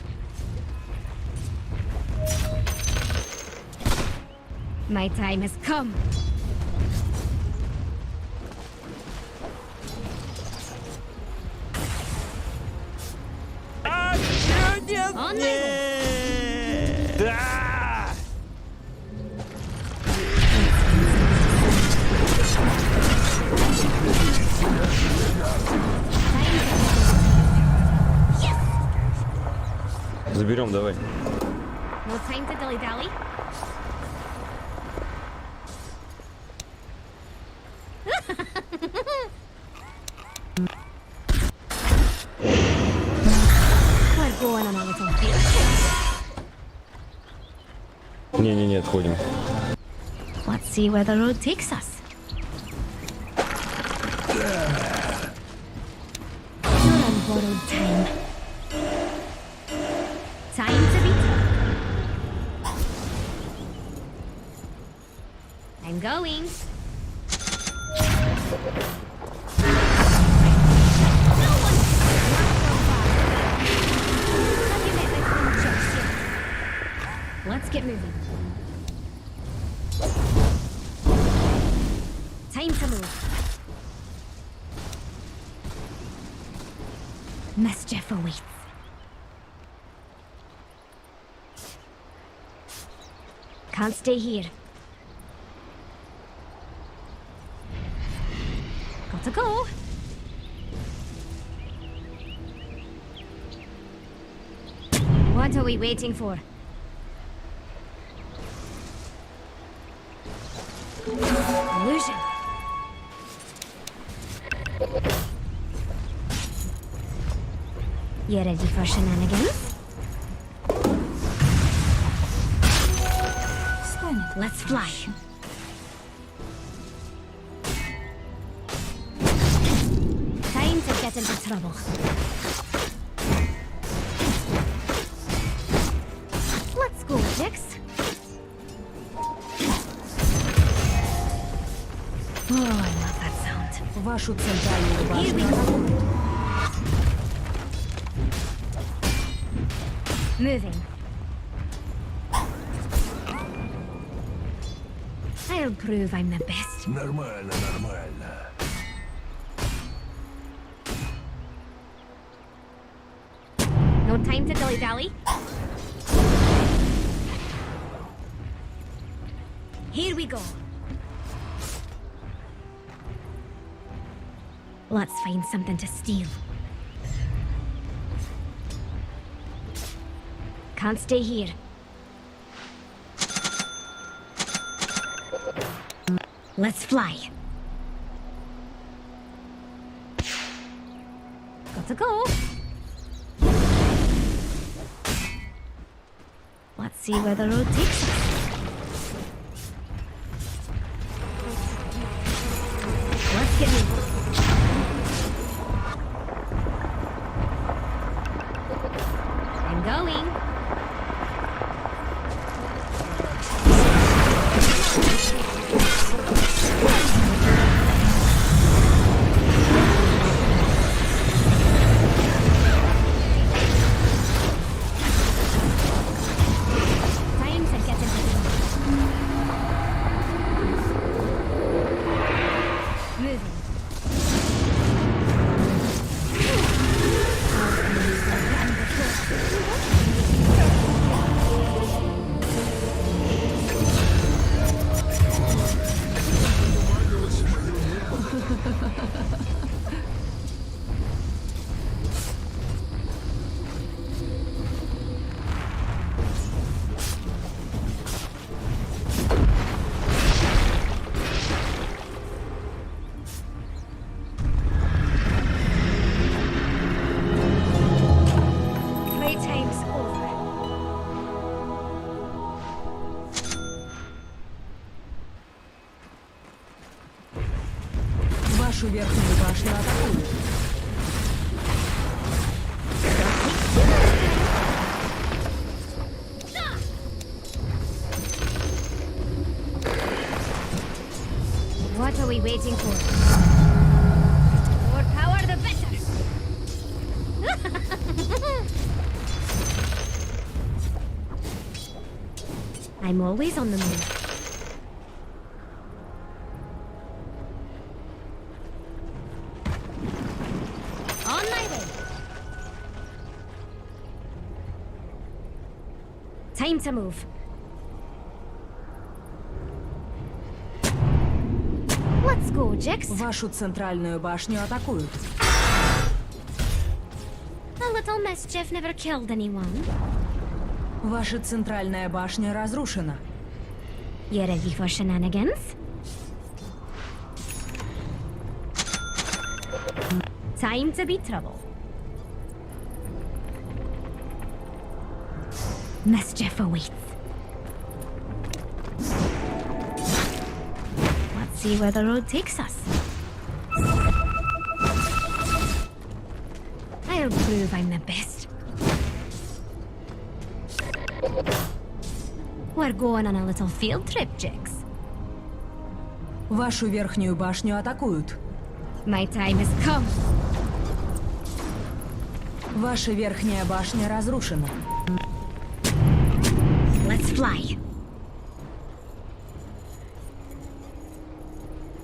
My time has come. On my way. Заберем, давай. No time to dilly-dally. We're going on a little bit. Не-не-не, отходим. Let's see where the road takes us. You're on borrowed time. Time to beat up. I'm going. No one. Have you met my friend Jess yet? Let's get moving. Time to move. Mischief awaits. Can't stay here. Gotta go. What are we waiting for? Illusion. You ready for shenanigans? Let's fly. Time to get into trouble. Let's go, Jix. Oh, I love that sound. Вашу центральную Here we башню go. атакуют. Moving. I'll prove I'm the best. Нормально, нормально. No time to dilly-dally. Here we go. Let's find something to steal. Can't stay here. Let's fly. Gotta go. Let's see where the road takes us. Let's get moving. I'm going. Time to get into the moving. Playtime's over. Вашу верхнюю башню атакуют. What are we waiting for? More power, the better. I'm always on the move. On my way. Time to move. Let's go, Jix. Вашу центральную башню атакуют. A little mischief never killed anyone. Ваша центральная башня разрушена. You ready for shenanigans? Time to be trouble. Mischief awaits. Let's see where the road takes us. I'll prove I'm the best. We're going on a little field trip, Jix. Вашу верхнюю башню атакуют. My time has come. Ваша верхняя башня разрушена. Let's fly.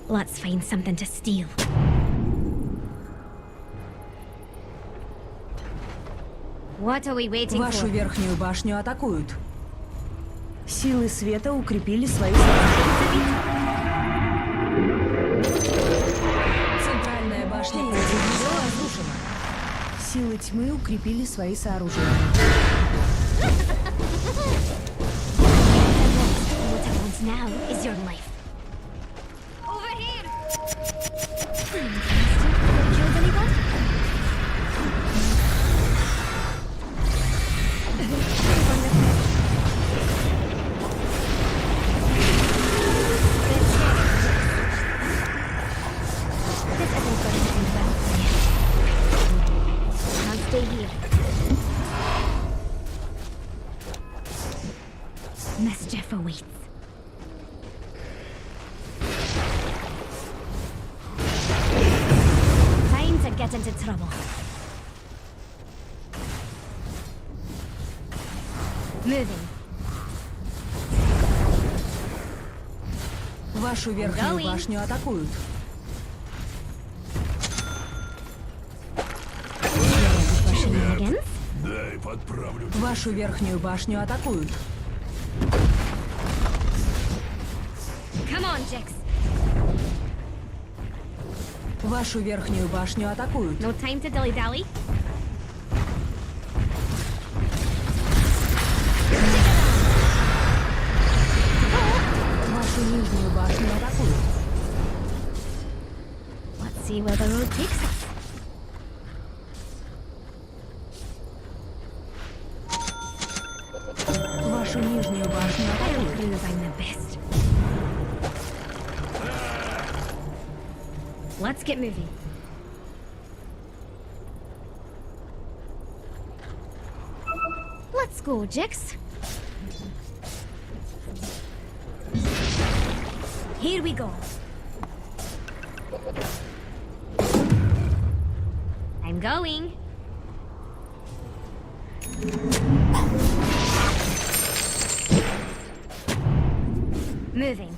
Let's find something to steal. What are we waiting Вашу for? верхнюю башню атакуют. Силы света укрепили свои сооружения. Центральная башня противника разрушена. Силы тьмы укрепили свои сооружения. What I want now is your life. Over here! Killed anyone? This isn't going to end well for you. I'll stay here. Mischief awaits. Time to get into trouble. Moving. Вашу верхнюю Going. башню атакуют. For shenanigans? Дай подправлю. Вашу верхнюю башню атакуют. Come on, Jix. Вашу верхнюю башню атакуют. No time to dilly-dally. Вашу нижнюю башню атакуют. Let's see where the road takes us. Вашу нижнюю башню I'll атакуют. prove I'm the best. Let's get moving. Let's go, Jix. Here we go. I'm going. Moving.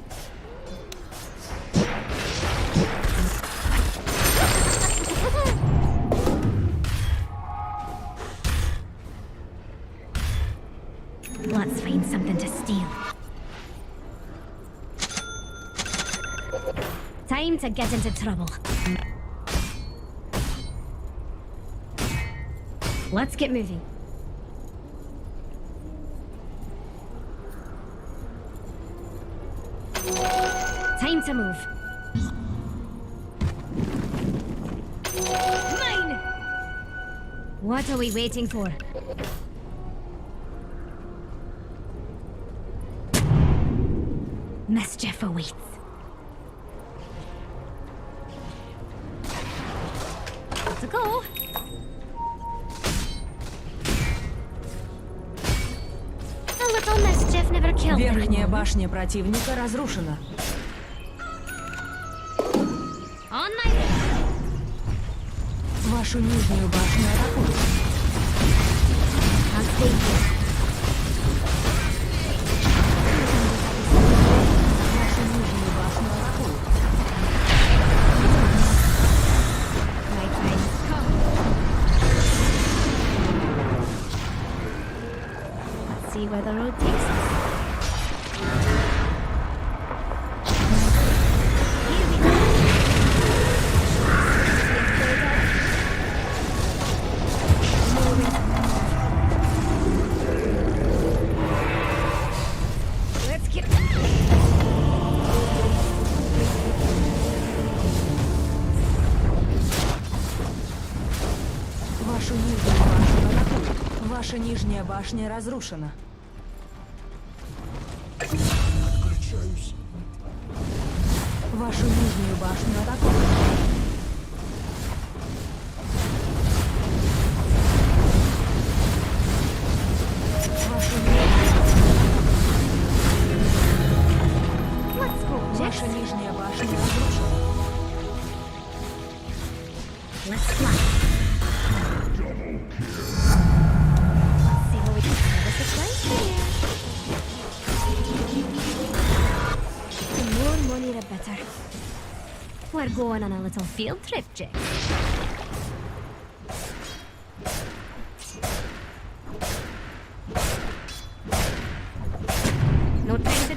Let's find something to steal. Time to get into trouble. Let's get moving. Time to move. Mine! What are we waiting for? Mischief awaits. Let's go. A little mischief never killed Верхняя anyone. башня противника разрушена. On my way. Вашу нижнюю башню атакуют. I'll stay here. Вашу нижнюю башню атакуют. My time has come. Let's see where the road takes us. Here we go. Let's get. Вашу нижнюю башню атакуют. Ваша нижняя башня разрушена. Отключаюсь. Вашу нижнюю башню атакуют. Вашу Let's go, Ваша Jix. нижняя башня разрушена. Let's fly. Let's see what we can do with this right here. The more money, the better. We're going on a little field trip, Jix.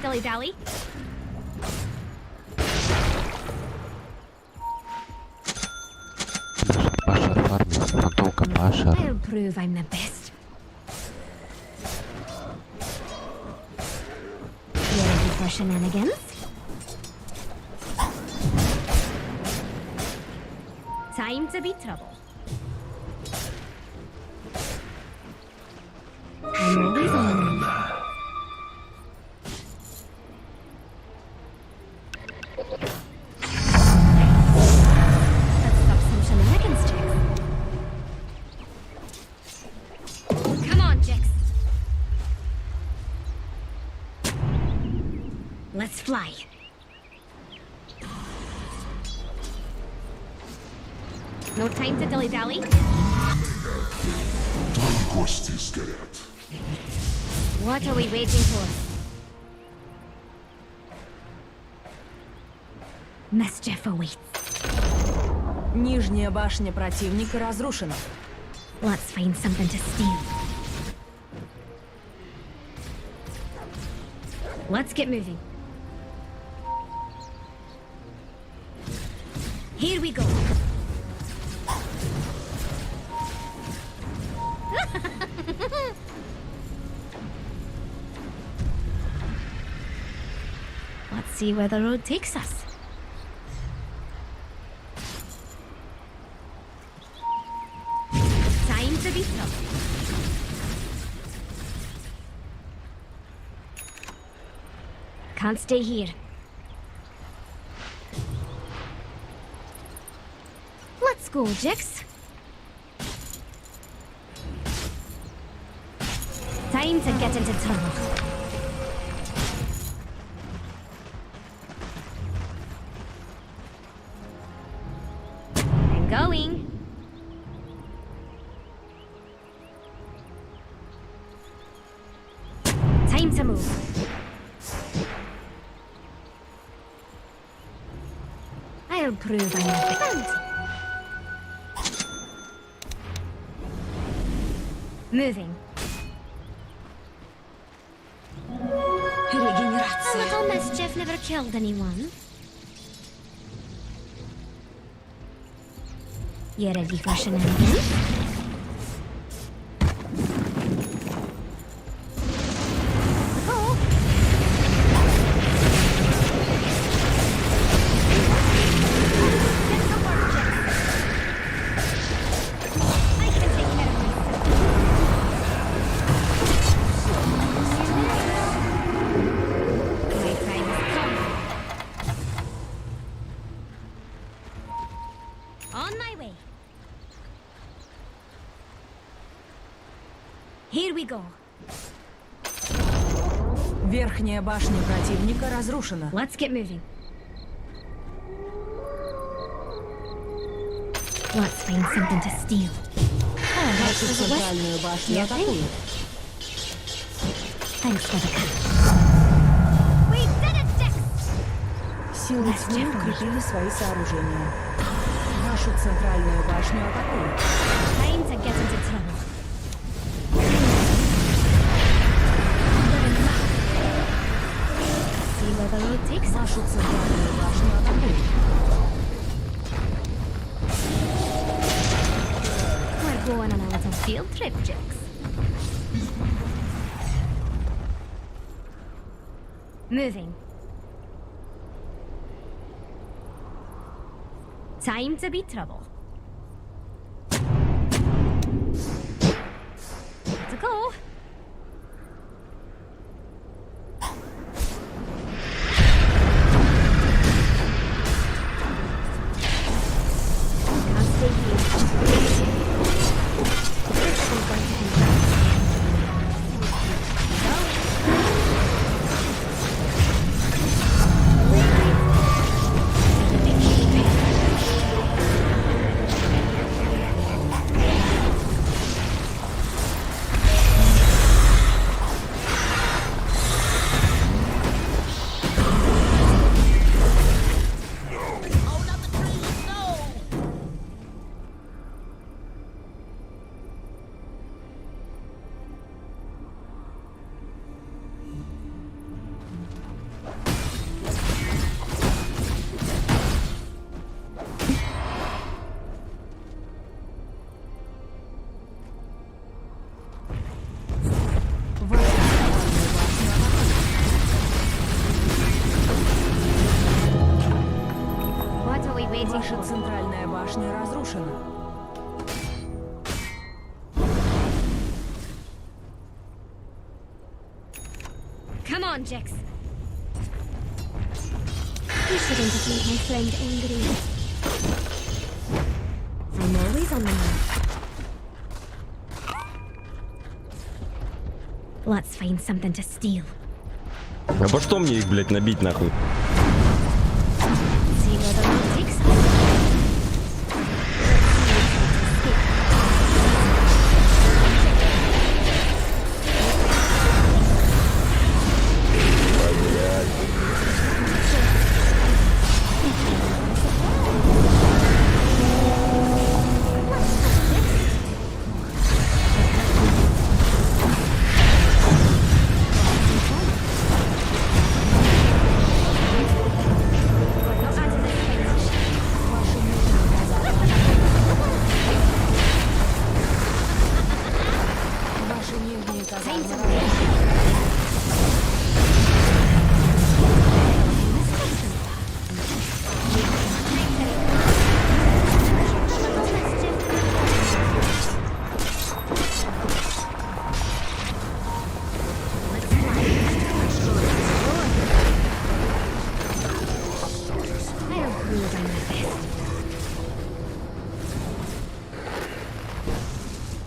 dilly-dally. Пашер фармит, фантомка Пашер. I'll prove I'm the best. You ready for shenanigans? Time to be trouble. I'm always on. Let's stop some shenanigans, Jax. Come on, Jax. Let's fly. No time to dilly-dally. What are we waiting for? Mischief awaits. Нижняя башня противника разрушена. Let's find something to steal. Let's get moving. Here we go. Let's see where the road takes us. Time to be trouble. Can't stay here. Let's go, Jix. Time to get into trouble. I'm going. Time to move. I'll prove I'm a bit. Moving. A little mischief never killed anyone. You ready for shenanigans? Oh. Get to work, Jack. I can take care of myself. My time has come. On my way. Here we go. Верхняя башня противника разрушена. Let's get moving. Let's find something to steal. Нашу центральную башню атакуют. Thanks for the cut. We did it, Jax! Силы тьмы укрепили свои сооружения. Нашу центральную башню атакуют. Time to get into trouble. See where the road takes us. Нашу центральную башню атакуют. We're going on a little field trip, Jax. Moving. Time to be trouble. To go. Can't stay here. This is going to be rough. Ваша центральная башня разрушена. Come on, Jax. You shouldn't have made my friend angry. I'm always on the move. Let's find something to steal. А по что мне их, блядь, набить нахуй? See where the road takes us.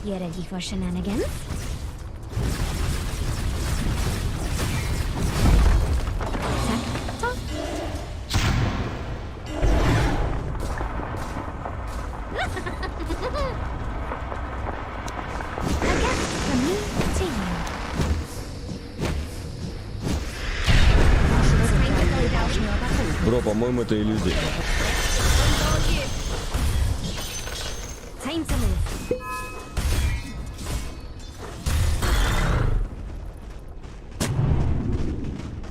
You ready for shenanigans? Бро, по-моему, это иллюзия. Time to move.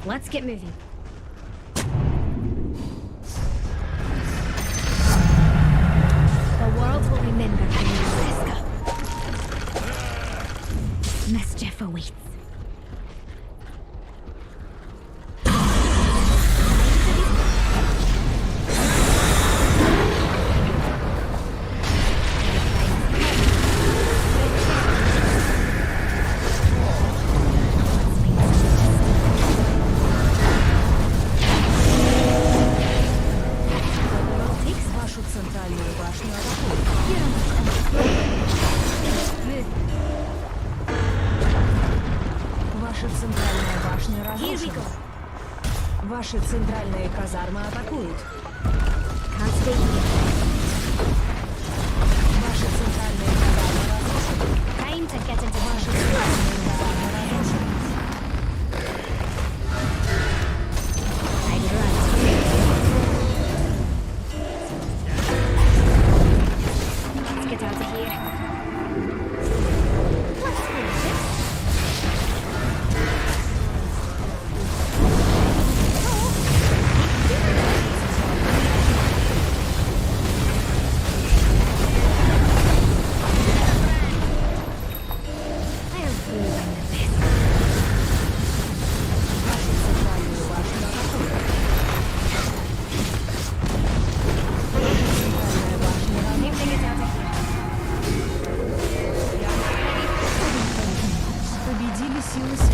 Let's get moving. The world will remember Riska. Mischief awaits. Вашу центральную башню атакуют. Ваша центральная башня разрушена. Ваши центральные казармы атакуют. Can't stay here. Ваши центральные казармы разрушены. Time to get into Ваши action. центральные казармы разрушены. I'd run. Let's get out of here. Let's go. I'll prove I'm the best. Вашу центральную башню атакуют. Центральная башня Need to get out of here. победили силы